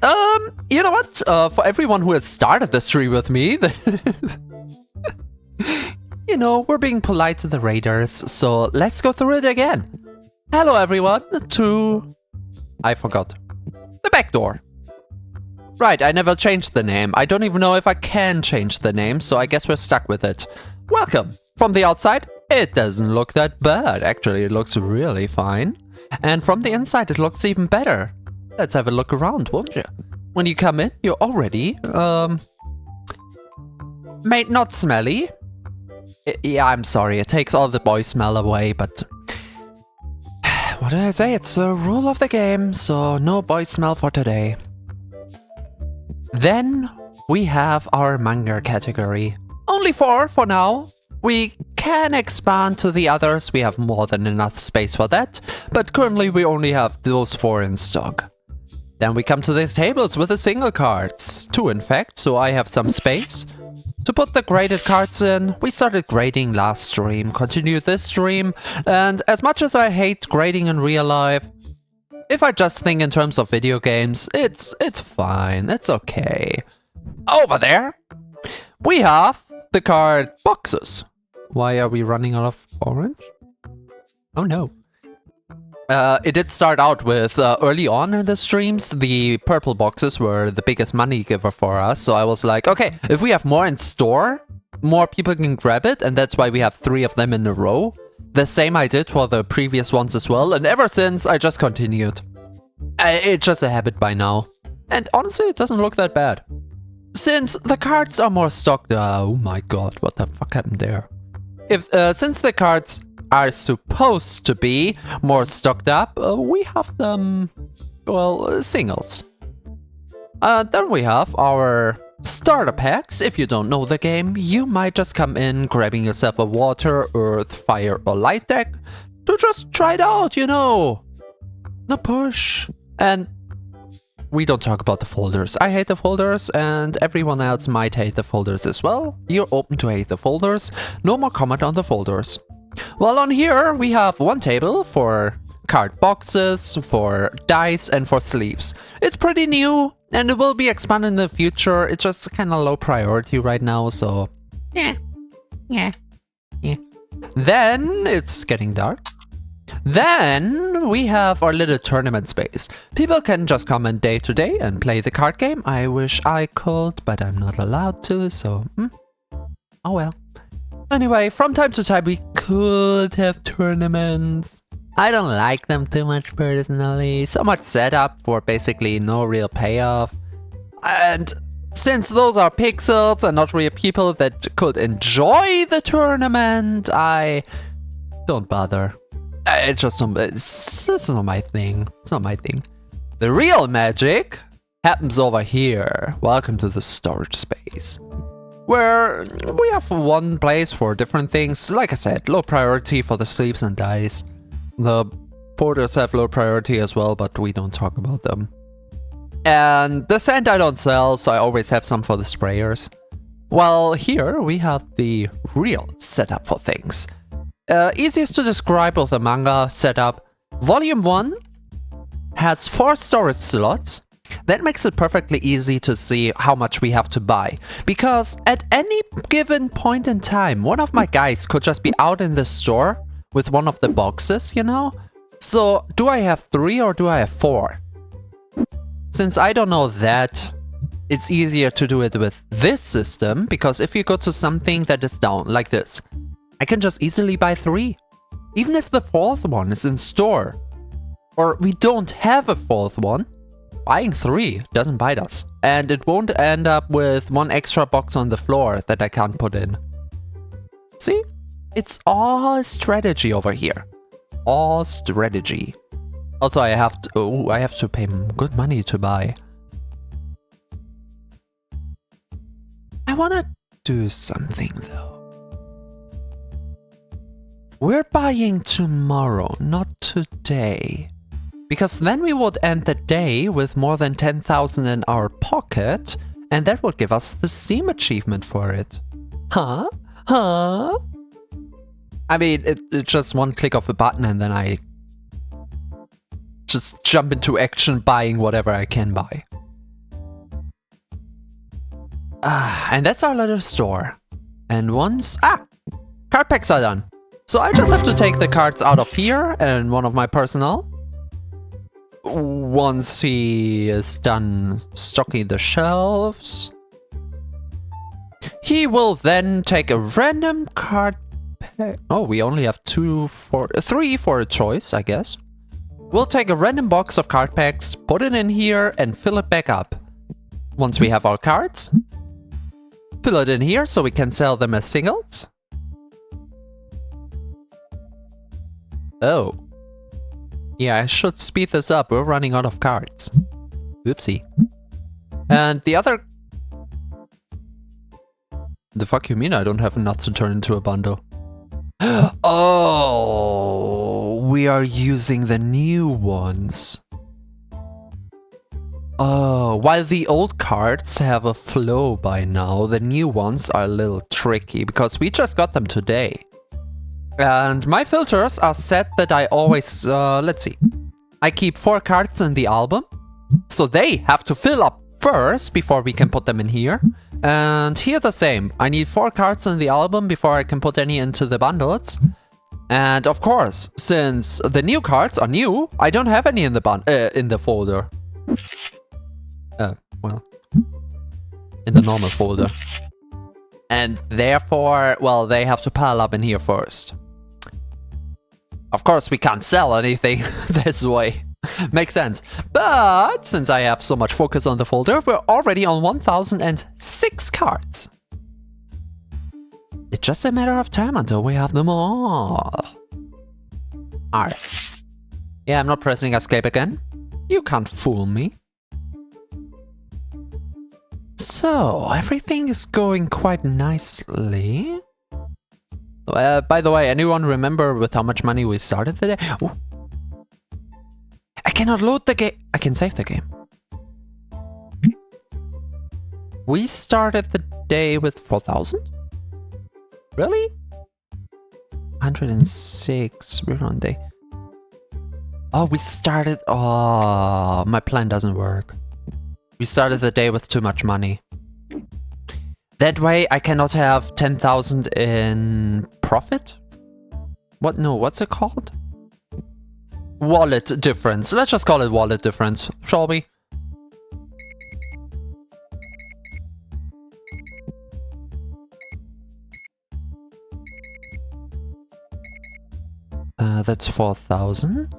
you know what? For everyone who has started the stream with me, you know, we're being polite to the raiders, so let's go through it again. Hello everyone, to... I forgot. The back door. Right, I never changed the name. I don't even know if I can change the name, so I guess we're stuck with it. Welcome. From the outside, it doesn't look that bad. Actually, it looks really fine. And from the inside, it looks even better. Let's have a look around, won't you? When you come in, you're already, made not smelly. Yeah, I'm sorry, it takes all the boy smell away, but... what do I say? It's a rule of the game, so no boy smell for today. Then we have our manga category. Only 4 for now. We can expand to the others, we have more than enough space for that, but currently we only have those 4 in stock. Then we come to these tables with the single cards. 2 in fact, so I have some space to put the graded cards in. We started grading last stream, continued this stream, and as much as I hate grading in real life, if I just think in terms of video games, it's fine, it's okay. Over there, we have the card boxes. Why are we running out of orange? Oh no. It did start out with, early on in the streams, the purple boxes were the biggest money giver for us. So I was like, okay, if we have more in store, more people can grab it. And that's why we have 3 of them in a row. The same I did for the previous ones as well. And ever since, I just continued. It's just a habit by now. And honestly, it doesn't look that bad. Since the cards are more stocked... oh my god, what the fuck happened there? Since the cards are supposed to be more stocked up, we have them, well, singles. Then we have our starter packs. If you don't know the game, you might just come in grabbing yourself a water, earth, fire or light deck to just try it out, you know. No push. And we don't talk about the folders. I hate the folders and everyone else might hate the folders as well. You're open to hate the folders. No more comment on the folders. Well, on here we have 1 table for card boxes, for dice and for sleeves. It's pretty new and it will be expanded in the future. It's just kind of low priority right now, so yeah. Then it's getting dark. Then we have our little tournament space. People can just come in day to day and play the card game. I wish I could, but I'm not allowed to, so oh well. Anyway, from time to time we could have tournaments. I don't like them too much personally. So much setup for basically no real payoff. And since those are pixels and not real people that could enjoy the tournament, I don't bother. It's just it's not my thing. It's not my thing. The real magic happens over here. Welcome to the storage space, where we have 1 place for different things. Like I said, low priority for the sleeves and dice. The folders have low priority as well, but we don't talk about them. And the sand I don't sell, so I always have some for the sprayers. Well, here we have the real setup for things. Easiest to describe with the manga setup. Volume 1 has 4 storage slots. That makes it perfectly easy to see how much we have to buy. Because at any given point in time, one of my guys could just be out in the store with one of the boxes, you know? So, do I have 3 or do I have 4? Since I don't know that, it's easier to do it with this system, because if you go to something that is down, like this, I can just easily buy 3. Even if the fourth one is in store, or we don't have a fourth one, buying 3 doesn't bite us. And it won't end up with 1 extra box on the floor that I can't put in. See? It's all strategy over here. All strategy. Also, I have to pay good money to buy. I wanna do something though. We're buying tomorrow, not today. Because then we would end the day with more than 10,000 in our pocket, and that would give us the Steam achievement for it. Huh? Huh? I mean, it's just one click of a button and then I just jump into action buying whatever I can buy. And that's our little store. And once... card packs are done. So I just have to take the cards out of here and one of my personnel. Once he is done stocking the shelves, he will then take a random card pack. Oh, we only have 3 for a choice, I guess. We'll take a random box of card packs, put it in here and fill it back up. Once we have our cards, fill it in here so we can sell them as singles. Oh. Yeah, I should speed this up. We're running out of cards. Oopsie. And the other... The fuck you mean I don't have enough to turn into a bundle? Oh, we are using the new ones. Oh, while the old cards have a flow by now, the new ones are a little tricky because we just got them today. And my filters are set that I always, let's see. I keep 4 cards in the album, so they have to fill up first before we can put them in here. And here the same. I need 4 cards in the album before I can put any into the bundles. And of course, since the new cards are new, I don't have any in the folder. Well, in the normal folder. And therefore, well, they have to pile up in here first. Of course, we can't sell anything this way. Makes sense. But since I have so much focus on the folder, we're already on 1006 cards. It's just a matter of time until we have them all. Alright. Yeah, I'm not pressing escape again. You can't fool me. So, everything is going quite nicely. By the way, anyone remember with how much money we started today? Ooh. I cannot load the game. I can save the game. We started the day with 4,000? Really? 106. We're on day. Oh, we started. Oh, my plan doesn't work. We started the day with too much money. That way I cannot have 10,000 in profit? What? No, what's it called? Wallet difference. Let's just call it wallet difference, shall we? That's 4,000.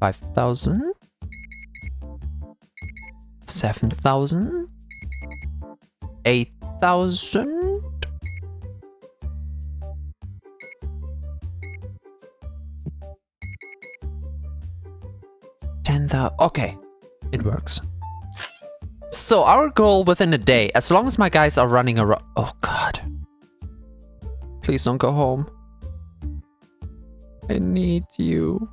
5,000. 7,000. 8,000. 10,000. Okay, it works. So our goal within a day, as long as my guys are running around. Oh god. Please don't go home. I need you.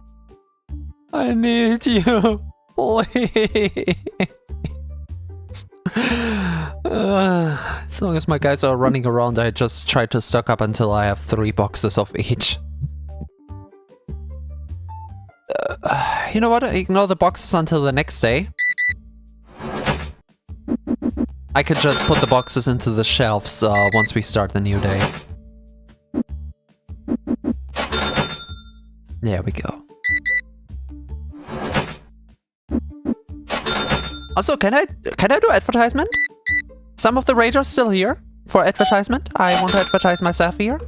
I need you. Please. As long as my guys are running around, I just try to stock up until I have 3 boxes of each. You know what? Ignore the boxes until the next day. I could just put the boxes into the shelves once we start the new day. There we go. Also, can I do advertisement? Some of the raiders still here. for advertisement. I want to advertise myself here.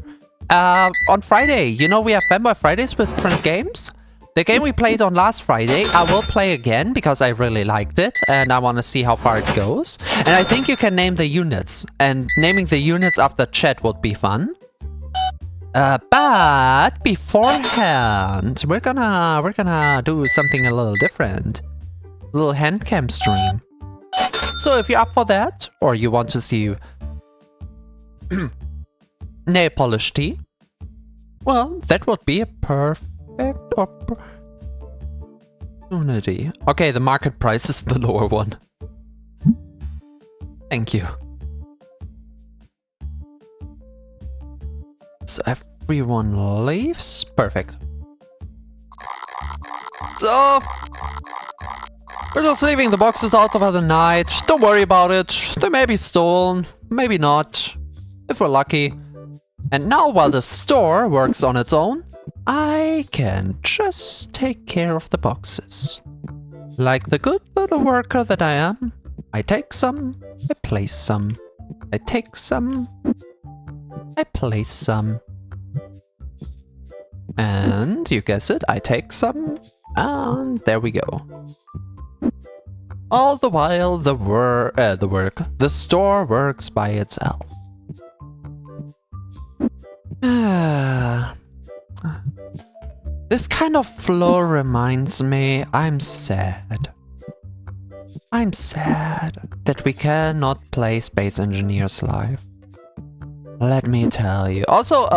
On Friday, you know we have Fanboy Fridays with different games. The game we played on last Friday, I will play again because I really liked it and I want to see how far it goes. And I think you can name the units, and naming the units after chat would be fun. But beforehand, we're gonna do something a little different. A little hand cam stream. So if you're up for that, or you want to see nail polish tea, well, that would be a perfect opportunity. Okay, the market price is the lower one. Thank you. So everyone leaves. Perfect. So we're just leaving the boxes out for the night. Don't worry about it. They may be stolen, maybe not, if we're lucky. And now while the store works on its own, I can just take care of the boxes. Like the good little worker that I am, I take some, I place some. I take some, I place some. And you guess it, I take some, and there we go. All the while the store works by itself. This kind of flow reminds me I'm sad. I'm sad that we cannot play Space Engineers live. Let me tell you. Also,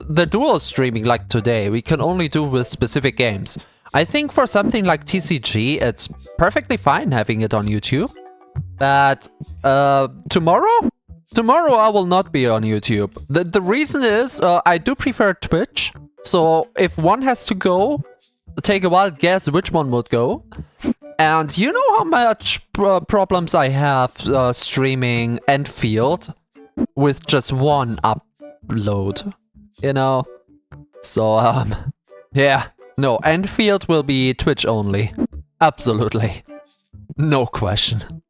the dual streaming like today, we can only do with specific games. I think for something like TCG, it's perfectly fine having it on YouTube. But tomorrow I will not be on YouTube. The reason is I do prefer Twitch. So if one has to go, take a wild guess which one would go. And you know how much problems I have streaming Enfield with just one upload, you know? So, yeah. No, Enfield will be Twitch only. Absolutely. No question.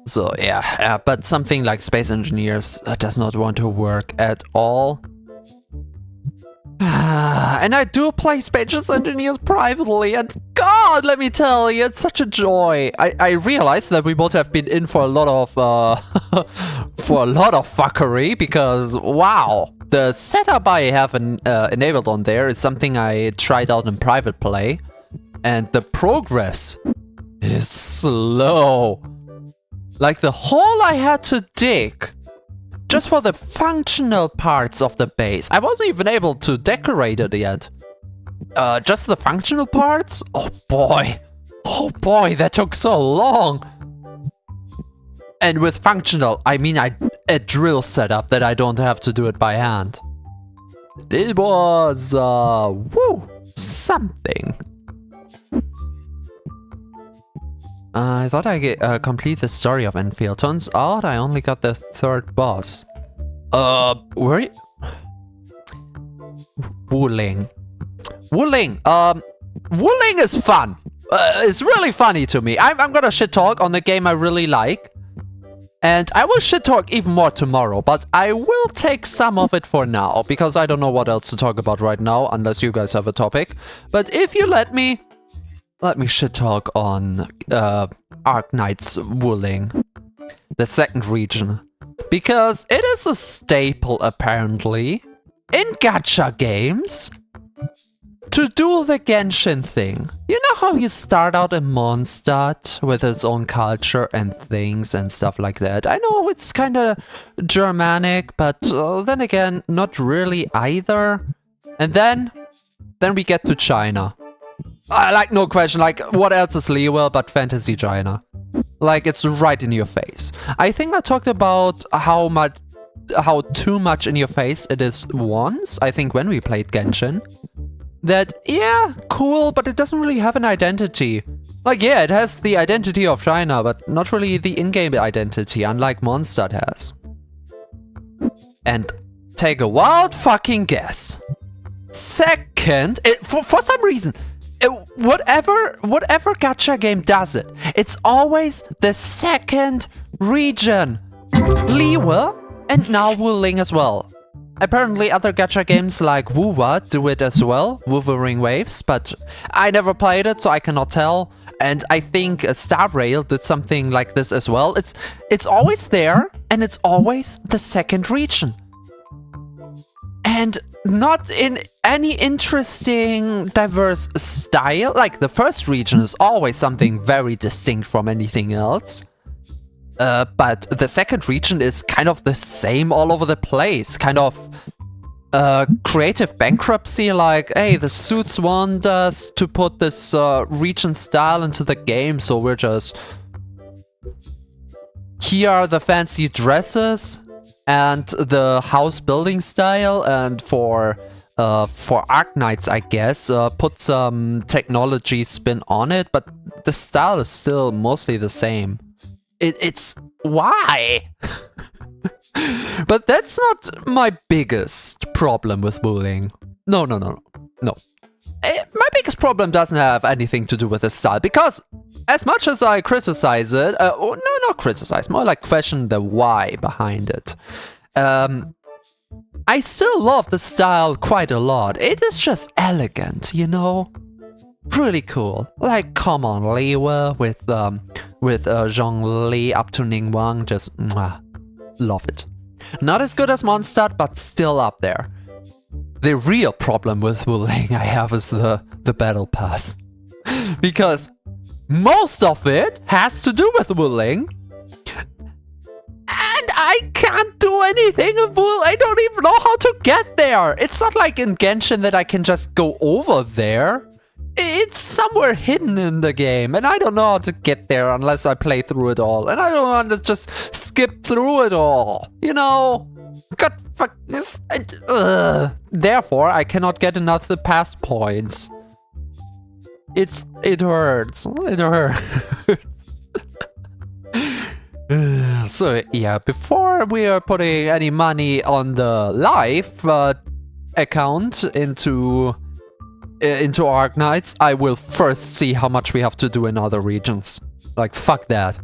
So, yeah, but something like Space Engineers does not want to work at all. And I do play Space Engineers privately, and God, let me tell you, it's such a joy. I realize that we both have been in for a lot of fuckery, because wow, the setup I have enabled on there is something I tried out in private play, and the progress is slow. Like the hole I had to dig just for the functional parts of the base. I wasn't even able to decorate it yet. Just the functional parts? Oh boy, that took so long. And with functional, I mean a drill setup that I don't have to do it by hand. It was, woo, something. I thought I complete the story of Enfield. Turns out I only got the third boss. Where are you? Wuling. Wuling is fun. It's really funny to me. I'm gonna shit talk on the game I really like. And I will shit talk even more tomorrow, but I will take some of it for now, because I don't know what else to talk about right now, unless you guys have a topic. But if you let me shit talk on Arknight's Wuling, the second region, because it is a staple apparently in gacha games to do the Genshin thing. You know how you start out in Mondstadt with its own culture and things and stuff like that. I know it's kind of Germanic, but then again, not really either. And then we get to China. Like, no question, like, what else is Liyue but fantasy China? Like, it's right in your face. I think I talked about how too much in your face it is once, I think when we played Genshin. That, yeah, cool, but it doesn't really have an identity. Like, yeah, it has the identity of China, but not really the in-game identity, unlike Mondstadt has. And take a wild fucking guess. Second, for some reason, Whatever gacha game does it, it's always the second region. Liwe and now Wuling as well. Apparently other gacha games like Wuwa do it as well, Wuthering Waves, but I never played it, so I cannot tell. And I think Star Rail did something like this as well. It's always there, and it's always the second region. And not in any interesting, diverse style. Like, the first region is always something very distinct from anything else. But the second region is kind of the same all over the place. Kind of creative bankruptcy, like, hey, the suits want us to put this region style into the game, so we're just... Here are the fancy dresses and the house building style, and for Arknights, I guess, put some technology spin on it, but the style is still mostly the same. It's... why? But that's not my biggest problem with Wuling. No. My biggest problem doesn't have anything to do with the style, because as much as I criticize it, no, not criticize, more like question the why behind it. I still love the style quite a lot. It is just elegant, you know? Really cool. Like, come on, Liwe with Zhongli up to Ningguang, just love it. Not as good as Mondstadt, but still up there. The real problem with Wuling I have is the battle pass. Because most of it has to do with Wuling. And I can't do anything in Wuling. I don't even know how to get there. It's not like in Genshin that I can just go over there. It's somewhere hidden in the game, and I don't know how to get there unless I play through it all. And I don't want to just skip through it all, you know? God fuck this. Therefore, I cannot get enough the past points. It hurts. It hurts. So yeah, before we are putting any money on the live account into Arknights, I will first see how much we have to do in other regions. Like, fuck that.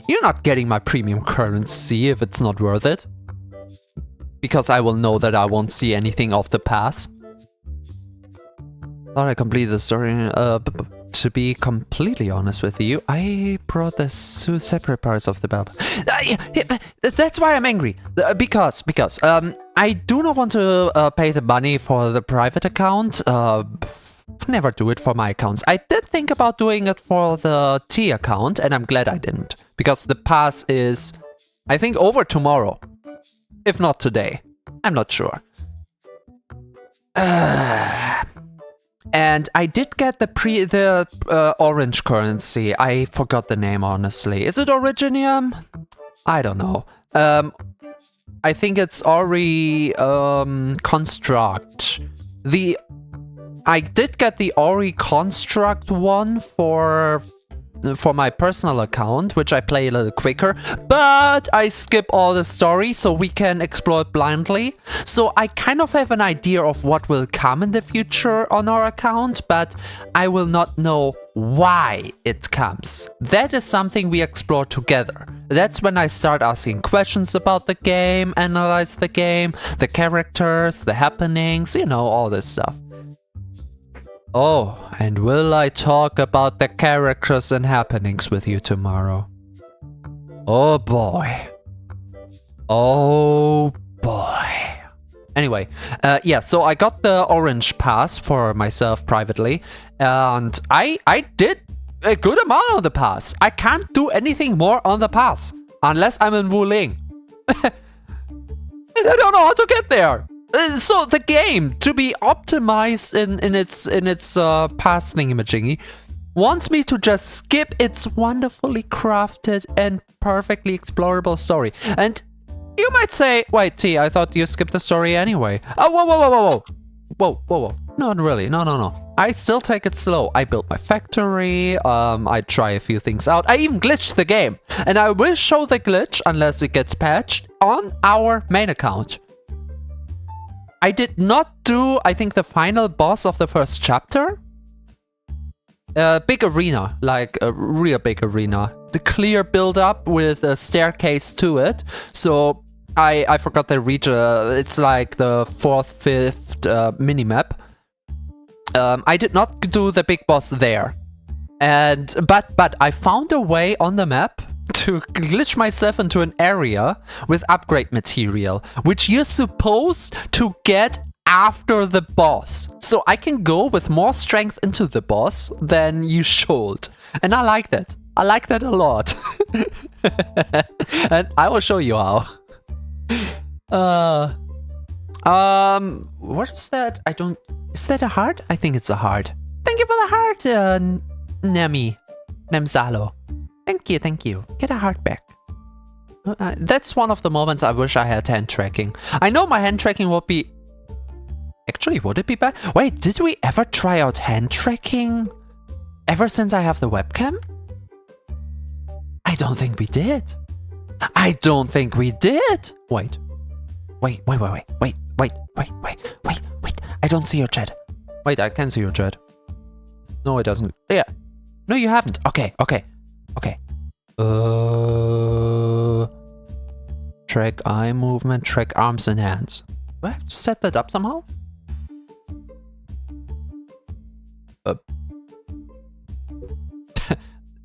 You're not getting my premium currency if it's not worth it. Because I will know that I won't see anything off the pass. Thought I completed the story. To be completely honest with you, I brought the two separate parts of the map. That's why I'm angry. Because I do not want to pay the money for the private account. Never do it for my accounts. I did think about doing it for the T account, and I'm glad I didn't. Because the pass is, I think, over tomorrow. If not today. I'm not sure. And I did get the orange currency. I forgot the name, honestly. Is it Originium? I don't know. I think it's Ori Construct. I did get the Ori Construct one for my personal account, which I play a little quicker, but I skip all the story so we can explore it blindly. So I kind of have an idea of what will come in the future on our account, but I will not know why it comes. That is something we explore together. That's when I start asking questions about the game, analyze the game, the characters, the happenings, you know, all this stuff. Oh, and will I talk about the characters and happenings with you tomorrow? Oh boy. Oh boy. Anyway, yeah, so I got the orange pass for myself privately, and I did a good amount on the pass. I can't do anything more on the pass, unless I'm in Wuling. And I don't know how to get there. So the game, to be optimized in its pass thingamajiggy, wants me to just skip its wonderfully crafted and perfectly explorable story. And you might say, wait, T, I thought you skipped the story anyway. Oh, whoa. Not really, no. I still take it slow. I built my factory, I try a few things out. I even glitched the game. And I will show the glitch, unless it gets patched, on our main account. I did not do, I think, the final boss of the first chapter. Big arena, like a real big arena. The clear build-up with a staircase to it. So I forgot the region. It's like the 4th, 5th minimap. I did not do the big boss there. But I found a way on the map to glitch myself into an area with upgrade material, which you're supposed to get after the boss. So I can go with more strength into the boss than you should. And I like that. I like that a lot. And I will show you how. What is that? Is that a heart? I think it's a heart. Thank you for the heart, Nemzalo. Thank you. Get a heart back. That's one of the moments I wish I had hand tracking. I know my hand tracking would be... Actually, would it be bad? Wait, did we ever try out hand tracking? Ever since I have the webcam? I don't think we did. I don't think we did. Wait. Wait. I don't see your chat. Wait, I can see your chat. No, it doesn't. Yeah. No, you haven't. Okay. Track eye movement, track arms and hands. Do I have to set that up somehow?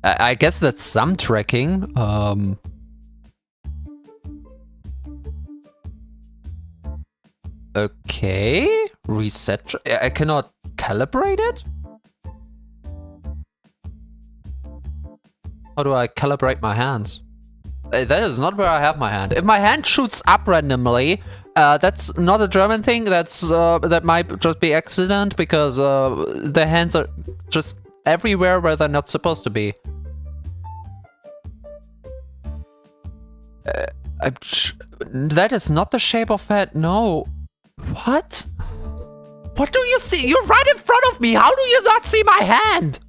I guess that's some tracking. Okay. Reset. I cannot calibrate it? How do I calibrate my hands? That is not where I have my hand. If my hand shoots up randomly, that's not a German thing. That might just be accident because the hands are just everywhere where they're not supposed to be. That is not the shape of head. No. What? What do you see? You're right in front of me. How do you not see my hand?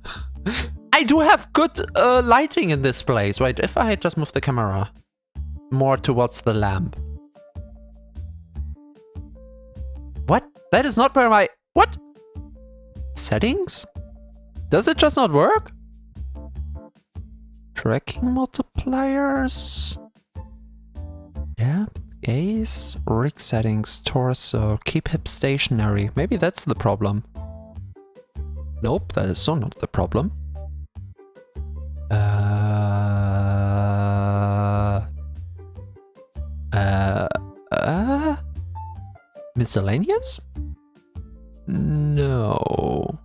I do have good lighting in this place. Wait, if I just move the camera more towards the lamp. What? That is not where my... What? Settings? Does it just not work? Tracking multipliers. Depth, gaze, rig settings, torso, keep hip stationary. Maybe that's the problem. Nope, that is so not the problem. Miscellaneous? No.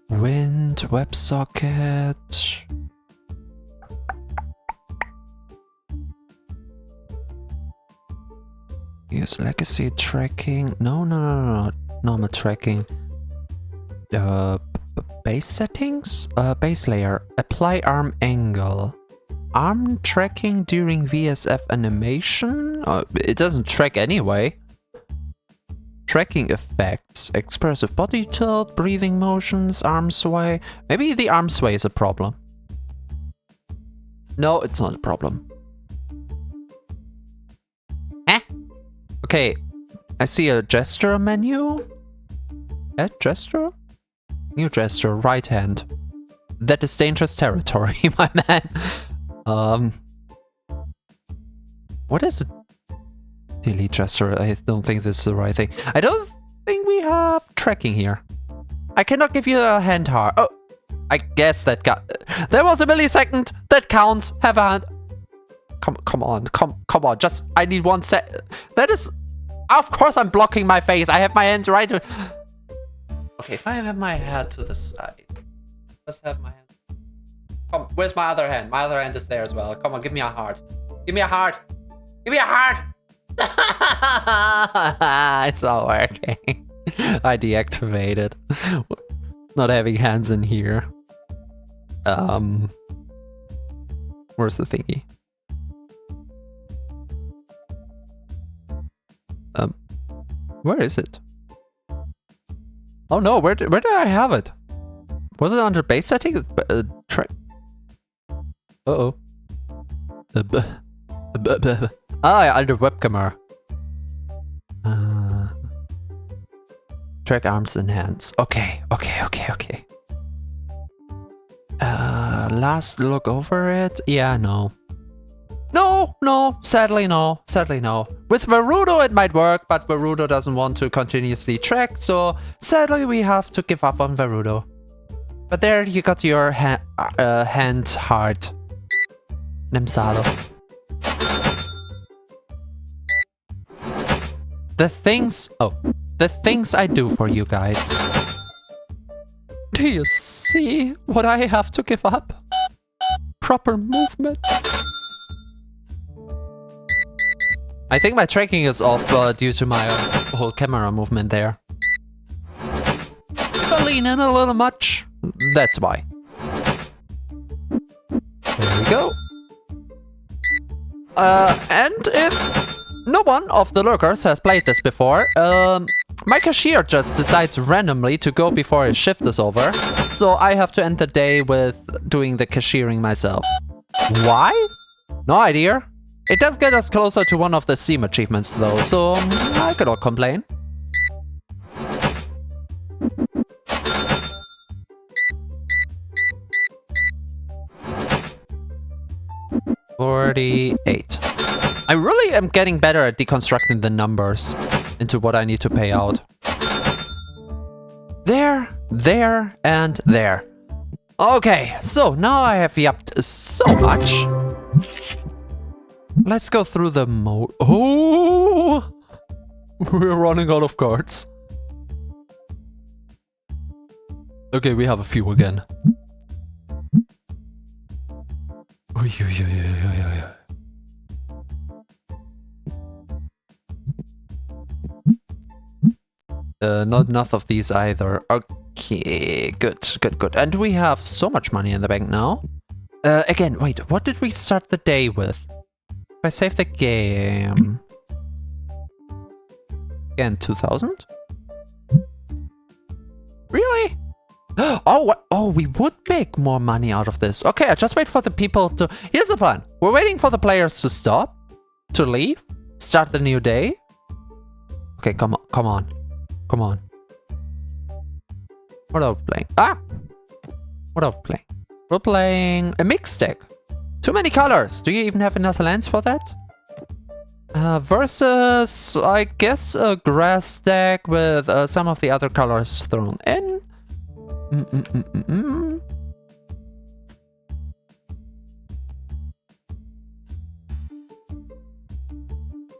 Wind, WebSocket. Use legacy tracking. No. Normal tracking. Base settings? Base layer. Apply arm angle. Arm tracking during VSF animation? It doesn't track anyway. Tracking effects. Expressive body tilt, breathing motions, arm sway. Maybe the arm sway is a problem. No, it's not a problem. Okay, I see a gesture menu. Add gesture? New gesture, right hand. That is dangerous territory, my man. What is it? Delete gesture. I don't think this is the right thing. I don't think we have tracking here. I cannot give you a hand heart. Oh, I guess that got... There was a millisecond. That counts. Have a hand. Come on. Just, I need 1 sec. That is... Of course I'm blocking my face. I have my hands right... Okay, if I have my head to the side. Let's have my hand. Come, where's my other hand? My other hand is there as well. Come on, give me a heart. Give me a heart. Give me a heart! It's not working. I deactivated. Not having hands in here. Where's the thingy? Where is it? Oh no, where did I have it? Was it under base settings? Uh-oh. Ah, yeah, under web camera. Track arms and hands. Okay. Last look over it. Yeah, no. No, sadly no. With Varudo it might work, but Varudo doesn't want to continuously track, so sadly we have to give up on Varudo. But there you got your hand heart. Nemsalo. The things I do for you guys. Do you see what I have to give up? Proper movement. I think my tracking is off due to my whole camera movement there. If I lean in a little much, that's why. There we go. And if no one of the lurkers has played this before, my cashier just decides randomly to go before his shift is over, so I have to end the day with doing the cashiering myself. Why? No idea. It does get us closer to one of the Steam achievements though, so I could not complain. $48. I really am getting better at deconstructing the numbers into what I need to pay out. There, and there. Okay, so now I have yapped so much. Let's go through the mode. Oh! We're running out of cards. Okay, we have a few again. Not enough of these either. Okay, good. And we have so much money in the bank now. Again, wait, what did we start the day with? If I save the game... Again, 2,000? Really? Oh, what? Oh, we would make more money out of this. Okay, I just wait for the people to... Here's the plan. We're waiting for the players to stop, to leave, start the new day. Okay, come on. What are we playing? What are we playing? We're playing a mixed deck. Too many colors. Do you even have enough lands for that? Versus, I guess, a grass deck with some of the other colors thrown in.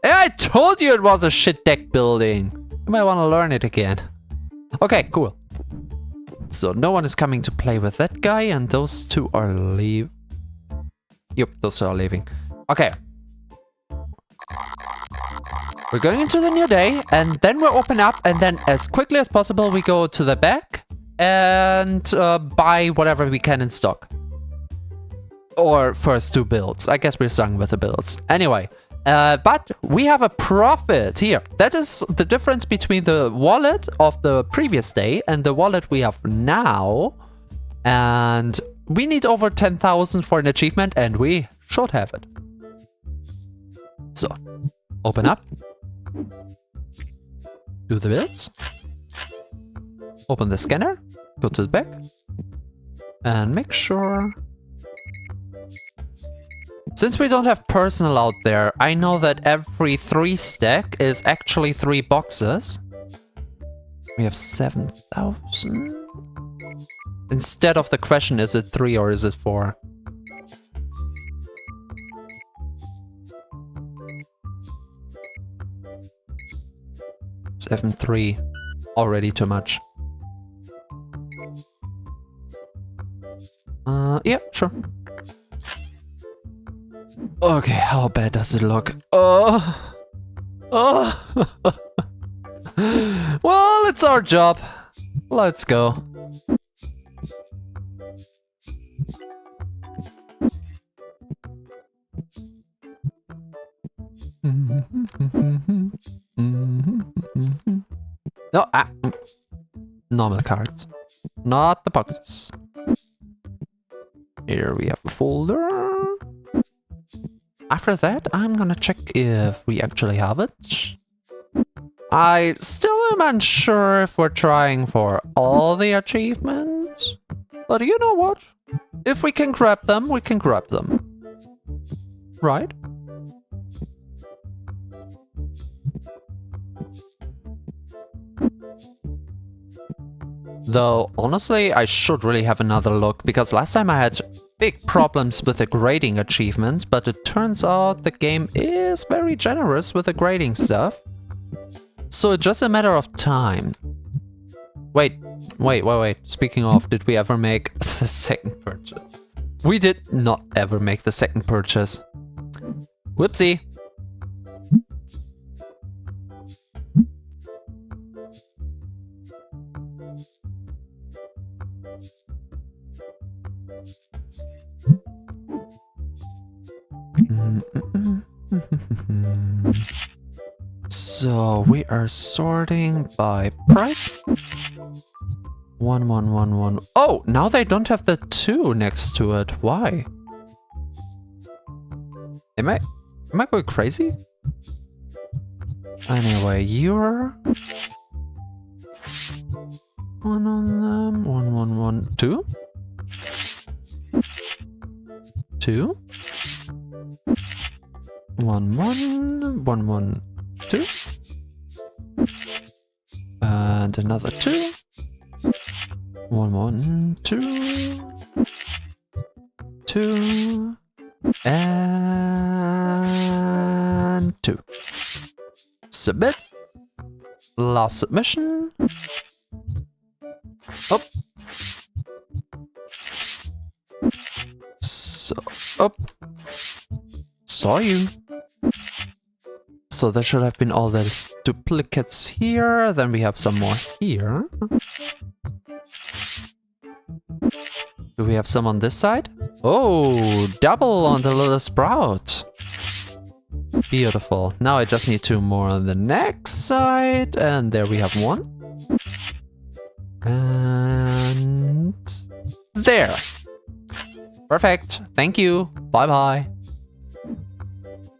I told you it was a shit deck building. You might want to learn it again. Okay, cool. So no one is coming to play with that guy, and those two are leaving. Yep, those two are leaving. Okay. We're going into the new day, and then we'll open up, and then as quickly as possible we go to the back and buy whatever we can in stock. Or first do builds. I guess we're starting with the builds. Anyway, but we have a profit here. That is the difference between the wallet of the previous day and the wallet we have now. And we need over 10,000 for an achievement, and we should have it. So, open up. Do the builds. Open the scanner. Go to the back. And make sure... Since we don't have personal out there, I know that every 3 stack is actually 3 boxes. We have 7,000. Instead of the question, is it 3 or is it 4? Seven, 3. Already too much. Yeah, sure. Okay, how bad does it look? Well, it's our job. Let's go. No, normal cards. Not the boxes. Here we have a folder. After that, I'm gonna check if we actually have it. I still I'm unsure if we're trying for all the achievements. But you know what? If we can grab them, we can grab them. Right? Though, honestly, I should really have another look, because last time I had big problems with the grading achievements, but it turns out the game is very generous with the grading stuff. So it's just a matter of time. Wait. Speaking of, did we ever make the second purchase? We did not ever make the second purchase. Whoopsie. So we are sorting by price. 1111. Oh, now they don't have the 2 next to it. Why? Am I going crazy? Anyway, you're one on them. 1112. 2. 112. And another 2. 112. 2. And 2. Submit. Last submission. Up. So, up. Saw you. So there should have been all those duplicates here. Then we have some more here. Do we have some on this side? Oh, double on the little sprout. Beautiful. Now I just need 2 more on the next side. And there we have 1. And there. Perfect. Thank you. Bye-bye.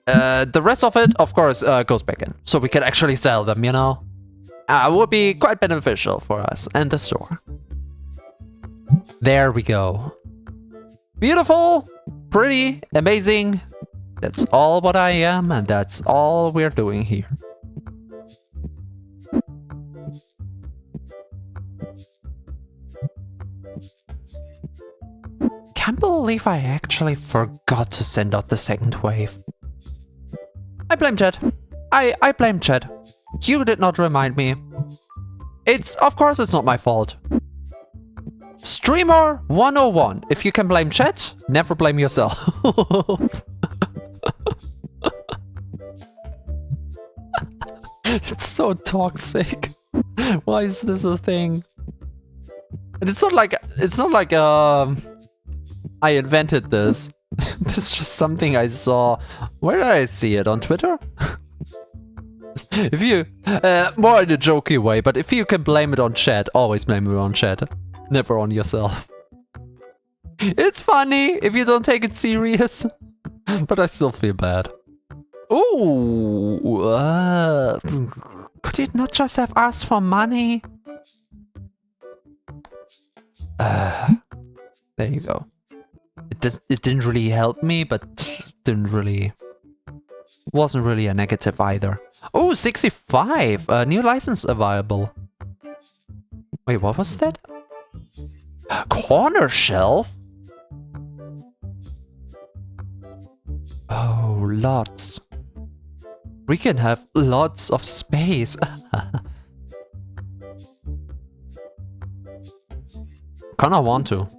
The rest of it, of course, goes back in. So we can actually sell them, you know? Would be quite beneficial for us and the store. There we go. Beautiful, pretty, amazing. That's all what I am, and that's all we're doing here. Can't believe I actually forgot to send out the second wave. I blame chat. I blame chat. You did not remind me. Of course it's not my fault. Streamer 101. If you can blame chat, never blame yourself. It's so toxic. Why is this a thing? And it's not like I invented this. This is just something I saw. Where did I see it? On Twitter? If you more in a jokey way, but if you can blame it on chat, always blame it on chat. Never on yourself. It's funny if you don't take it serious. But I still feel bad. Ooh, could it not just have asked for money? There you go. It didn't really help me, but wasn't really a negative either. Oh, 65! New license available. Wait, what was that? Corner shelf? Oh, lots. We can have lots of space. Kinda want to.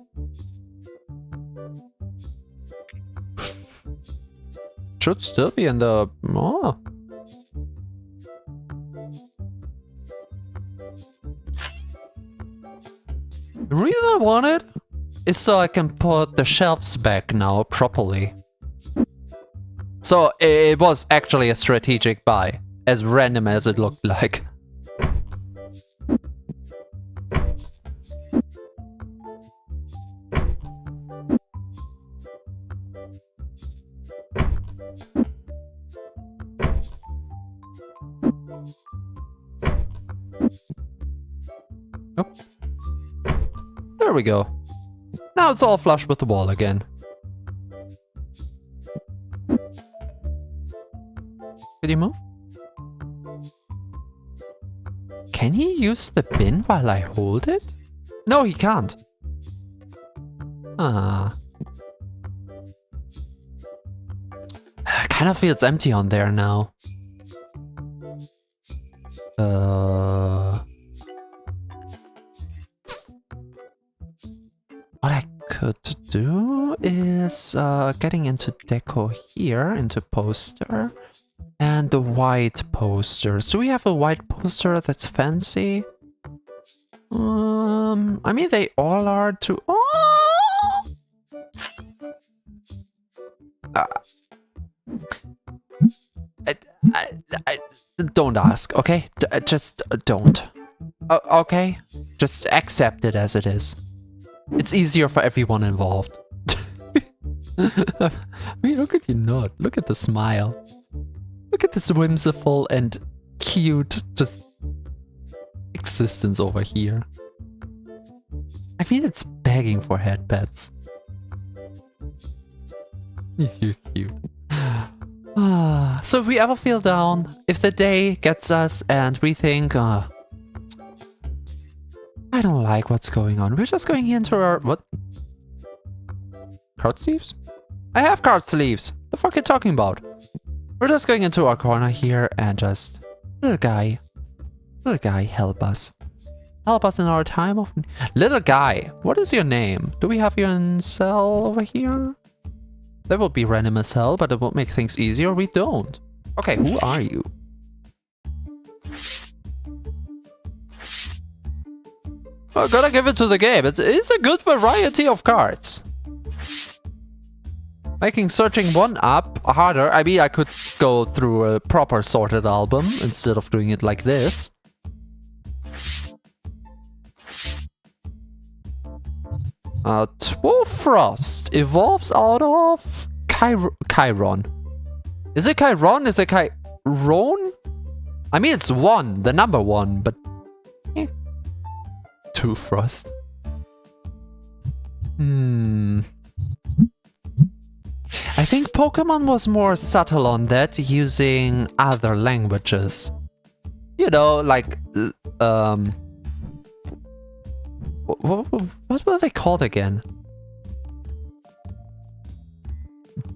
Should still be in the... Oh. The reason I want it is so I can put the shelves back now properly. So it was actually a strategic buy, as random as it looked like. Nope. There we go. Now it's all flush with the wall again. Did he move? Can he use the bin while I hold it? No, he can't. Ah. Kind of feels empty on there now. What I could do is getting into deco here, into poster, and the white posters. Do we have a white poster that's fancy? I mean, they all are too. Oh! I don't ask, okay? Just don't. Okay? Just accept it as it is. It's easier for everyone involved. I mean, how could you not? Look at the smile. Look at this whimsical and cute just existence over here. I mean, it's begging for head pets. You're cute. So if we ever feel down, if the day gets us and we think, I don't like what's going on, we're just going into our, what? Card sleeves? I have card sleeves! The fuck are you talking about? We're just going into our corner here and just, little guy, help us. Help us in our time of... Little guy, what is your name? Do we have you in cell over here? That would be random as hell, but it would make things easier. We don't. Okay, who are you? I gotta give it to the game. It's a good variety of cards. Making searching one up harder. I mean, I could go through a proper sorted album instead of doing it like this. Frost evolves out of Chiron. Is it Chiron? Is it Chiron? I mean, it's 1, the number 1, but... Eh. Frost. I think Pokemon was more subtle on that, using other languages. You know, like... What were they called again?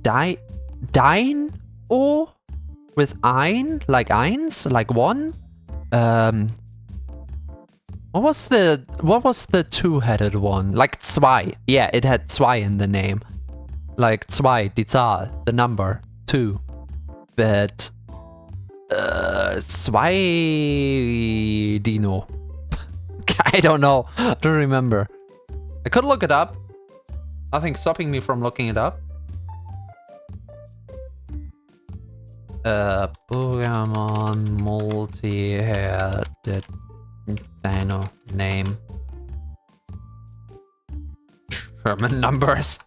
Dine? Oh? With ein? Like eins? Like 1? What was the two-headed one? Like zwei. Yeah, it had zwei in the name. Like zwei, die Zahl, the number, 2. But zwei Dino. I don't know. I don't remember. I could look it up. Nothing's stopping me from looking it up. Pokemon multi-headed dino name. German numbers.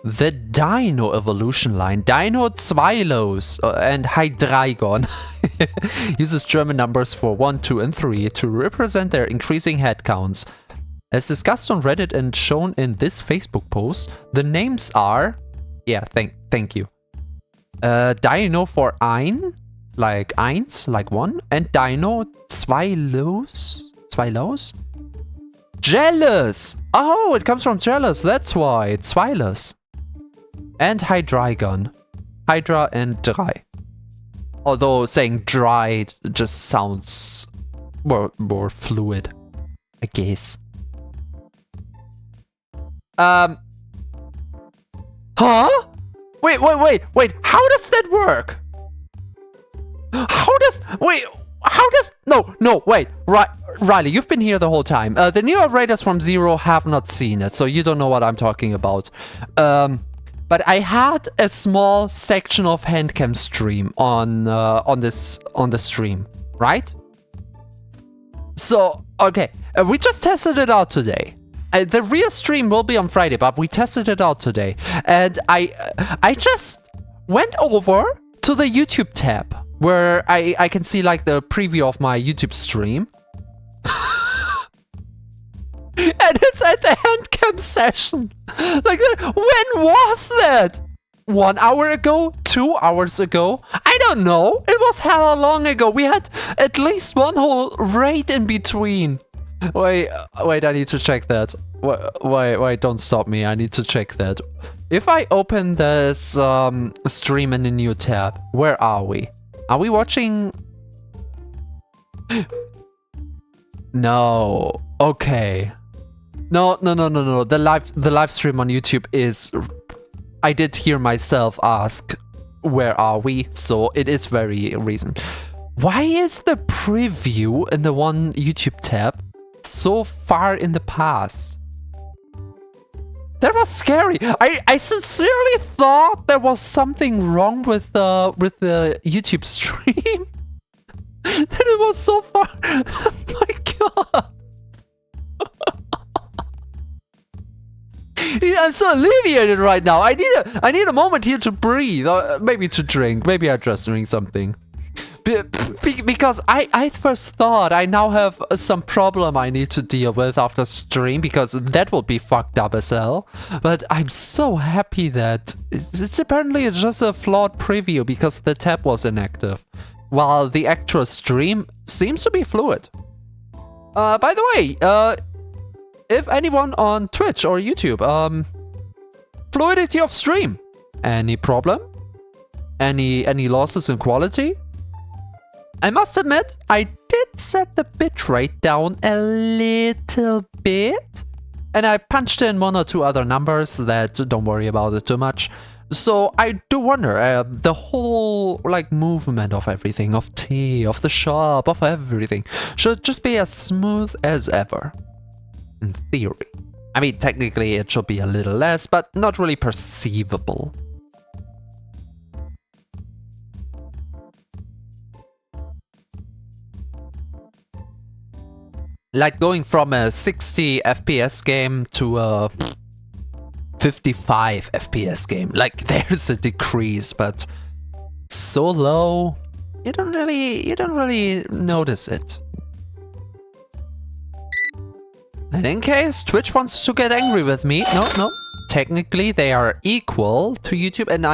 The Dino evolution line, Dino Zweilos and Hydreigon, uses German numbers for 1, 2, and 3 to represent their increasing head counts. As discussed on Reddit and shown in this Facebook post, the names are... Yeah, thank you. Dino for ein, like eins, like 1, and Dino Zweilos? Jealous! Oh, it comes from jealous, that's why, it's Zweilos. And Hydreigon. Hydra and dry. Although saying dry just sounds more fluid, I guess. Huh? Wait, how does that work? No, wait, Riley, you've been here the whole time. The new Raiders from Zero have not seen it, so you don't know what I'm talking about. But I had a small section of handcam stream on the stream, right? So, okay, we just tested it out today. The real stream will be on Friday, but we tested it out today. And I just went over to the YouTube tab where I can see like the preview of my YouTube stream. And it's at the handcam session. Like, when was that? 1 hour ago? 2 hours ago? I don't know. It was hella long ago. We had at least one whole raid in between. Wait, I need to check that. Wait, don't stop me. I need to check that. If I open this stream in a new tab, where are we? Are we watching? No. Okay. No. The live stream on YouTube is... I did hear myself ask, where are we? So it is very recent. Why is the preview in the one YouTube tab so far in the past? That was scary. I sincerely thought there was something wrong with the YouTube stream. That it was so far. Oh my god. Yeah, I'm so alleviated right now. I need a moment here to breathe, or maybe to drink. Maybe I just drink something. Because I first thought I now have some problem I need to deal with after stream, because that will be fucked up as hell. But I'm so happy that it's apparently just a flawed preview because the tab was inactive, while the actual stream seems to be fluid. By the way, if anyone on Twitch or YouTube, fluidity of stream, any problem? Any losses in quality? I must admit, I did set the bitrate down a little bit, and I punched in 1 or 2 other numbers that don't worry about it too much. So I do wonder, the whole like movement of everything, of tea, of the shop, of everything, should just be as smooth as ever. In theory. I mean, technically it should be a little less, but not really perceivable. Like going from a 60 FPS game to a 55 FPS game. Like, there's a decrease, but so low, you don't really notice it. And in case Twitch wants to get angry with me, no. Technically, they are equal to YouTube, and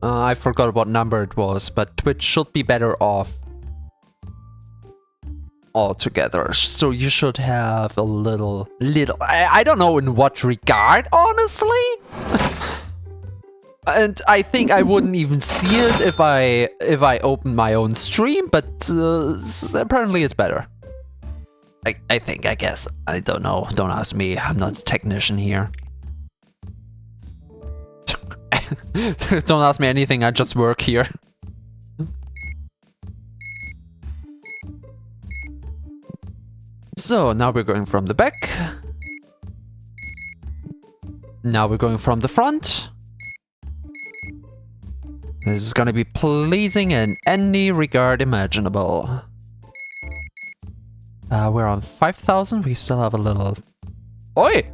I forgot what number it was, but Twitch should be better off altogether. So you should have a little. I don't know in what regard, honestly. And I think I wouldn't even see it if I open my own stream, but apparently it's better. I think, I guess. I don't know. Don't ask me. I'm not a technician here. Don't ask me anything. I just work here. So, now we're going from the back. Now we're going from the front. This is gonna be pleasing in any regard imaginable. We're on 5,000. We still have a little... Oi!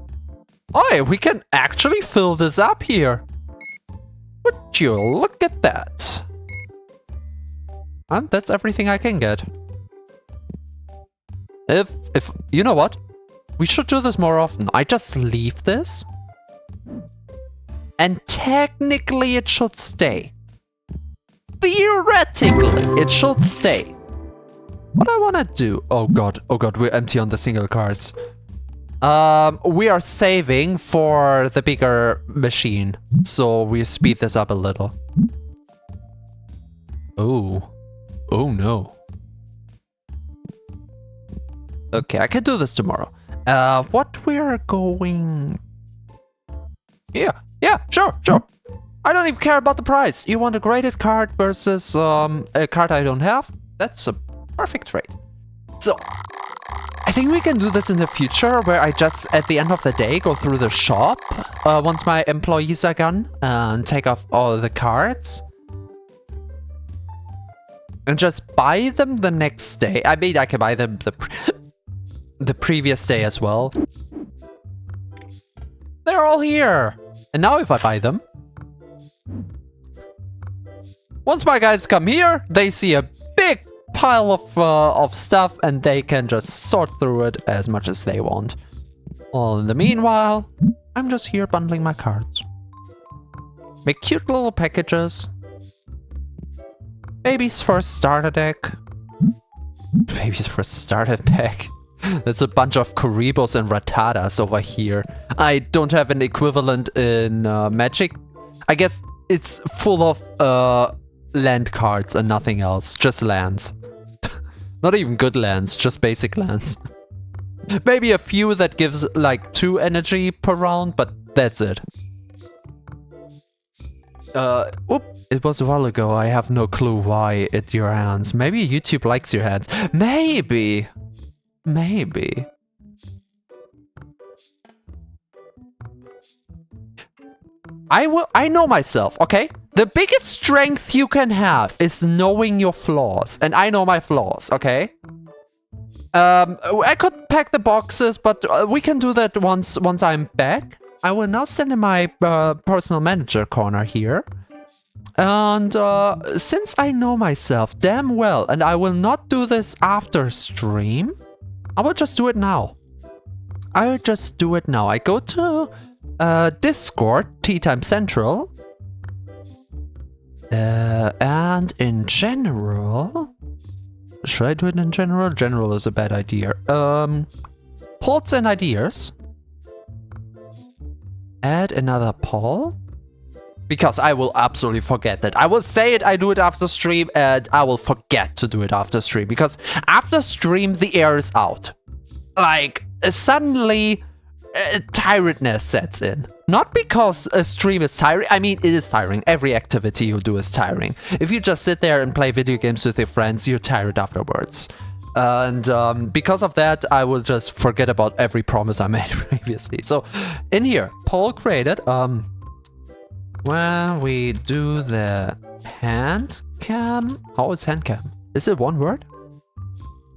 Oi! We can actually fill this up here. Would you look at that? And that's everything I can get. If you know what? We should do this more often. I just leave this. And technically it should stay. Theoretically, it should stay. What I wanna do... Oh god, we're empty on the single cards. We are saving for the bigger machine, so we speed this up a little. Oh no. Okay, I can do this tomorrow. What we're going... Yeah, sure. I don't even care about the price. You want a graded card versus a card I don't have? That's a perfect trade. So, I think we can do this in the future, where I just, at the end of the day, go through the shop once my employees are gone and take off all the cards. And just buy them the next day. I mean, I can buy them the previous day as well. They're all here! And now if I buy them... Once my guys come here, they see a big pile of stuff and they can just sort through it as much as they want. All in the meanwhile, I'm just here bundling my cards. Make cute little packages. Baby's first starter deck. Baby's first starter pack. That's a bunch of Kuribos and Ratadas over here. I don't have an equivalent in Magic. I guess it's full of land cards and nothing else. Just lands. Not even good lands, just basic lands. Maybe a few that gives like 2 energy per round, but that's it. It was a while ago. I have no clue why at your hands. Maybe YouTube likes your hands. Maybe. Maybe. I know myself, okay? The biggest strength you can have is knowing your flaws. And I know my flaws, okay? I could pack the boxes, but we can do that once I'm back. I will now stand in my personal manager corner here. And since I know myself damn well, and I will not do this after stream, I will just do it now. I will just do it now. I go to Discord, Tea Time Central. And in general... Should I do it in general? General is a bad idea. Polls and ideas. Add another poll. Because I will absolutely forget that. I will say it, I do it after stream, and I will forget to do it after stream. Because after stream, the air is out. Like, suddenly, tiredness sets in. Not because a stream is tiring. I mean, it is tiring. Every activity you do is tiring. If you just sit there and play video games with your friends, you're tired afterwards. And because of that, I will just forget about every promise I made previously. So, in here, poll created. When we do the hand cam, how is hand cam? Is it one word?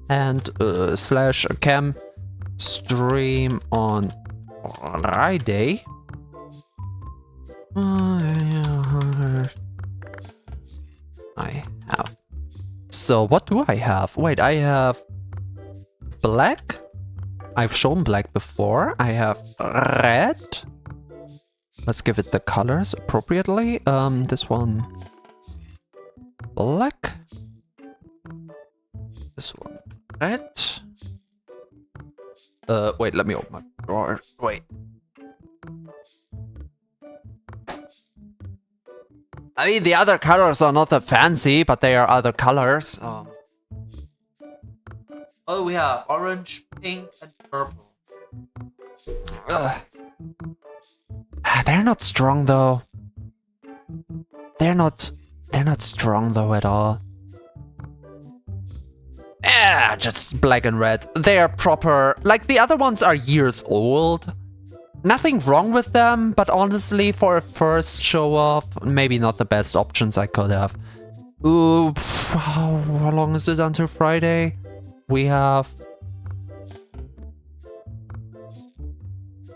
And slash cam stream on Friday. I have. So what do I have? Wait, I have black. I've shown black before. I have red. Let's give it the colors appropriately. This one black. This one red. Wait, let me open my drawer. Wait. I mean, the other colors are not that fancy, but they are other colors. Oh, we have orange, pink, and purple. They're not strong though. They're not strong though at all. Just black and red. They are proper. Like the other ones are years old. Nothing wrong with them, but honestly, for a first show off, maybe not the best options I could have. Ooh, how long is it until Friday? We have...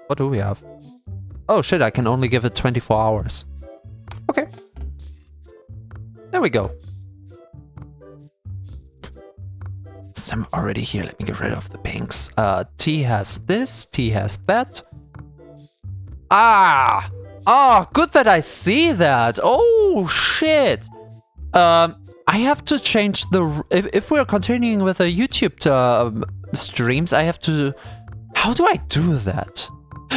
What do we have? Oh shit, I can only give it 24 hours. Okay. There we go. So I'm already here. Let me get rid of the pinks. T has this. T has that. Ah! Oh, good that I see that. Oh, shit. I have to change the... If we're continuing with the YouTube streams, I have to... How do I do that?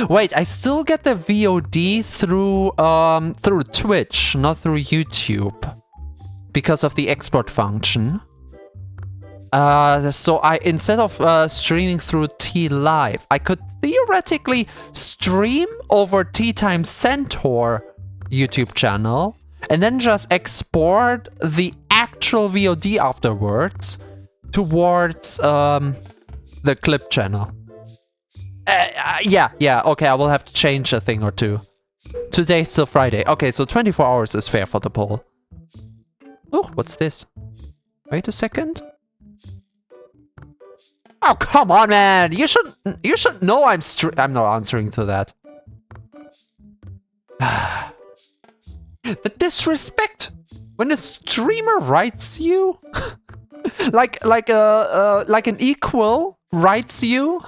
Wait, I still get the VOD through Twitch, not through YouTube. Because of the export function. So instead of streaming through T Live, I could theoretically stream over Tea Time Centaur YouTube channel and then just export the actual VOD afterwards towards the clip channel. Yeah, okay, I will have to change a thing or two. Today's still Friday. Okay, so 24 hours is fair for the poll. Oh, what's this? Wait a second. Oh, come on, man! You should know I'm not answering to that. The disrespect! When a streamer writes you, like an equal writes you,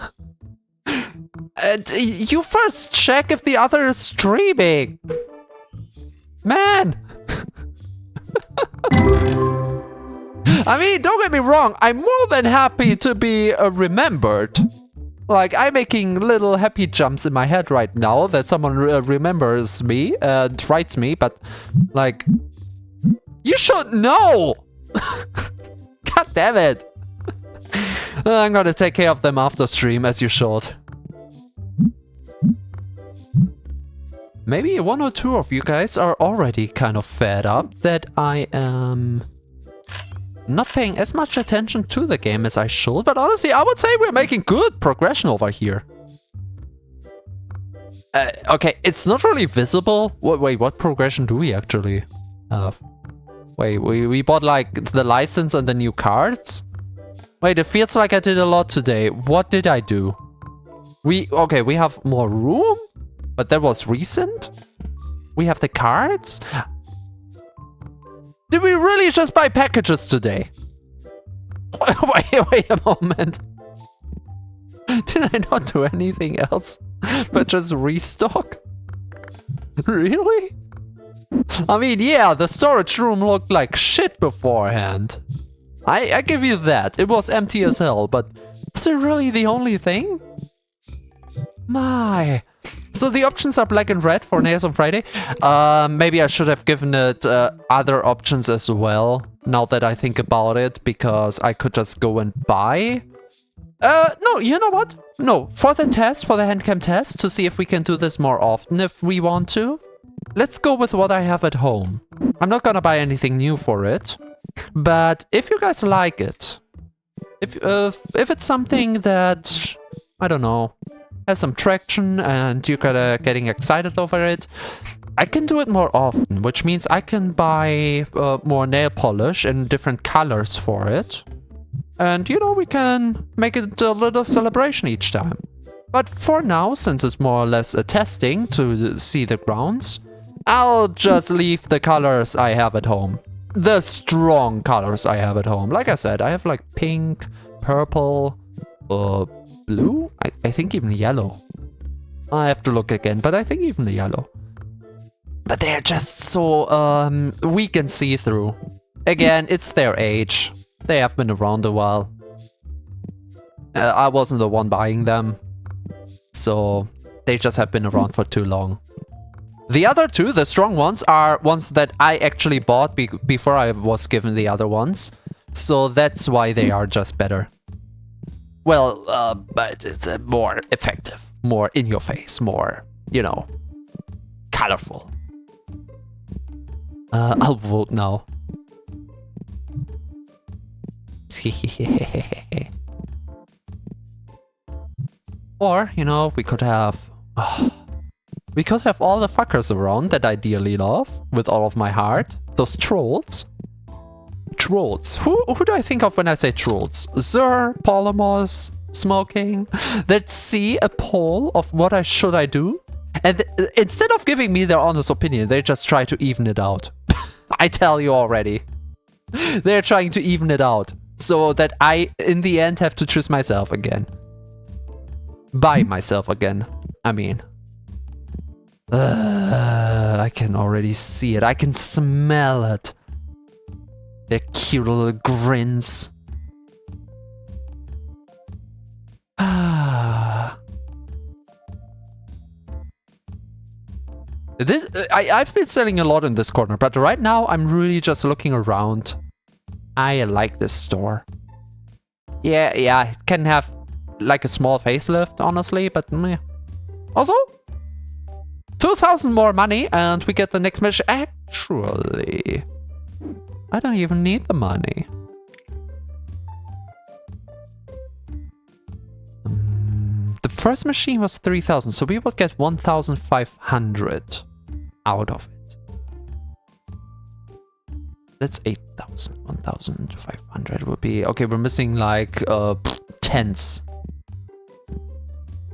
and you first check if the other is streaming. Man. I mean, don't get me wrong, I'm more than happy to be remembered. Like, I'm making little happy jumps in my head right now that someone remembers me and writes me, but, like, you should know! God damn it! I'm gonna take care of them after stream, as you should. Maybe one or two of you guys are already kind of fed up that I am not paying as much attention to the game as I should, but honestly, I would say we're making good progression over here. Okay, it's not really visible. Wait, what progression do we actually have? Wait, we bought like the license and the new cards? Wait, it feels like I did a lot today. What did I do? Okay, we have more room, but that was recent. We have the cards. Did we really just buy packages today? Wait a moment. Did I not do anything else but just restock? Really? I mean, yeah, the storage room looked like shit beforehand. I give you that. It was empty as hell, but is it really the only thing? My. So the options are black and red for Nails on Friday. Maybe I should have given it other options as well, now that I think about it, because I could just go and buy. No, you know what? No, for the test, for the handcam test, to see if we can do this more often if we want to. Let's go with what I have at home. I'm not gonna buy anything new for it, but if you guys like it, if it's something that, I don't know, has some traction and you're getting excited over it, I can do it more often, which means I can buy more nail polish in different colors for it. And, you know, we can make it a little celebration each time. But for now, since it's more or less a testing to see the grounds, I'll just leave the colors I have at home. The strong colors I have at home. Like I said, I have like pink, purple, blue? I think even yellow. I have to look again, but I think even the yellow. But they're just so weak and see-through. Again, it's their age. They have been around a while. I wasn't the one buying them. So they just have been around for too long. The other two, the strong ones, are ones that I actually bought before I was given the other ones. So that's why they are just better. Well, but it's more effective, more in your face, more, you know, colorful. I'll vote now. Or, you know, we could have all the fuckers around that I dearly love with all of my heart. Those trolls. Trolls. Who do I think of when I say trolls? Zer, polymers, smoking, that see a poll of what should I do, and instead of giving me their honest opinion, they just try to even it out. I tell you already. They're trying to even it out, so that I, in the end, have to choose myself again. Buy myself again, I mean. I can already see it. I can smell it. Their cute little grins. I've been selling a lot in this corner, but right now I'm really just looking around. I like this store. Yeah, it can have like a small facelift, honestly, but meh. Also, 2,000 more money and we get the next mission. Actually, I don't even need the money. The first machine was 3,000, so we will get 1,500 out of it. That's 8,000. 1,500 would be... Okay, we're missing like tens.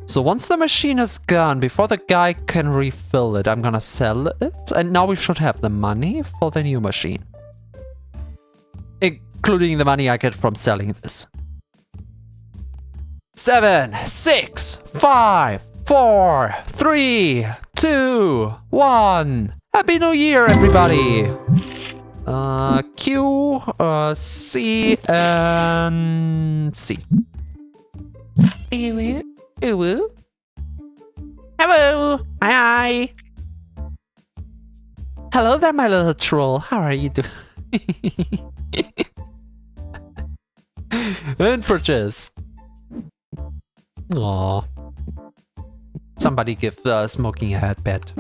So once the machine is gone, before the guy can refill it, I'm gonna sell it. And now we should have the money for the new machine. including the money I get from selling this. 7, 6, 5, 4, 3, 2, 1. Happy New Year, everybody! Q, C, and C. Hello! Hi! Hello there, my little troll. How are you doing? And purchase. Aww. Somebody give smoking a headband.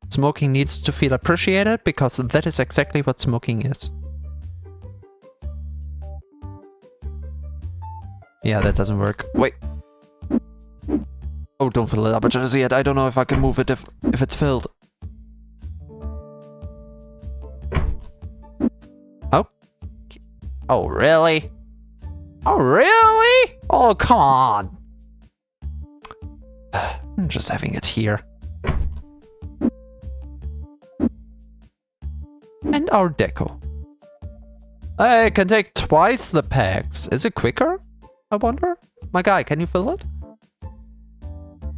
Smoking needs to feel appreciated because that is exactly what smoking is. Yeah, that doesn't work. Wait. Oh, don't fill it up just yet. I don't know if I can move it if it's filled. Oh. Oh, really? Oh, really? Oh, come on. I'm just having it here. And our deco. I can take twice the packs. Is it quicker? I wonder? My guy, can you fill it?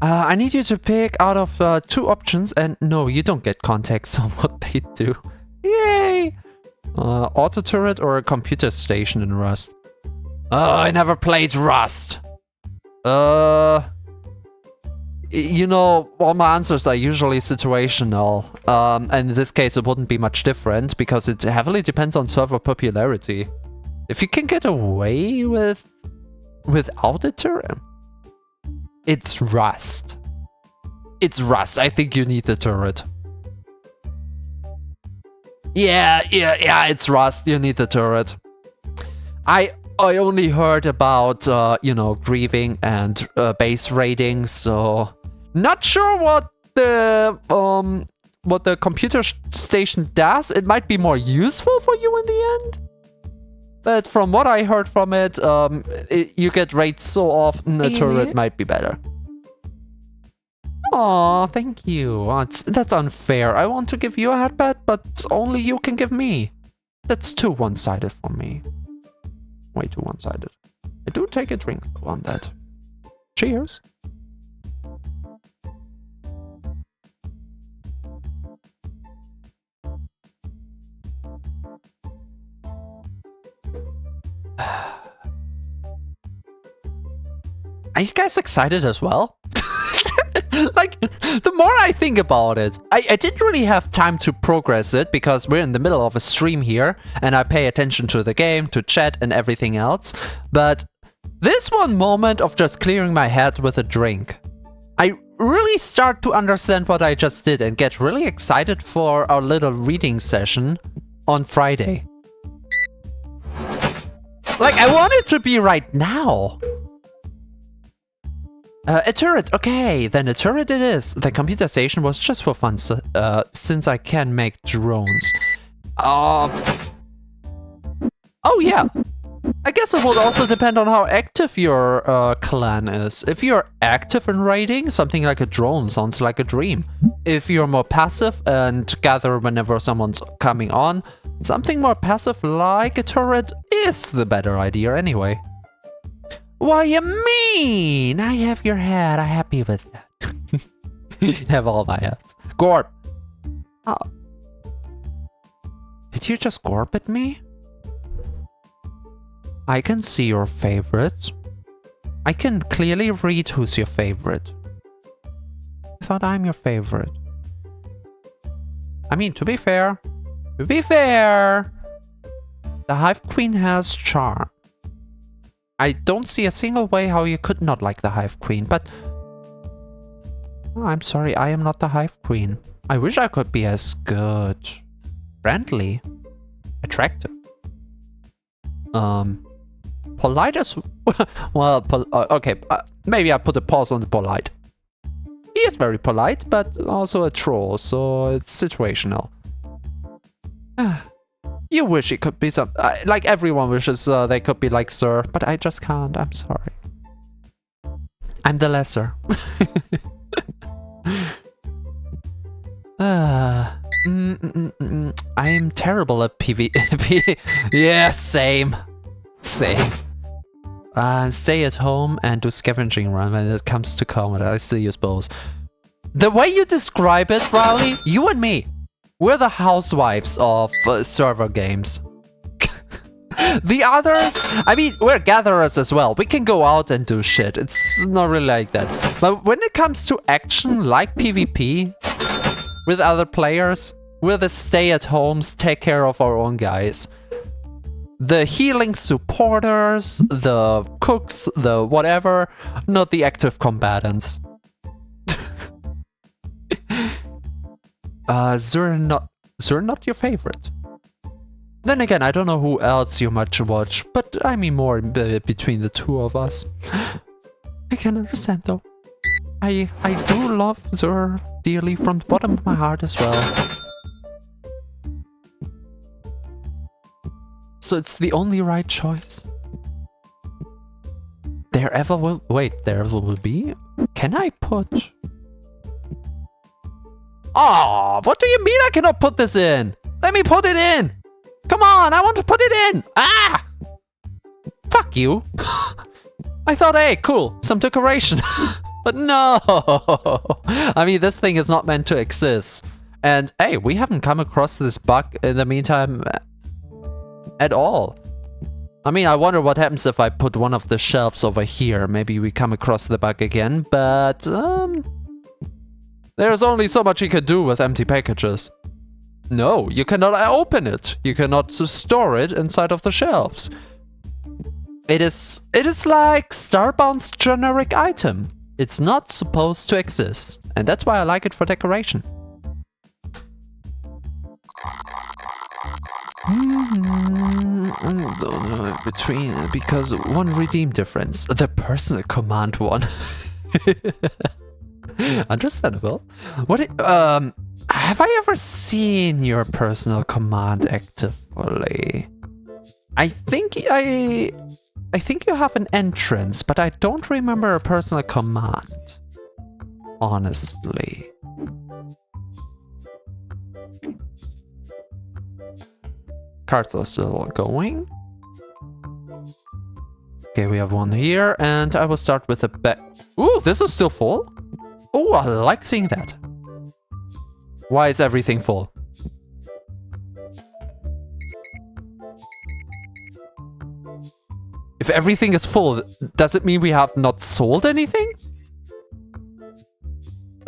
I need you to pick out of 2 options, and no, you don't get context on what they do. Yay! Auto turret or a computer station in Rust? I never played Rust. You know, all my answers are usually situational. And in this case, it wouldn't be much different because it heavily depends on server popularity. If you can get away without a turret, it's Rust. It's Rust. I think you need the turret. Yeah, it's Rust. You need the turret. I only heard about, you know, grieving and base raiding, so not sure what the computer station does. It might be more useful for you in the end. But from what I heard from it, you get raids so often, a turret might be better. Aw, thank you. That's unfair. I want to give you a headband, but only you can give me. That's too one-sided for me. Way too one-sided. I do take a drink on that. Cheers. Are you guys excited as well? Like, the more I think about it, I didn't really have time to progress it because we're in the middle of a stream here and I pay attention to the game, to chat and everything else. But this one moment of just clearing my head with a drink, I really start to understand what I just did and get really excited for our little reading session on Friday. Like, I want it to be right now. A turret, okay, then a turret it is. The computer station was just for fun, since I can make drones. Oh yeah, I guess it would also depend on how active your clan is. If you're active in raiding, something like a drone sounds like a dream. If you're more passive and gather whenever someone's coming on, something more passive like a turret is the better idea anyway. What you mean? I have your head. I'm happy with that. You have all my heads. Gorp. Oh. Did you just gorp at me? I can see your favorites. I can clearly read who's your favorite. I thought I'm your favorite. I mean, to be fair, the Hive Queen has charm. I don't see a single way how you could not like the Hive Queen, but... Oh, I'm sorry, I am not the Hive Queen. I wish I could be as good. Friendly. Attractive. Polite as... well, okay, maybe I put a pause on the polite. He is very polite, but also a troll, so it's situational. You wish it could be some... like everyone wishes they could be like Sir, but I just can't. I'm sorry. I'm the lesser. I'm terrible at PvP. Yeah, same. Same. Stay at home and do scavenging run when it comes to combat. I still use bows. The way you describe it, Riley, you and me, we're the housewives of server games. The others, I mean, we're gatherers as well. We can go out and do shit. It's not really like that. But when it comes to action like PvP with other players, we're the stay-at-homes, take care of our own guys. The healing supporters, the cooks, the whatever, not the active combatants. Zur not your favorite. Then again, I don't know who else you much watch, but I mean more between the two of us. I can understand though. I do love Zur dearly from the bottom of my heart as well. So it's the only right choice. There ever will be? Can I put? Oh, what do you mean I cannot put this in? Let me put it in. Come on, I want to put it in. Ah! Fuck you. I thought, hey, cool, some decoration. But no. I mean, this thing is not meant to exist. And hey, we haven't come across this bug in the meantime at all. I mean, I wonder what happens if I put one of the shelves over here. Maybe we come across the bug again, but there's only so much you can do with empty packages. No, you cannot open it. You cannot store it inside of the shelves. It is like Starbound's generic item. It's not supposed to exist, and that's why I like it for decoration. Because one redeem difference, the personal command one. Understandable. Have I ever seen your personal command actively? I think you have an entrance, but I don't remember a personal command. Honestly. Cards are still going. Okay, we have one here, and I will start with a bet. Ooh, this is still full? Ooh, I like seeing that. Why is everything full? If everything is full, does it mean we have not sold anything?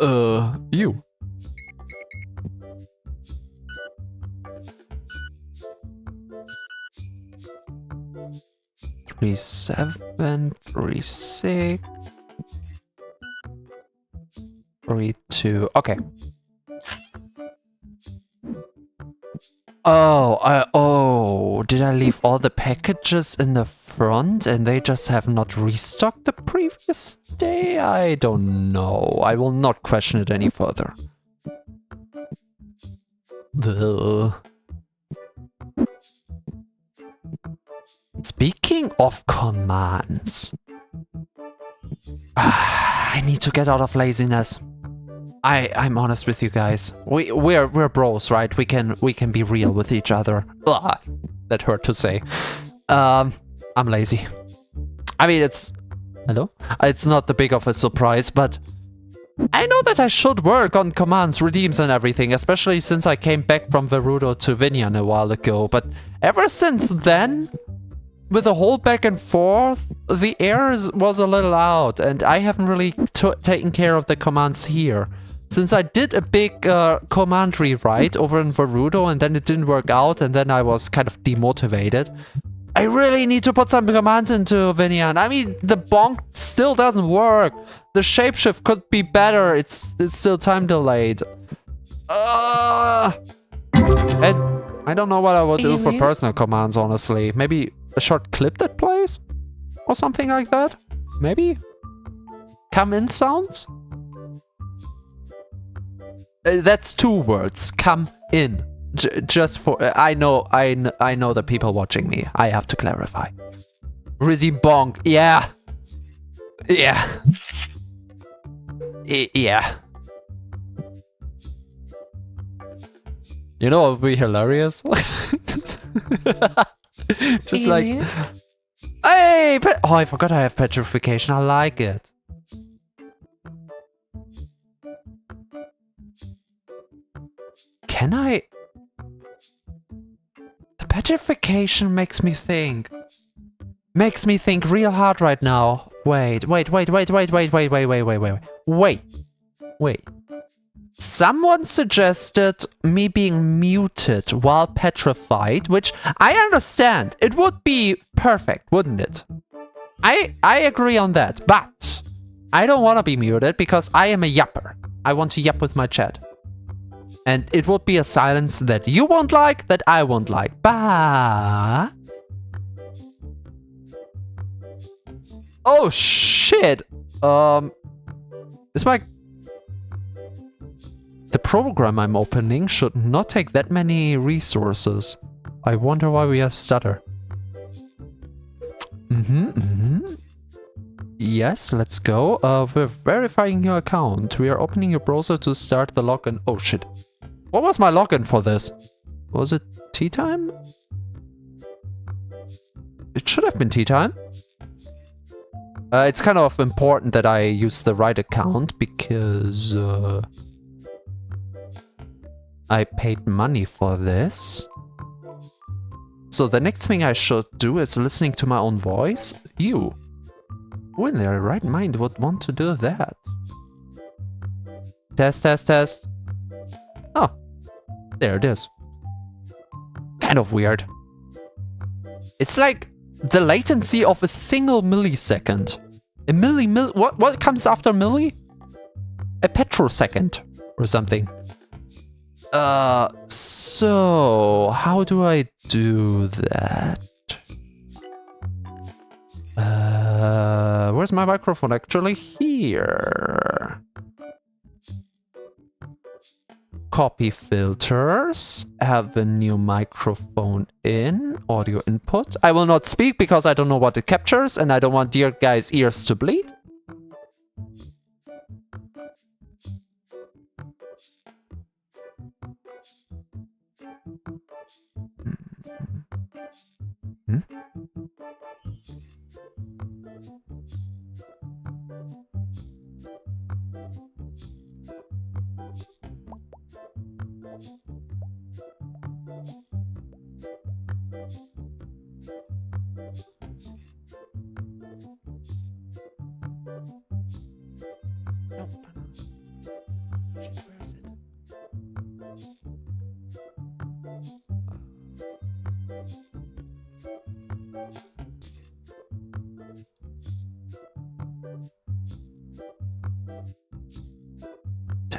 You. Three, 7, 3, 6. 3, 2. Okay. Oh, did I leave all the packages in the front and they just have not restocked the previous day? I don't know. I will not question it any further. Speaking of commands, I need to get out of laziness. I'm honest with you guys. We're bros, right? We can be real with each other. Ugh, that hurt to say. I'm lazy. I mean, it's not the big of a surprise, but I know that I should work on commands, redeems, and everything, especially since I came back from Verudo to Vinyan a while ago. But ever since then, with the whole back and forth, the air was a little out, and I haven't really taken care of the commands here. Since I did a big command rewrite over in Verudo and then it didn't work out and then I was kind of demotivated, I really need to put some commands into Vinyan. I mean, the bonk still doesn't work. The shapeshift could be better. It's still time delayed. And I don't know what I would do for personal commands, honestly. Maybe a short clip that plays? Or something like that? Maybe? Come in sounds? That's 2 words. Come in. Just for I know the people watching me. I have to clarify. Redeem bonk. Yeah. Yeah. Yeah. You know what would be hilarious? Just like... Hey! Oh, I forgot I have petrification. I like it. Can I... The petrification makes me think. Makes me think real hard right now. Wait. Someone suggested me being muted while petrified, which I understand. It would be perfect, wouldn't it? I agree on that, but I don't want to be muted because I am a yapper. I want to yap with my chat. And it would be a silence that you won't like, that I won't like, but... Oh shit! It's like... The program I'm opening should not take that many resources. I wonder why we have stutter. Yes, let's go. We're verifying your account. We are opening your browser to start the login. Oh shit. What was my login for this? Was it tea time? It should have been tea time. It's kind of important that I use the right account because I paid money for this. So the next thing I should do is listening to my own voice. You. Who in their right mind would want to do that? Test. Oh, there it is. Kind of weird. It's like the latency of a single millisecond. A what comes after milli? A petrosecond or something. So how do I do that? Where's my microphone? Actually, here. Copy filters. Have a new microphone in. Audio input. I will not speak because I don't know what it captures and I don't want dear guy's ears to bleed.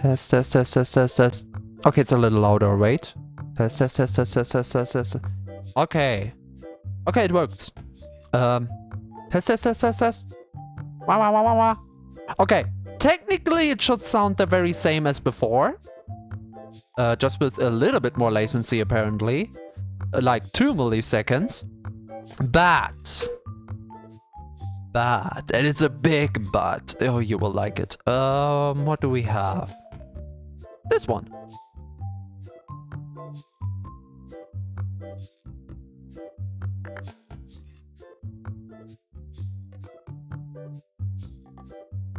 Test. Okay, it's a little louder. Wait. Test. Okay. Okay, it works. Test. Wow. Okay. Technically, it should sound the very same as before. Just with a little bit more latency, apparently. Like 2 milliseconds. But, and it's a big but. Oh, you will like it. What do we have? This one.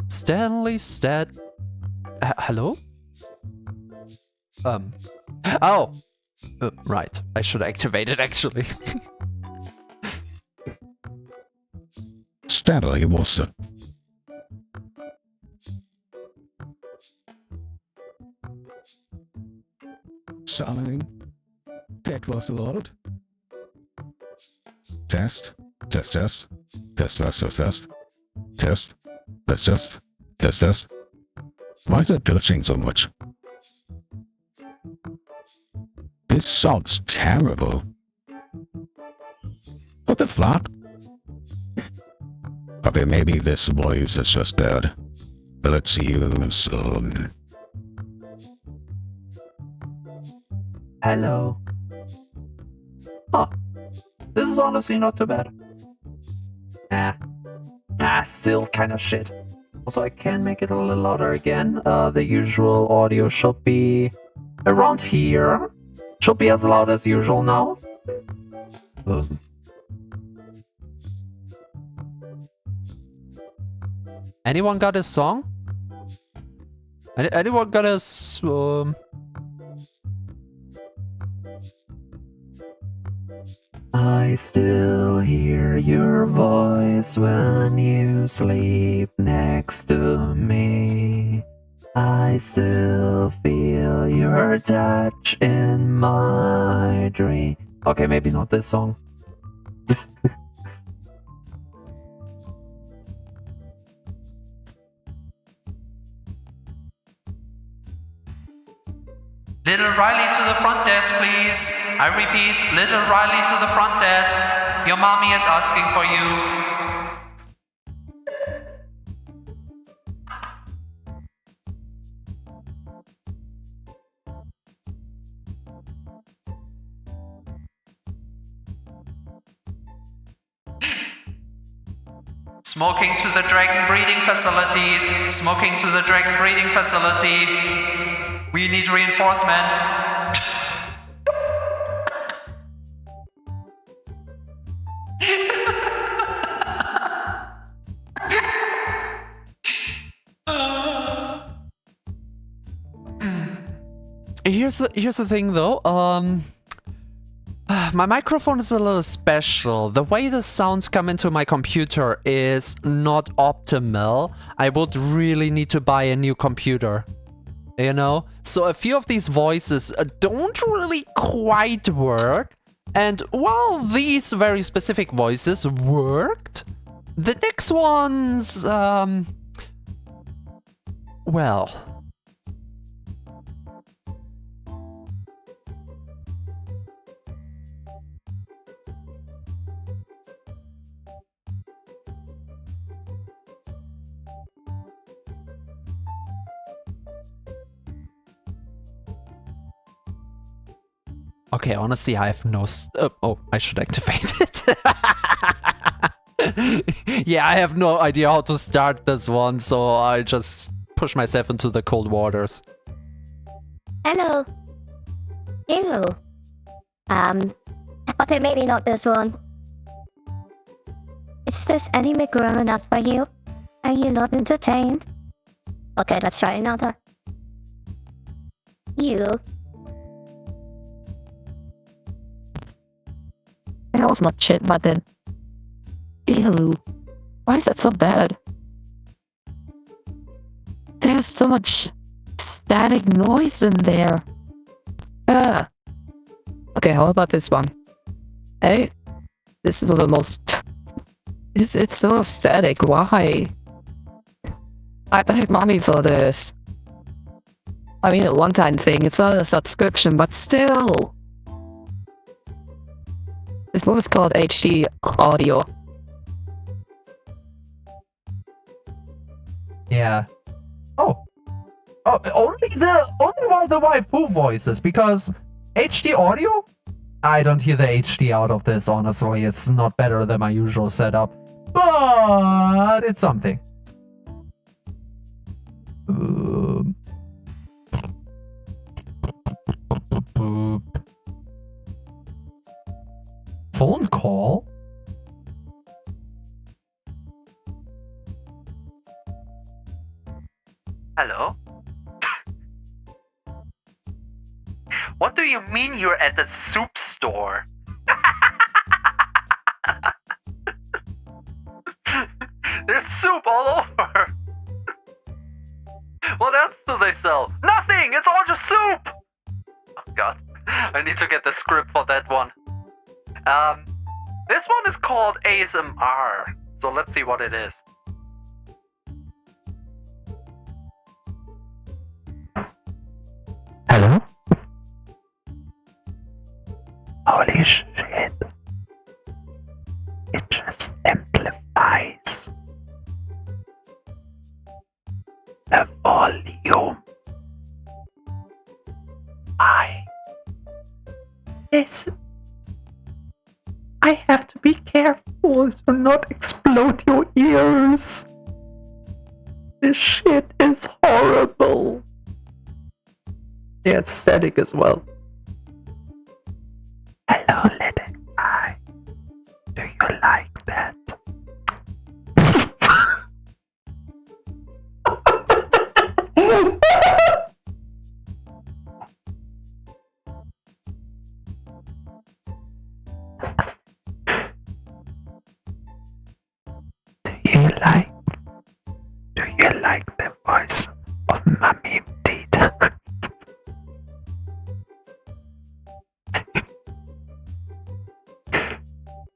Stanley Stat. Hello? Oh! Right. I should activate it actually. Stanley Wilson. Summoning. That was a lot. Test. Test. Why is it glitching so much? This sounds terrible. What the fuck? Okay, maybe this voice is just bad. But let's see this. Hello. Huh. This is honestly not too bad. Still kind of shit. Also, I can make it a little louder again. The usual audio should be around here. Should be as loud as usual now. Anyone got a song? Anyone got a I still hear your voice when you sleep next to me. I still feel your touch in my dream. Okay, maybe not this song. Little Riley to the front desk, please. I repeat, little Riley to the front desk. Your mommy is asking for you. Smoking to the dragon breeding facility. Smoking to the dragon breeding facility. We need reinforcement. Here's the thing though. My microphone is a little special. The way the sounds come into my computer is not optimal. I would really need to buy a new computer. You know? So a few of these voices don't really quite work. And while these very specific voices worked, the next ones, well... Okay, honestly, I have no... oh, I should activate it. Yeah, I have no idea how to start this one, so I just push myself into the cold waters. Hello. Ew. Okay, maybe not this one. Is this anime grown enough for you? Are you not entertained? Okay, let's try another. You. That was my shit button. Ew. Why is that so bad? There's so much static noise in there. Ah. Okay, how about this one? Hey, this is the most... It's so static. Why? I paid money for this. I mean, a one-time thing. It's not a subscription, but still. This one is called HD audio. Yeah. Oh, only the waifu voices, because HD audio? I don't hear the HD out of this, honestly. It's not better than my usual setup, but it's something. Phone call? Hello? What do you mean you're at the soup store? There's soup all over. What else do they sell? Nothing! It's all just soup! Oh god. I need to get the script for that one. This one is called ASMR. So let's see what it is. Hello? Holy shit. It just amplifies the volume. I have to be careful to not explode your ears. This shit is horrible. Yeah, it's static as well. like that? Do you like the voice of Mommy Tita?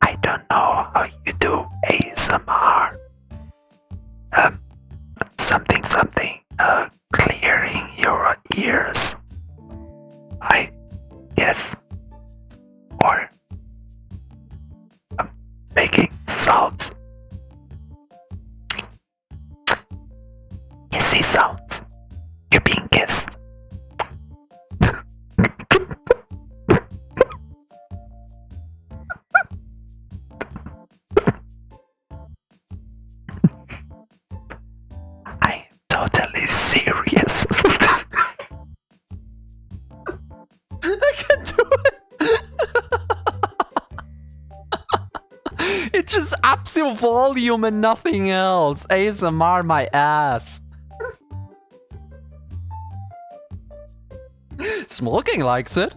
I don't know how you do ASMR. Something, clearing your ears. I guess. Or making sounds. Kissy sounds. You're being kissed. I am totally serious. I can do it. It just ups your volume and nothing else. ASMR my ass. Smoking likes it.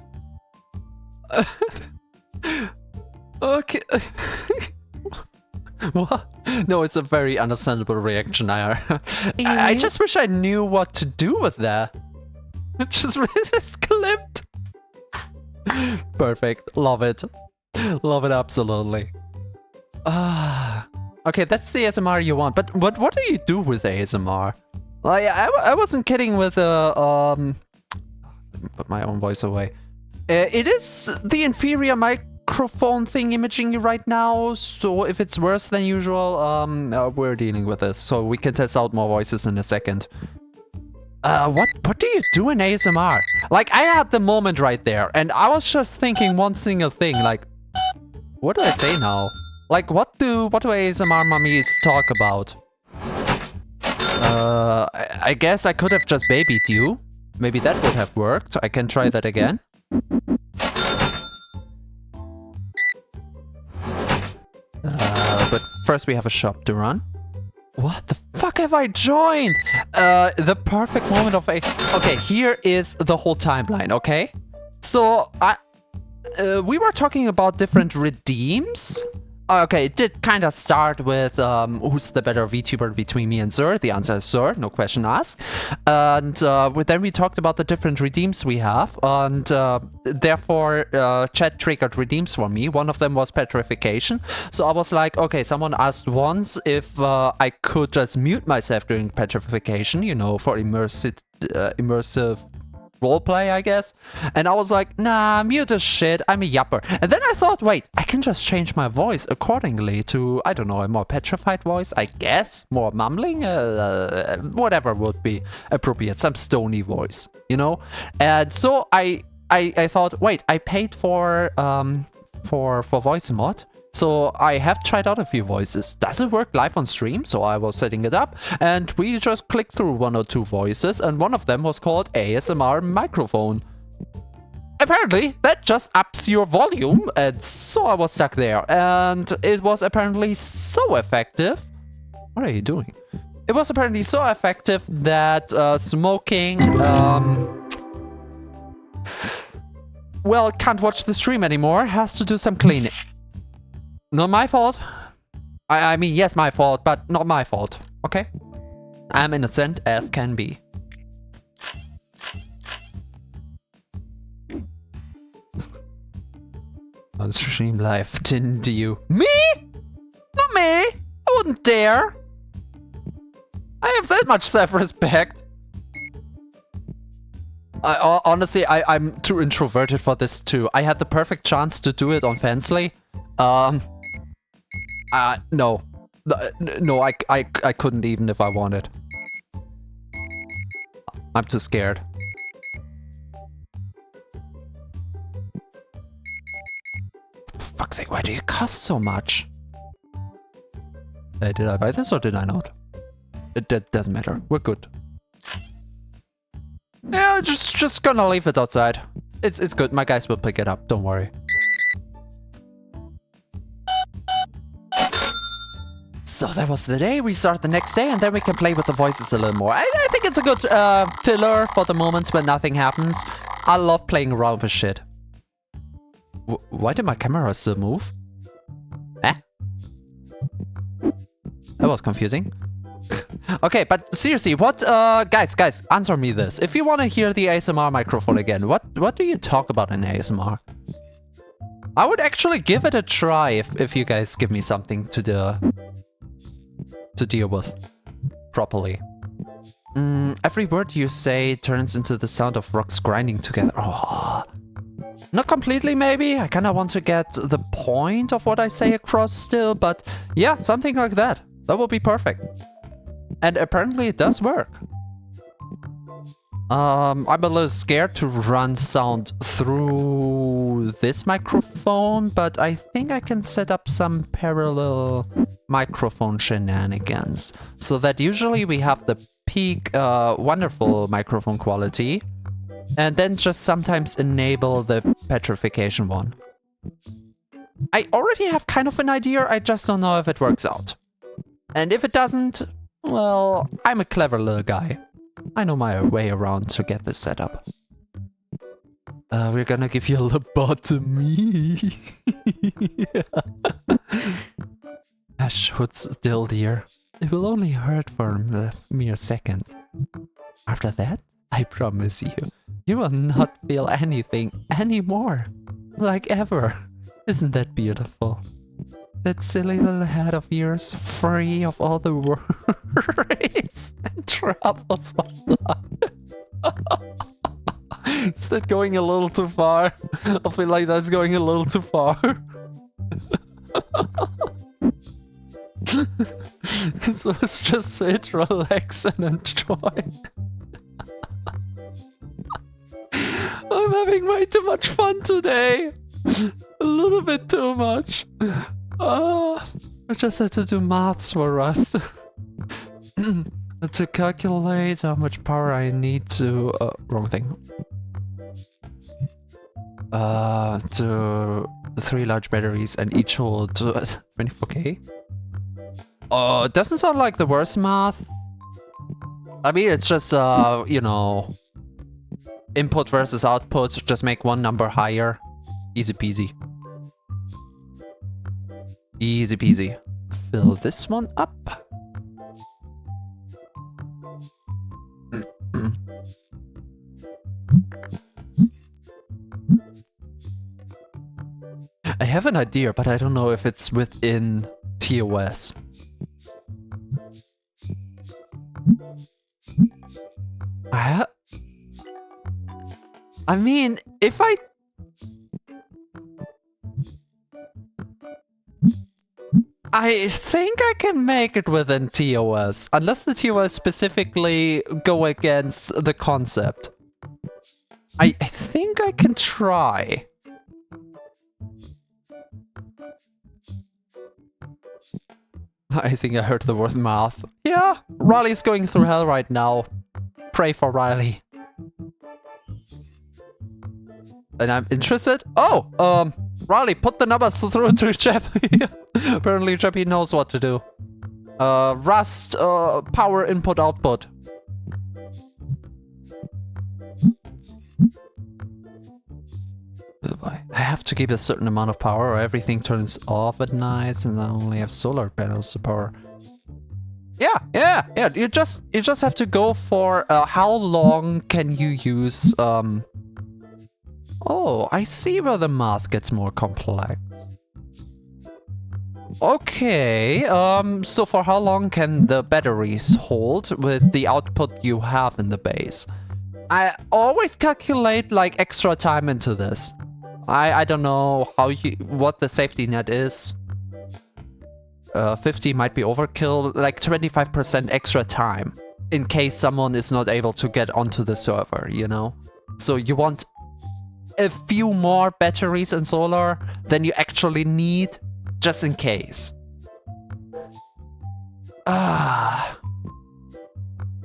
Okay. What? No, it's a very understandable reaction. I just wish I knew what to do with that. It just clipped. Perfect. Love it. Love it absolutely. Okay, that's the ASMR you want. But what do you do with ASMR? Like I wasn't kidding with let me put my own voice away. It is the inferior microphone thing imaging you right now, so if it's worse than usual, we're dealing with this, so we can test out more voices in a second. What do you do in ASMR? Like, I had the moment right there, and I was just thinking one single thing, like, what do I say now? Like, what do ASMR mummies talk about? I guess I could have just babied you. Maybe that would have worked. I can try that again. But first we have a shop to run. What the fuck have I joined? The perfect moment of okay, here is the whole timeline, okay? So, we were talking about different redeems. Okay, it did kind of start with who's the better VTuber between me and Sir. The answer is Sir, no question asked. And then we talked about the different redeems we have, and therefore chat triggered redeems for me. One of them was petrification. So I was like, okay, someone asked once if I could just mute myself during petrification, you know, for immersive roleplay, I guess. And I was like, nah, mute is shit, I'm a yapper. And then I thought, wait, I can just change my voice accordingly to, I don't know, a more petrified voice, I guess, more mumbling, whatever would be appropriate, some stony voice, you know? And so I thought, wait, I paid for voice mod. So I have tried out a few voices. Does it work live on stream? So I was setting it up, and we just clicked through one or two voices, and one of them was called ASMR microphone. Apparently, that just ups your volume, and so I was stuck there. And it was apparently so effective. What are you doing? It was apparently so effective that smoking, well, can't watch the stream anymore, has to do some cleaning. Not my fault. I mean, yes, my fault, but not my fault. Okay? I'm innocent as can be. On stream live, didn't you? Me? Not me! I wouldn't dare! I have that much self-respect. Honestly, I'm too introverted for this too. I had the perfect chance to do it on Fansly. No. No, I couldn't even if I wanted. I'm too scared. For fuck's sake, why do you cost so much? Did I buy this or did I not? It doesn't matter. We're good. Yeah, just gonna leave it outside. It's good. My guys will pick it up. Don't worry. So that was the day. We start the next day and then we can play with the voices a little more. I think it's a good filler for the moments when nothing happens. I love playing around with shit. Why did my camera still move? Eh? That was confusing. Okay, but seriously, what, guys, answer me this. If you want to hear the ASMR microphone again, what do you talk about in ASMR? I would actually give it a try if you guys give me something to deal with properly. Every word you say turns into the sound of rocks grinding together. Oh. Not completely, maybe. I kind of want to get the point of what I say across still, but yeah, something like that. That would be perfect. And apparently it does work. I'm a little scared to run sound through this microphone, but I think I can set up some parallel microphone shenanigans so that usually we have the peak wonderful microphone quality and then just sometimes enable the petrification one. I already have kind of an idea, I just don't know if it works out. And if it doesn't, well, I'm a clever little guy. I know my way around to get this set up. We're gonna give you a lobotomy. Hush, still, dear. It will only hurt for a mere second. After that, I promise you will not feel anything anymore. Like ever. Isn't that beautiful? That silly little head of yours, free of all the worries and troubles of life. Is that going a little too far? I feel like that's going a little too far. So let's just sit, relax, and enjoy. I'm having way too much fun today. A little bit too much. I just had to do maths for us. To calculate how much power I need to... wrong thing. To 3 large batteries and each hold 24k. It doesn't sound like the worst math. I mean, it's just, you know... Input versus output, just make one number higher. Easy peasy. Easy peasy. Fill this one up. I have an idea, but I don't know if it's within TOS. I mean, if I think I can make it within TOS, unless the TOS specifically go against the concept. I think I can try. I think I heard the word math. Yeah, Riley's going through hell right now. Pray for Riley. And I'm interested. Oh, Riley, put the numbers through to Jep. Apparently Jeppy knows what to do. Rust, power input output. I have to keep a certain amount of power or everything turns off at night and I only have solar panels to power. Yeah. You just have to go for how long can you use Oh, I see where the math gets more complex. Okay, so for how long can the batteries hold with the output you have in the base? I always calculate like extra time into this. I don't know what the safety net is. 50 might be overkill, like 25% extra time in case someone is not able to get onto the server, you know? So you want a few more batteries in solar than you actually need, just in case.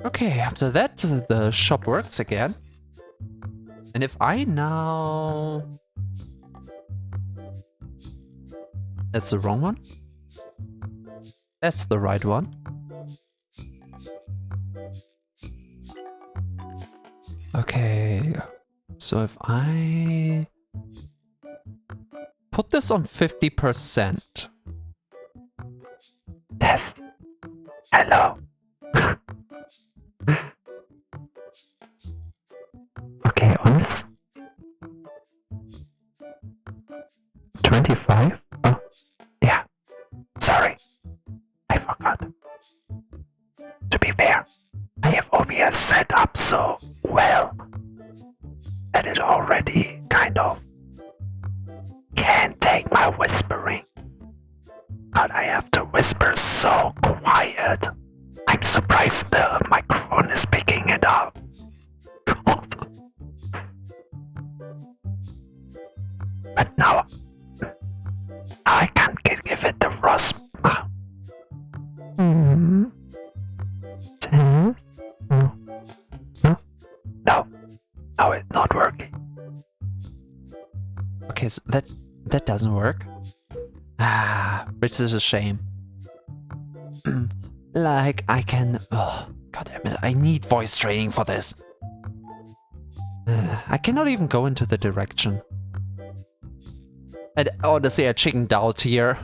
Okay, after that, the shop works again. And if I now... That's the wrong one? That's the right one. Okay, so if I put this on 50%. Yes. Hello. Okay, on this 25? Oh, yeah. Sorry. I forgot. To be fair, I have OBS set up so well that it already kind of can take my whispering. But I have to whisper so quiet. I'm surprised the microphone is picking it up. God. But now I can't give it the rasp. No, it's not working. Okay, so that doesn't work. Which is a shame. Like, I can... Oh, God damn it, I need voice training for this. I cannot even go into the direction. And honestly, I chickened out here.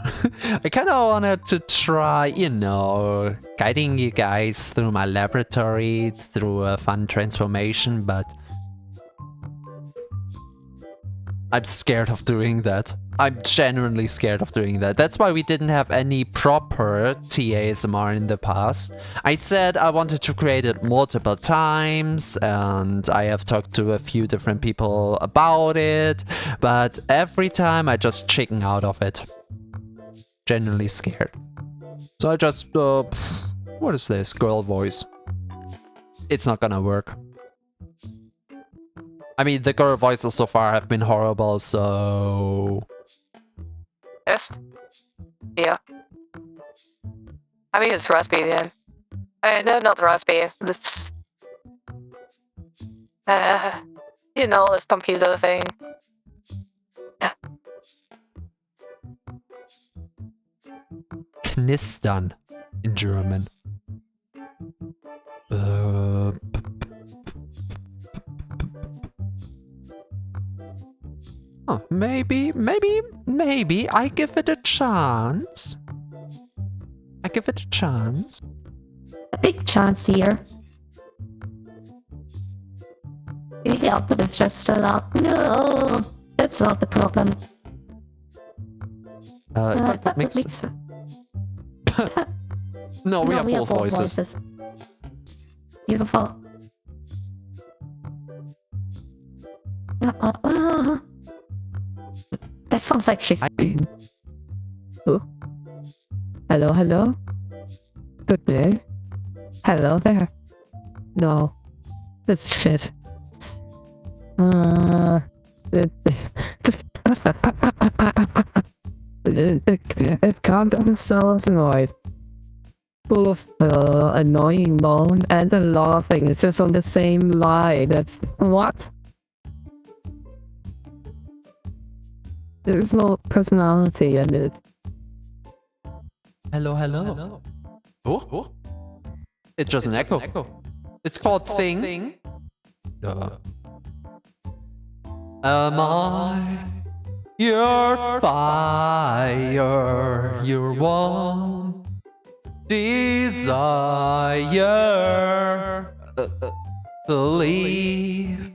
I kind of wanted to try, you know, guiding you guys through my laboratory, through a fun transformation, but... I'm scared of doing that. I'm genuinely scared of doing that. That's why we didn't have any proper TASMR in the past. I said I wanted to create it multiple times, and I have talked to a few different people about it, but every time I just chicken out of it. Genuinely scared. So I just, what is this? Girl voice. It's not gonna work. I mean, the girl voices so far have been horrible, so... Yes. Yeah. I mean, it's raspy then. No, not raspy. It's... you know, this computer thing. Knistern in German. Oh, maybe I give it a chance. I give it a chance. A big chance here. The output is just a lot. No, that's not the problem. That makes No, we have both voices. Beautiful. That sounds like she's... Oh. Hello, hello? Good day. Hello there. No. That's shit. It can't be so annoyed. Full of annoying moan and a lot of things just on the same line. That's what? There's no personality in it. Hello, hello. Oh. It's just an echo. It's called sing. Am I your fire, your one desire? Believe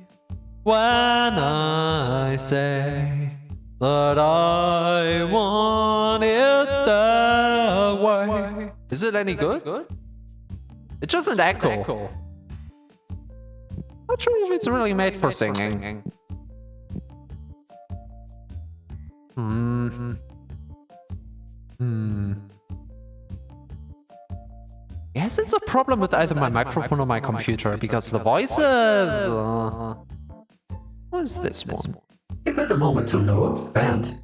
when I say that I want it that way. Is it any good? It's just an echo. Not sure if it's really made for singing. Yes, it's a problem with either my microphone or my computer, because the voices... what is this one? Give it a moment to load, and...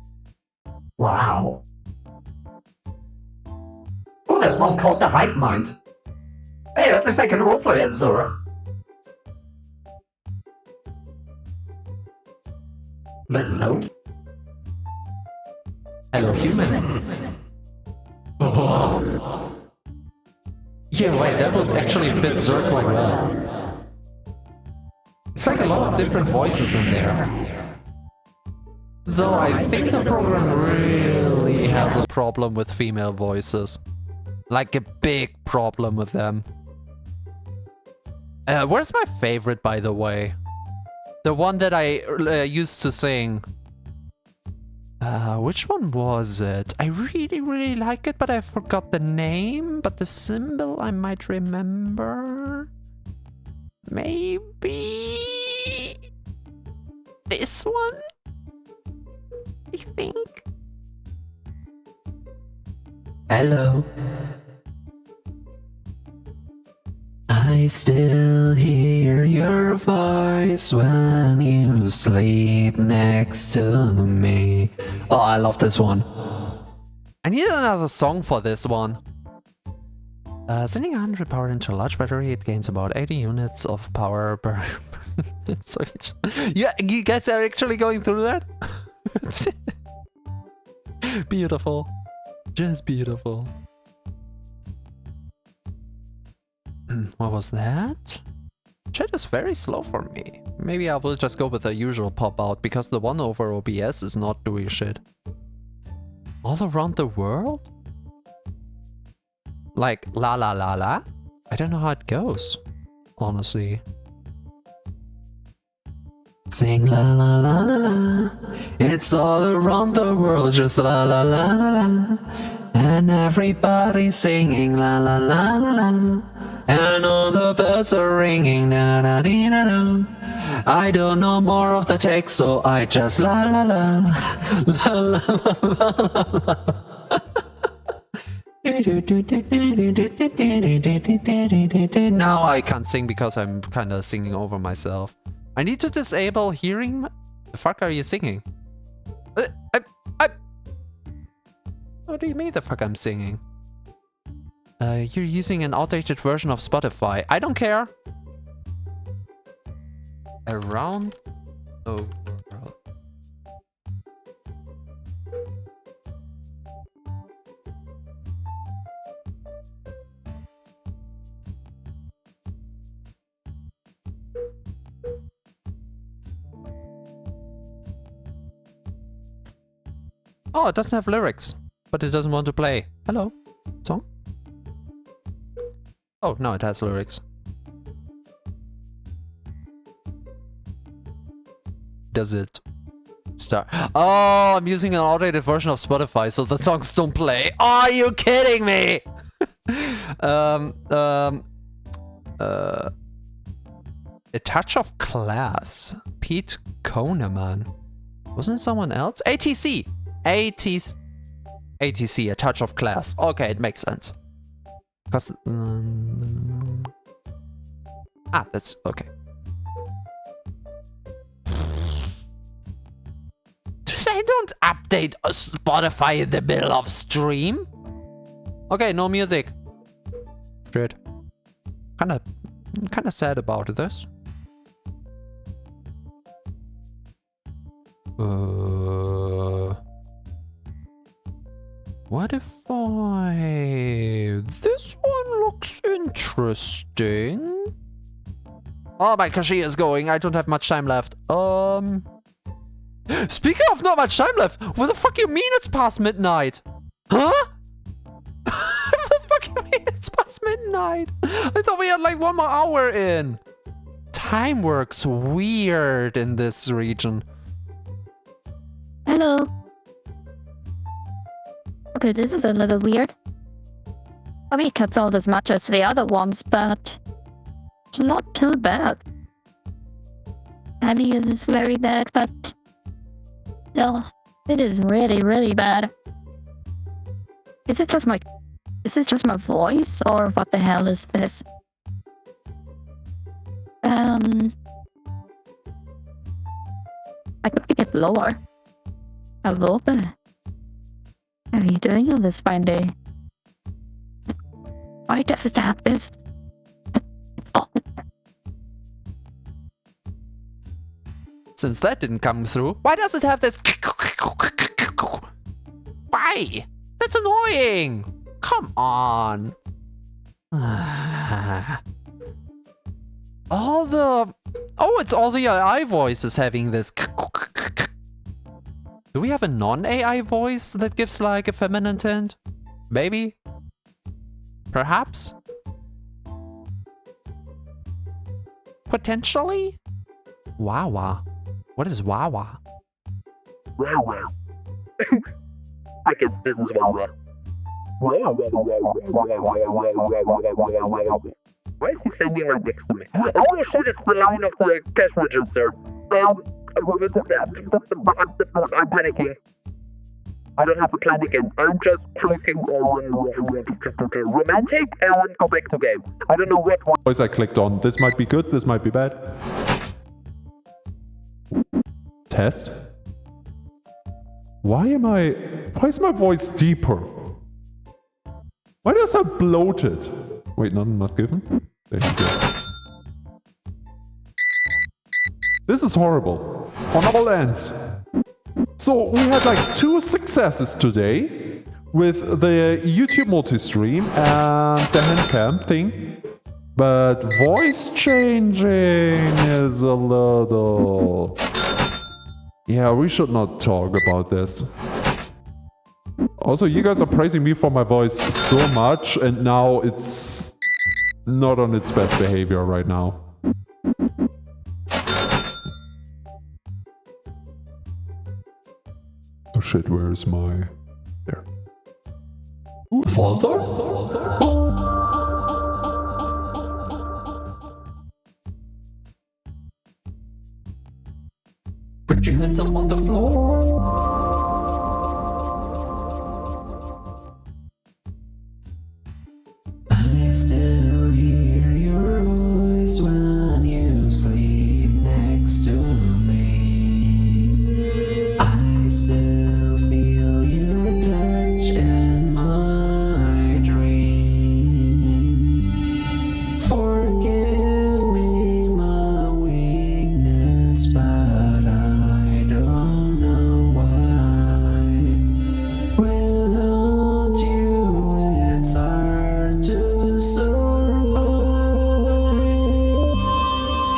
Wow! Oh, there's one called the Hive Mind. Hey, at least I can roleplay it, Zora. Let it load. Hello, human. Yeah, wait, that would actually fit Zerg quite well. It's like a lot of different voices in there. Though I think the program really has a problem with female voices. Like a big problem with them. Where's my favorite, by the way? The one that I used to sing. Which one was it? I really like it, but I forgot the name. But the symbol I might remember. Maybe this one? I think. Hello. I still hear your voice when you sleep next to me. Oh, I love this one. I need another song for this one. Sending 100 power into a large battery, it gains about 80 units of power per switch. Yeah, you guys are actually going through that? Beautiful. Just beautiful. What was that? Chat is very slow for me. Maybe I will just go with the usual pop out because the one over OBS is not doing shit. All around the world? Like la la la la? I don't know how it goes, honestly. Sing la la la la la. It's all around the world, just la la la la la. And everybody's singing la la la la la. And all the birds are ringing da da dee da da. I don't know more of the text, so I just la la la la la la la. Now I can't sing because I'm kind of singing over myself. I need to disable hearing. The fuck are you singing? What do you mean the fuck I'm singing? You're using an outdated version of Spotify. I don't care. Around the world. Oh, it doesn't have lyrics, but it doesn't want to play. Hello, song? Oh, no, it has lyrics. Does it start? Oh, I'm using an outdated version of Spotify, so the songs don't play. Are you kidding me? A touch of class. Pete Koneman. Wasn't it someone else? ATC. ATC, a touch of class. Okay, it makes sense. Because that's okay. They don't update Spotify in the middle of stream. Okay, no music. Shit. Kinda sad about this. What if this one looks interesting. Oh, my Kashi is going. I don't have much time left. Speaking of not much time left, what the fuck you mean it's past midnight? Huh? What the fuck you mean it's past midnight? I thought we had like 1 more hour in. Time works weird in this region. Hello. Okay, this is a little weird. I mean, it cuts out as much as the other ones, but it's not too bad. Timing is very bad, but still, it is really, really bad. Is it just my voice, or what the hell is this? I could get lower. Hello there. How are you doing on this fine day? Why does it have this? Since that didn't come through, why does it have this? Why? That's annoying! Come on! All the... Oh, it's all the AI voices having this... Do we have a non-AI voice that gives like a feminine tint? Maybe? Perhaps? Potentially? Wawa. What is Wawa? Wow. I guess this is wow. Why is he standing right next to me? Oh shit, it's the line of the cash register. I'm panicking. I don't have a plan again. I'm just clicking on romantic and go back to game. I don't know what one. Voice I clicked on. This might be good, this might be bad. Test. Why is my voice deeper? Why does I bloated? Wait, no, not given. There you go. This is horrible. On all ends. So we had like 2 successes today with the YouTube multi-stream and the handcam thing. But voice changing is a little... Yeah, we should not talk about this. Also, you guys are praising me for my voice so much, and now it's not on its best behavior right now. Oh shit, where is my... There. Ooh, Father? Put your hands up on the floor. I still hear your voice when you sleep next to me. I still feel your touch in my dream. Forgive me my weakness, but I don't know why. Without you, it's hard to survive.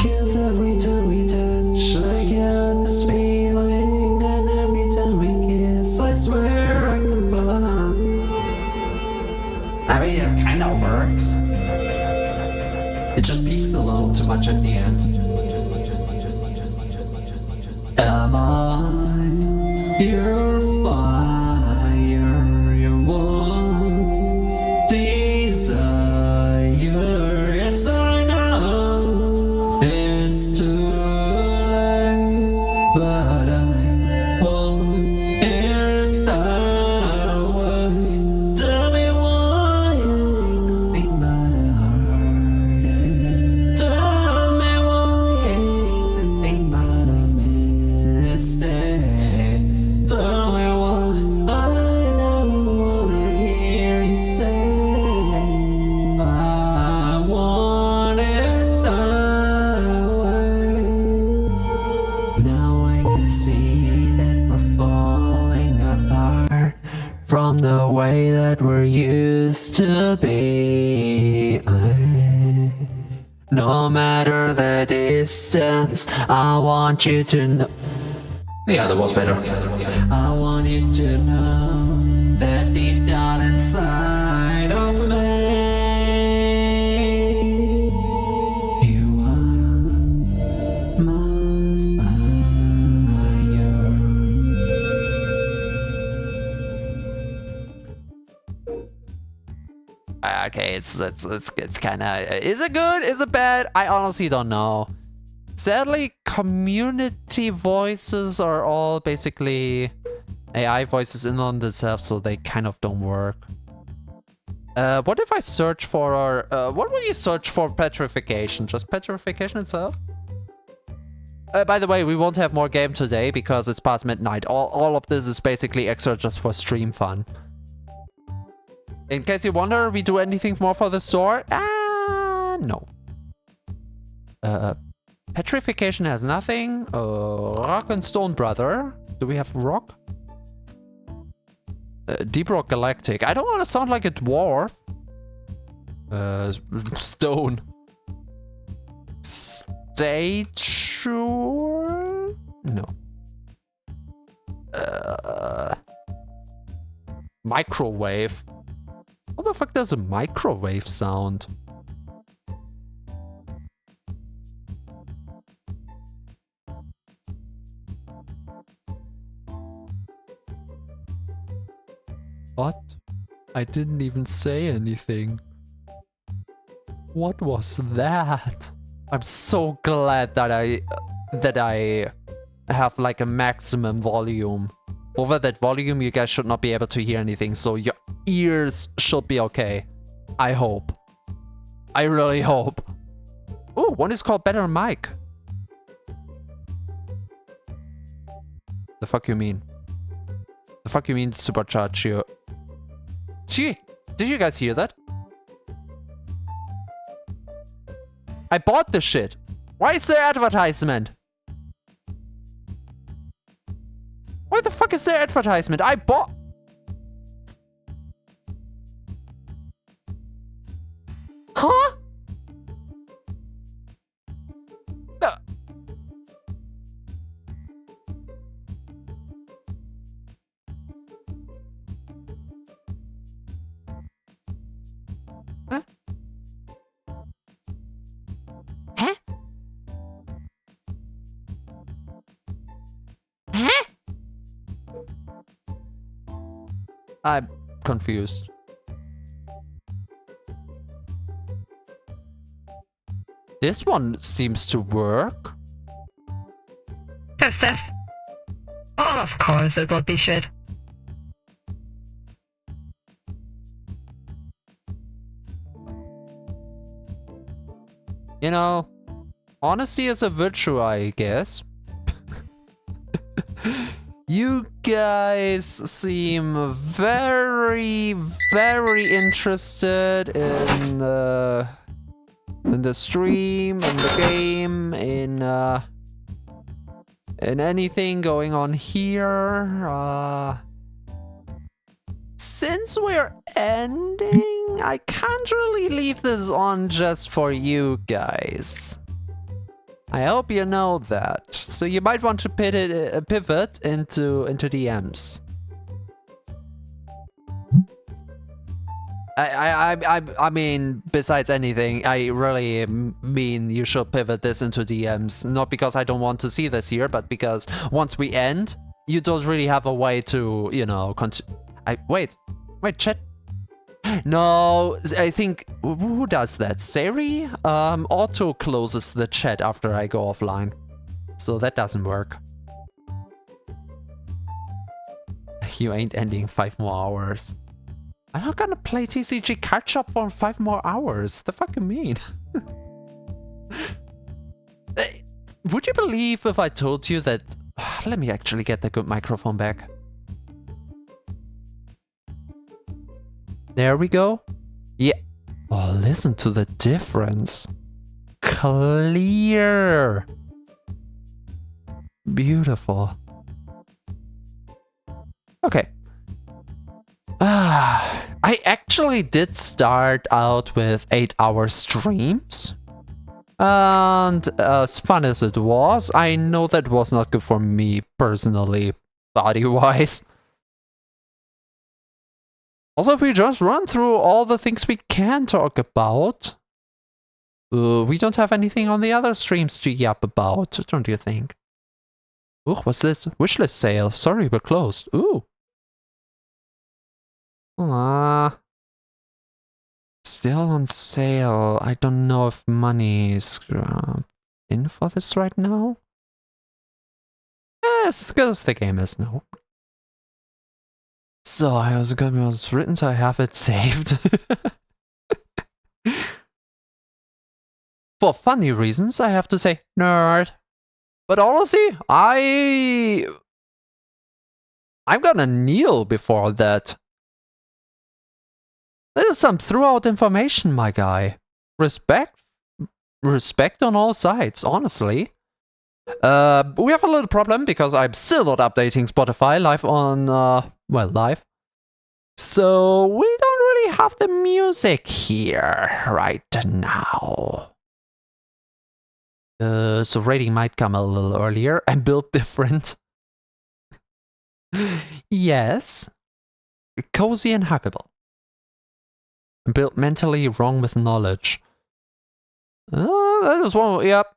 'Cause every time we touch, I get this feeling, and every time we kiss, I swear I can fly. I mean, it kind of works. It just peaks a little too much at the end. Am I your fire, your one desire? Yes, I know it's too late, but I won't end that way. Tell me why ain't nothing but a heartache. Tell me why ain't nothing but a mistake. Tell me why I never wanna hear you say I want it that way. Now I can see that we're falling apart from the way that we're used to be. No matter the distance, I want you to know. Yeah, that was better. I want you to know that deep down inside of me, you are my fire. Okay, it's kind of... Is it good? Is it bad? I honestly don't know. Sadly, community voices are all basically AI voices in on themselves, so they kind of don't work. What if I search for... what will you search for petrification? Just petrification itself? By the way, we won't have more game today because it's past midnight. All of this is basically extra just for stream fun. In case you wonder, we do anything more for the store? No. Petrification has nothing. Rock and Stone Brother. Do we have rock? Deep Rock Galactic. I don't want to sound like a dwarf. Stone. Stature? No. Microwave. What the fuck does a microwave sound? What? I didn't even say anything. What was that? I'm so glad that I have like a maximum volume. Over that volume, you guys should not be able to hear anything, so your ears should be okay. I hope. I really hope. Oh, one is called Better Mic. The fuck you mean? The fuck you mean supercharge you? Gee, did you guys hear that? I bought the shit. Why is there advertisement? Why the fuck is there advertisement? I bought... Huh? Huh? Huh? Huh? I'm confused. This one seems to work. Test. Oh, of course it will be shit. You know, honesty is a virtue, I guess. You guys seem very, very interested in the stream, in the game, in anything going on here. Since we're ending, I can't really leave this on just for you guys. I hope you know that. So you might want to pivot into DMs. I mean, besides anything, I really mean you should pivot this into DMs. Not because I don't want to see this here, but because once we end, you don't really have a way to, you know, wait, chat. No, I think, who does that? Sari? Auto closes the chat after I go offline. So that doesn't work. You ain't ending 5 more hours. I'm not gonna play TCG catch up for 5 more hours. The fuck you mean? Would you believe if I told you that... Let me actually get the good microphone back. There we go. Yeah. Oh, listen to the difference. Clear. Beautiful. Okay. I actually did start out with 8-hour streams. And as fun as it was, I know that was not good for me personally, body-wise. Also, if we just run through all the things we can talk about, we don't have anything on the other streams to yap about, don't you think? Ooh, what's this? Wishlist sale. Sorry, we're closed. Ooh. Still on sale. I don't know if money is in for this right now. Yes, because the game is no. So I was gonna be written, so I have it saved. For funny reasons, I have to say nerd. But honestly, I'm gonna kneel before that. There is some throughout information, my guy. Respect on all sides, honestly. We have a little problem because I'm still not updating Spotify live on, well, live. So we don't really we have the music here right now. So rating might come a little earlier and build different. Yes. Cozy and huggable. Built mentally wrong with knowledge. That was one. Yep.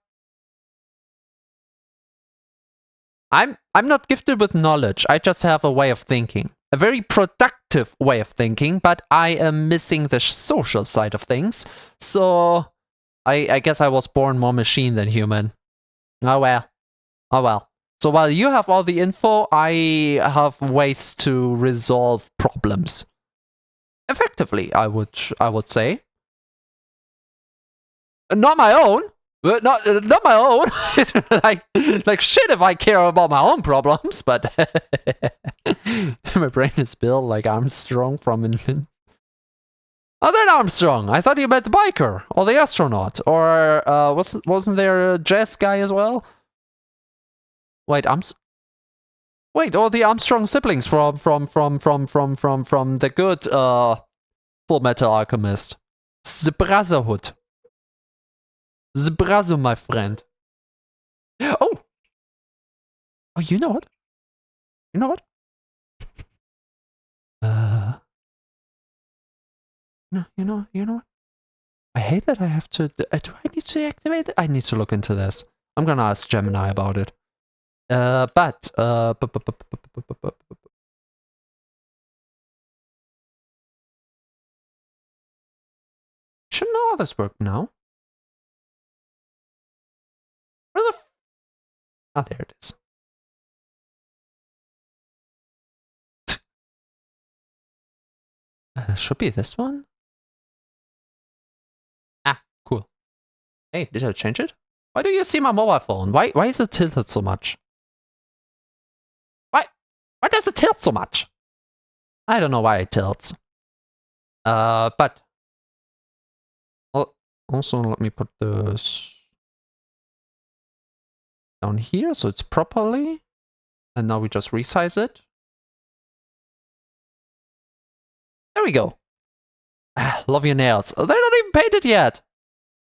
I'm not gifted with knowledge. I just have a way of thinking. A very productive way of thinking, but I am missing the social side of things. So I guess I was born more machine than human. Oh well. Oh well. So while you have all the info, I have ways to resolve problems. Effectively, I would say. Not my own. Not my own. like shit if I care about my own problems, but my brain is built like Armstrong from Infant. Oh, then Armstrong. I thought you meant the biker or the astronaut, or wasn't there a jazz guy as well? Wait, or the Armstrong siblings from the good Full Metal Alchemist, the Brotherhood. The brother, my friend. Oh! Oh, you know what? You know what? No, you know what? I hate that I have to... do I need to deactivate it? I need to look into this. I'm gonna ask Gemini about it. Should know how this works now. Where the oh, there it is. Should be this one. Ah, cool. Hey, did I change it? Why do you see my mobile phone? Why is it tilted so much? Why does it tilt so much? I don't know why it tilts. But also let me put this down here so it's properly. And now we just resize it. There we go. Love your nails. They're not even painted yet.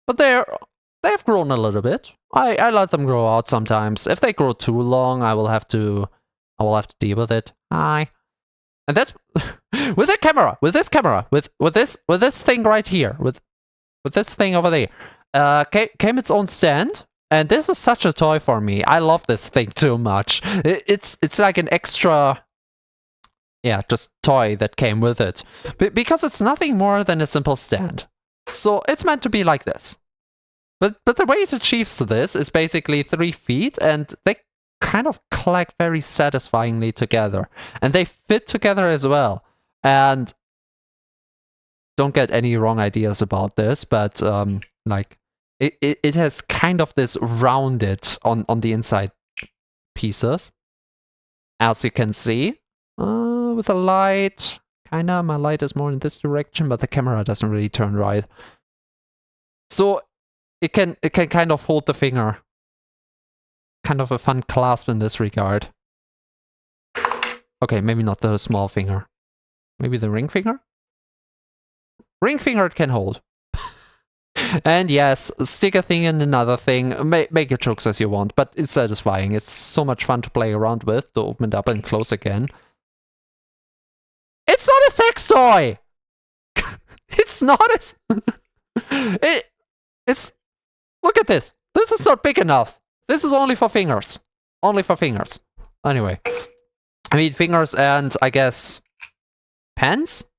But they've grown a little bit. I let them grow out sometimes. If they grow too long, I will have to deal with it. Hi. And that's with this camera, with this thing right here, with this thing over there. Came its own stand. And this is such a toy for me. I love this thing too much. It's like an extra, yeah, just toy that came with it. Because it's nothing more than a simple stand. So it's meant to be like this. But the way it achieves this is basically 3 feet, and they kind of click very satisfyingly together. And they fit together as well. And don't get any wrong ideas about this, but like it has kind of this rounded on the inside pieces, as you can see. With the light, kinda, my light is more in this direction, but the camera doesn't really turn right. So it can kind of hold the finger. Kind of a fun clasp in this regard. Okay, maybe not the small finger. Maybe the ring finger? Ring finger it can hold. And yes, stick a thing in another thing. Make your jokes as you want, but it's satisfying. It's so much fun to play around with, to open it up and close again. It's not a sex toy! It's not it's... Look at this. This is not big enough. This is only for fingers. Only for fingers. Anyway. I mean, fingers and, I guess, pens?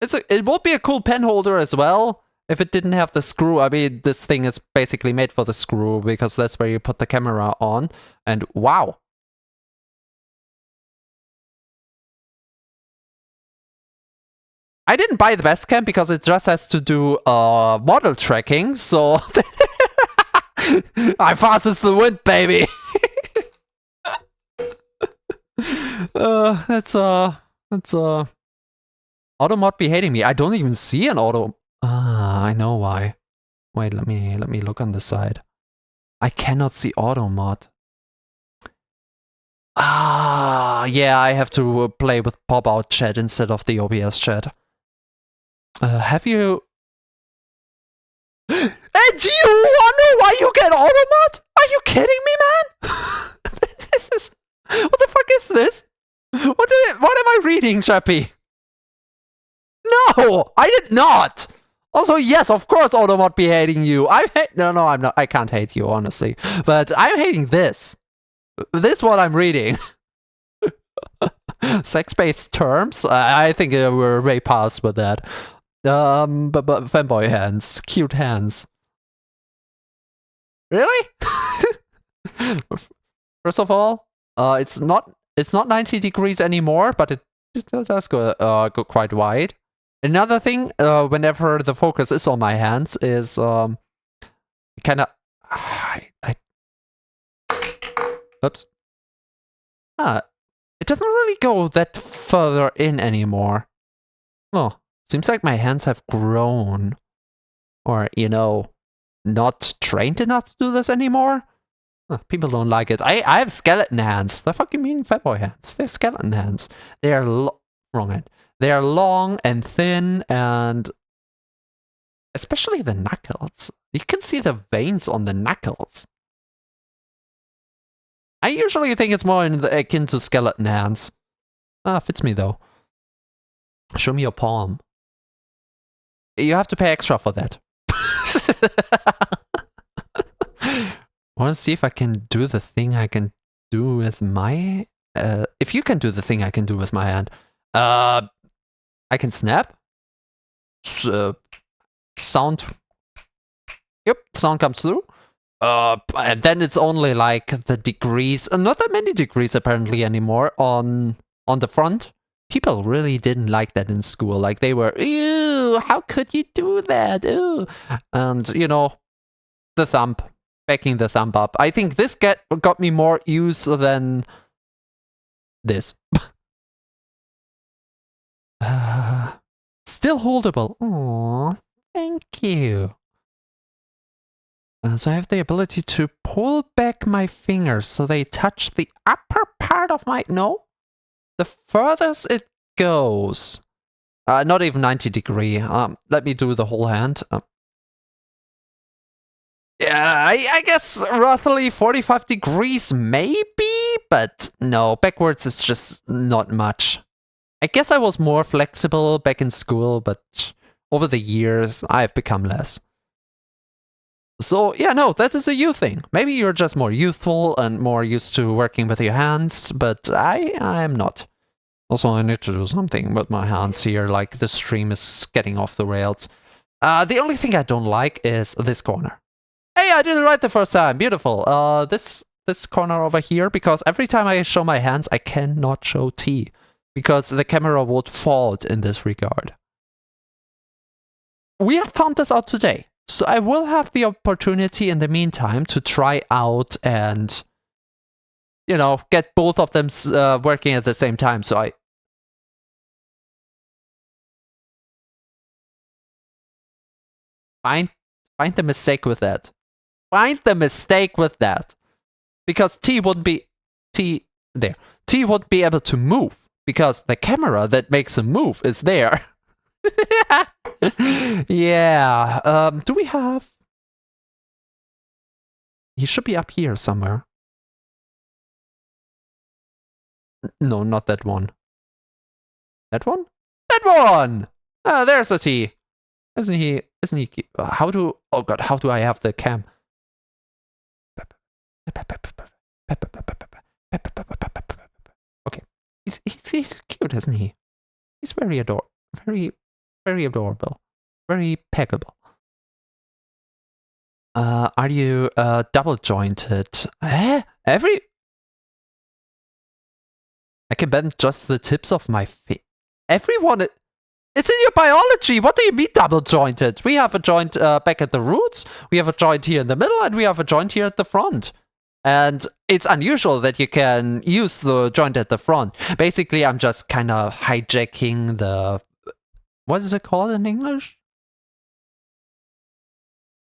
It would be a cool pen holder as well, if it didn't have the screw. I mean, this thing is basically made for the screw, because that's where you put the camera on. And wow. I didn't buy the best cam because it just has to do model tracking, so I passes the wind, baby. That's Automod be hating me. I don't even see an auto. I know why. Wait, let me look on the side. I cannot see Automod. Yeah, I have to play with pop-out chat instead of the OBS chat. Have you... And you wonder why you get automat? Are you kidding me, man? This is... What the fuck is this? What am I reading, Chappie? No, I did not. Also, yes, of course, Automat be hating you. No, I'm not. I can't hate you, honestly. But I'm hating this. This is what I'm reading. Sex-based terms? I think we're way past with that. But fanboy hands, cute hands. Really? First of all, it's not 90 degrees anymore, but it does go quite wide. Another thing, whenever the focus is on my hands, is kind of. Oops. It doesn't really go that further in anymore. Oh, seems like my hands have grown, or not trained enough to do this anymore. People don't like it. I have skeleton hands. The fucking mean fatboy hands. They're skeleton hands. They are wrong hand. They are long and thin, and especially the knuckles. You can see the veins on the knuckles. I usually think it's more akin to skeleton hands. Fits me though. Show me your palm. You have to pay extra for that. Want to see if I can do the thing I can do with my... if you can do the thing I can do with my hand. I can snap. Sound. Yep, sound comes through. And then it's only like the degrees, not that many degrees apparently anymore on the front. People really didn't like that in school. Like they were, ew, how could you do that? Ew. And the thumb, backing the thumb up. I think this got me more use than this. Still holdable. Aww, thank you. So I have the ability to pull back my fingers so they touch the upper part of my... No? The furthest it goes. Not even 90 degree. Let me do the whole hand. Yeah, I guess roughly 45 degrees maybe? But no, backwards is just not much. I guess I was more flexible back in school, but over the years, I've become less. So, yeah, no, that is a you thing. Maybe you're just more youthful and more used to working with your hands, but I am not. Also, I need to do something with my hands here, like the stream is getting off the rails. The only thing I don't like is this corner. Hey, I did it right the first time. Beautiful. This corner over here, because every time I show my hands, I cannot show T. Because the camera would fault in this regard. We have found this out today. So I will have the opportunity in the meantime to try out and, get both of them working at the same time. So I... Find the mistake with that. Find the mistake with that. Because T wouldn't be able to move. Because the camera that makes him move is there. Yeah. Do we have... He should be up here somewhere. No, not that one. That one? That one! Ah, there's a T. Isn't he... How do... Oh god, how do I have the cam? Okay. He's cute, isn't he? He's very adorable. Very adorable. Very peggable. Are you double jointed? I can bend just the tips of my feet. Everyone... It's in your biology! What do you mean double jointed? We have a joint back at the roots, we have a joint here in the middle, and we have a joint here at the front. And it's unusual that you can use the joint at the front. Basically, I'm just kind of hijacking the... What is it called in English?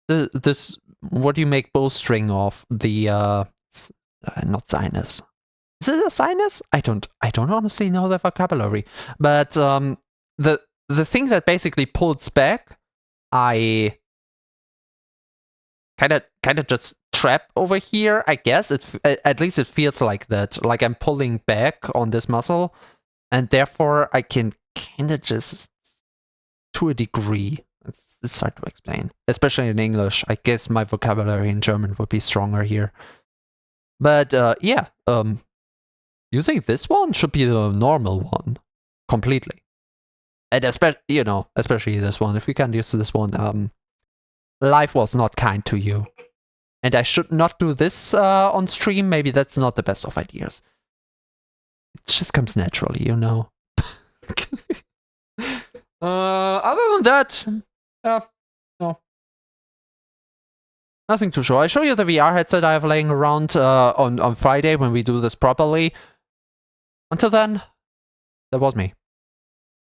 What do you make bowstring of? The not sinus. Is it a sinus? I don't honestly know the vocabulary. But the the thing that basically pulls back, I kind of just trap over here. I guess at least it feels like that, like I'm pulling back on this muscle, and therefore I can kind of just, to a degree, it's hard to explain, especially in English. I guess my vocabulary in German would be stronger here. But yeah, using this one should be the normal one completely. And especially this one. If you can't use this one, life was not kind to you. And I should not do this on stream. Maybe that's not the best of ideas. It just comes naturally, you know. Other than that, no. Nothing to show. I show you the VR headset I have laying around on Friday when we do this properly. Until then, that was me.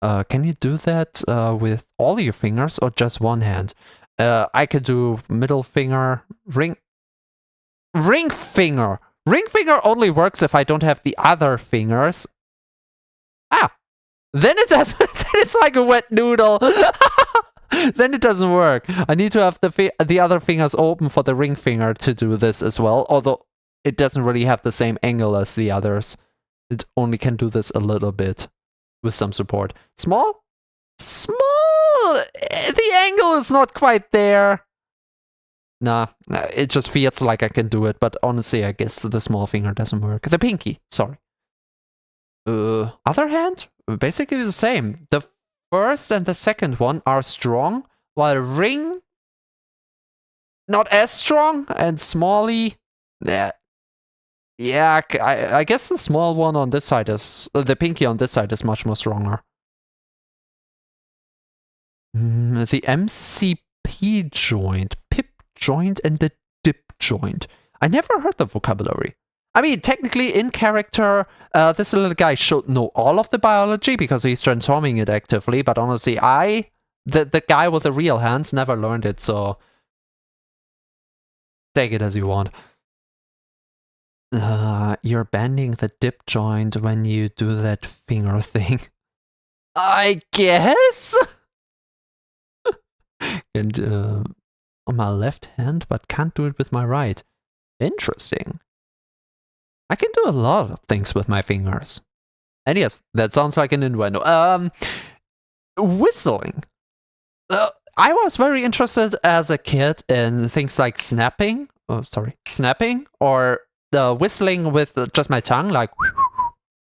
Can you do that with all your fingers or just one hand? I could do middle finger, ring finger. Ring finger only works if I don't have the other fingers. Ah! Then it does. Then it's like a wet noodle. Then it doesn't work. I need to have the other fingers open for the ring finger to do this as well. Although it doesn't really have the same angle as the others. It only can do this a little bit with some support. Small? Small! The angle is not quite there. Nah, it just feels like I can do it. But honestly, I guess the small finger doesn't work. The pinky, sorry. Other hand? Basically the same. The first and the second one are strong, while ring not as strong, and smally, yeah, I guess the small one on this side is the pinky on this side is much more stronger. The MCP joint, pip joint, and the dip joint. I never heard the vocabulary. I mean, technically, in character, this little guy should know all of the biology because he's transforming it actively, but honestly, the guy with the real hands, never learned it, so take it as you want. You're bending the dip joint when you do that finger thing. I guess? And on my left hand, but can't do it with my right. Interesting. I can do a lot of things with my fingers. And yes, that sounds like an innuendo. Whistling. I was very interested as a kid in things like snapping, or whistling with just my tongue, like,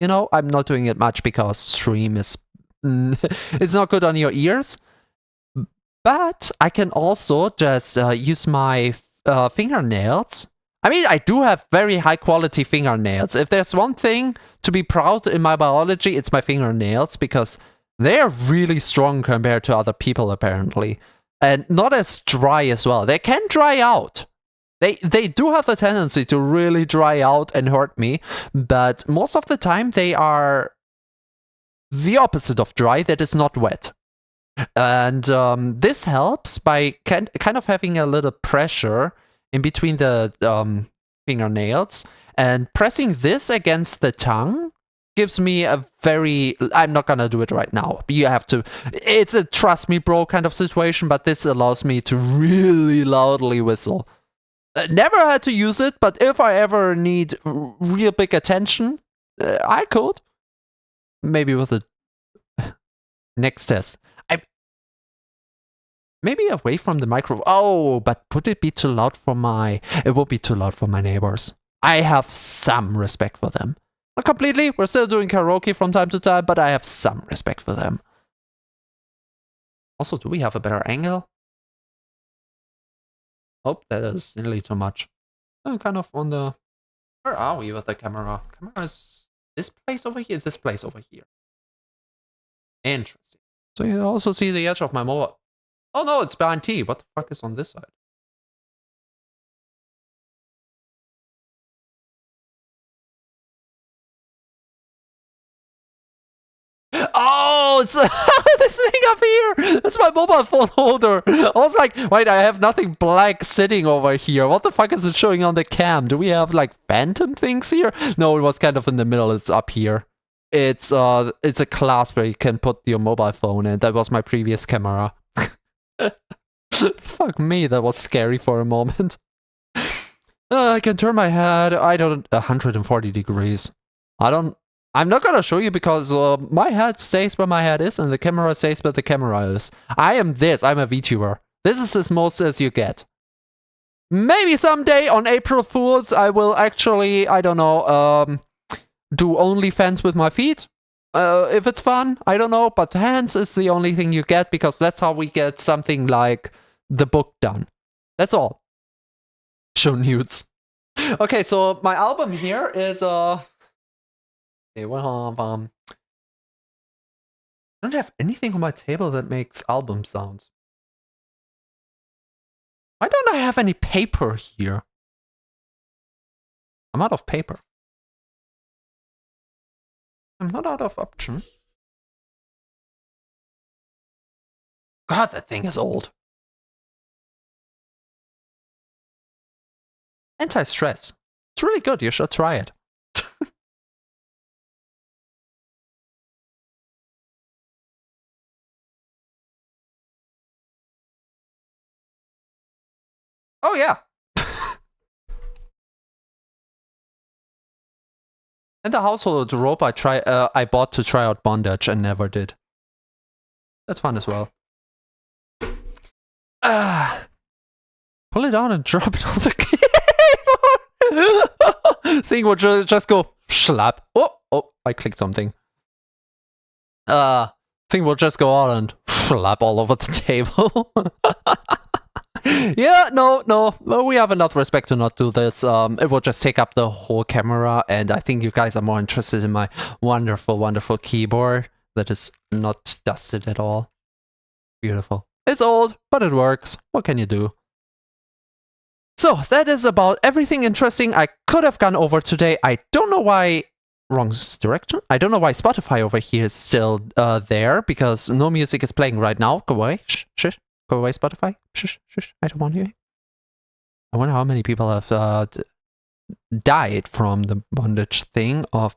you know, I'm not doing it much because stream is, it's not good on your ears. But I can also just use my fingernails. I mean, I do have very high quality fingernails. If there's one thing to be proud in my biology, it's my fingernails, because they're really strong compared to other people, apparently. And not as dry as well. They can dry out. They do have the tendency to really dry out and hurt me, but most of the time they are the opposite of dry, that is not wet. And this helps by kind of having a little pressure in between the fingernails, and pressing this against the tongue gives me a very, I'm not gonna do it right now, but you have to, it's a trust me bro kind of situation, but this allows me to really loudly whistle. Never had to use it, but if I ever need real big attention, I could. Maybe with the next test. Maybe away from the micro. Oh, but would it be too loud for my... It would be too loud for my neighbors. I have some respect for them. Not completely. We're still doing karaoke from time to time, but I have some respect for them. Also, do we have a better angle? Oh, that is nearly too much. I'm kind of on the... Where are we with the camera? Camera is this place over here, this place over here. Interesting. So you also see the edge of my mobile... Oh no, it's behind T. What the fuck is on this side? Oh, it's this thing up here. That's my mobile phone holder. I was like, wait, I have nothing black sitting over here. What the fuck is it showing on the cam? Do we have like phantom things here? No, it was kind of in the middle. It's up here. it's a clasp where you can put your mobile phone in. That was my previous camera. Fuck me, that was scary for a moment. I can turn my head. 140 degrees. I'm not gonna show you because my head stays where my head is and the camera stays where the camera is. I'm a VTuber. This is as most as you get. Maybe someday on April Fools I will actually, I don't know, do OnlyFans with my feet. If it's fun, I don't know, but hands is the only thing you get because that's how we get something like the book done. That's all. Show nudes. Okay, so my album here is I don't have anything on my table that makes album sounds. Why don't I have any paper here? I'm out of paper. I'm not out of options. God, that thing is old. Anti-stress. It's really good. You should try it. Oh yeah. And the household rope I bought to try out bondage and never did. That's fun as well. Pull it on and drop it on the keyboard. Thing will just go slap. Oh, I clicked something. Thing will just go on and slap all over the table. Yeah, no, we have enough respect to not do this. It will just take up the whole camera, and I think you guys are more interested in my wonderful, wonderful keyboard that is not dusted at all. Beautiful. It's old, but it works. What can you do? So, that is about everything interesting I could have gone over today. I don't know why... Wrong direction? I don't know why Spotify over here is still there, because no music is playing right now. Go away. Shh. Go away, Spotify. Shush. I don't want you. I wonder how many people have died from the bondage thing of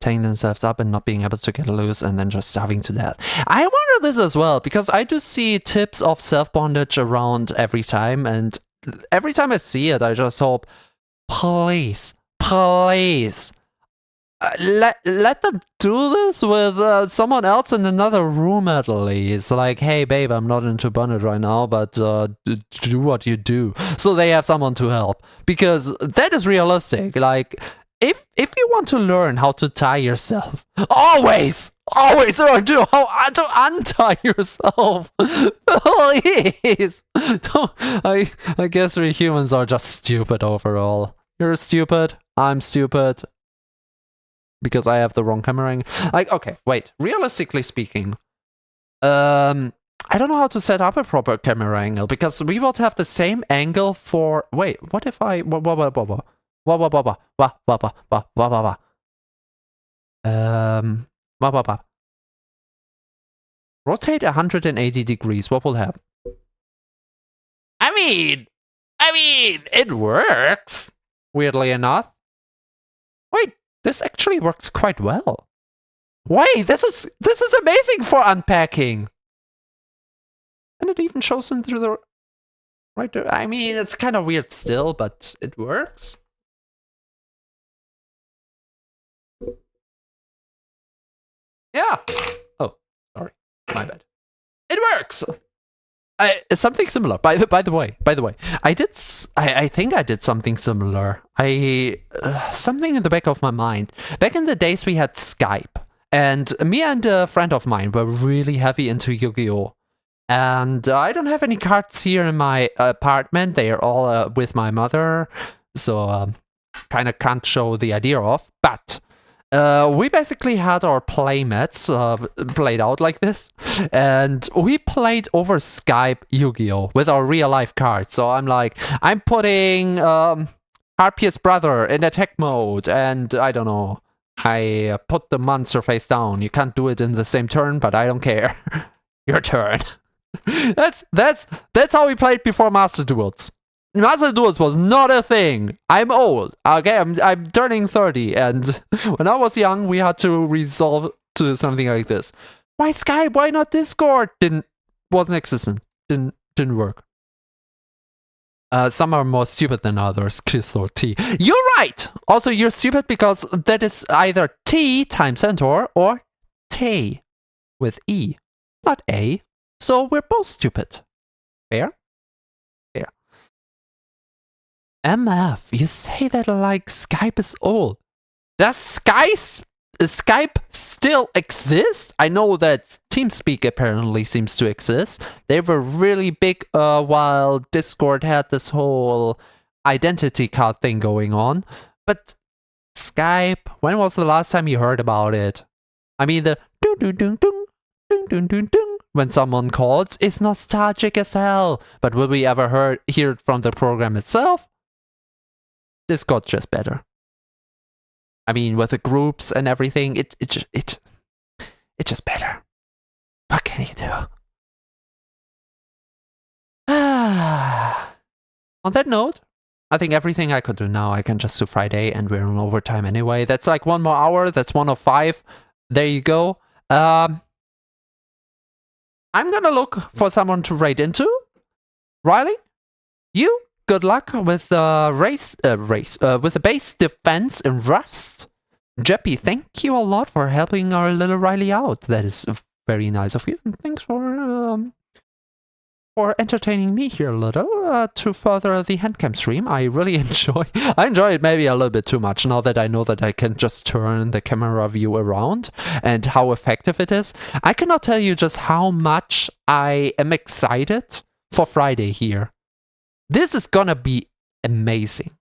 tying themselves up and not being able to get loose and then just starving to death. I wonder this as well, because I do see tips of self-bondage around every time, and every time I see it, I just hope, please, let them do this with someone else in another room at least. Like, hey babe, I'm not into bondage right now, but do what you do. So they have someone to help. Because that is realistic. Like, if you want to learn how to tie yourself, always learn to how to untie yourself. Please. I guess we humans are just stupid overall. You're stupid. I'm stupid. Because I have the wrong camera angle. Like, okay, wait. Realistically speaking, I don't know how to set up a proper camera angle because we would have the same angle for. Wait, what if I? Rotate 180 degrees. What will happen? I mean, it works. Weirdly enough. Wait. This actually works quite well. Wait, this is amazing for unpacking. And it even shows in through the right there. I mean, it's kind of weird still, but it works. Yeah. Oh, sorry. My bad. It works. Something similar. By the way, I think I did something similar. Something in the back of my mind. Back in the days we had Skype, and me and a friend of mine were really heavy into Yu-Gi-Oh! And I don't have any cards here in my apartment. They are all with my mother, so kind of can't show the idea of. But we basically had our playmats played out like this, and we played over Skype Yu-Gi-Oh! With our real-life cards. So I'm like, I'm putting Harpia's brother in attack mode, and I don't know, I put the monster face down. You can't do it in the same turn, but I don't care. Your turn. That's how we played before Master Duels. Muscle duels was not a thing. I'm old. Okay, I'm turning 30, and when I was young, we had to resolve to something like this. Why Skype? Why not Discord? Wasn't existent. Didn't work. Some are more stupid than others. Kiss or T. You're right. Also, you're stupid because that is either T times Centaur or T with E, not A. So we're both stupid. Fair? Fair. MF, you say that like Skype is old. Does Skype still exist? I know that TeamSpeak apparently seems to exist. They were really big while Discord had this whole identity card thing going on. But Skype, when was the last time you heard about it? I mean, the ding ding ding ding ding ding ding ding when someone calls is nostalgic as hell. But will we ever hear it from the program itself? Discord's just better. I mean, with the groups and everything, it's just better. What can you do? On that note, I think everything I could do now, I can just do Friday, and we're on overtime anyway. That's like 1 more hour. That's 1 of 5. There you go. I'm gonna look for someone to raid into. Riley, you? Good luck with the with the base defense in Rust. Jeppy, thank you a lot for helping our little Riley out. That is very nice of you. And thanks for entertaining me here a little to further the handcam stream. I really enjoy it maybe a little bit too much now that I know that I can just turn the camera view around and how effective it is. I cannot tell you just how much I am excited for Friday here. This is gonna be amazing.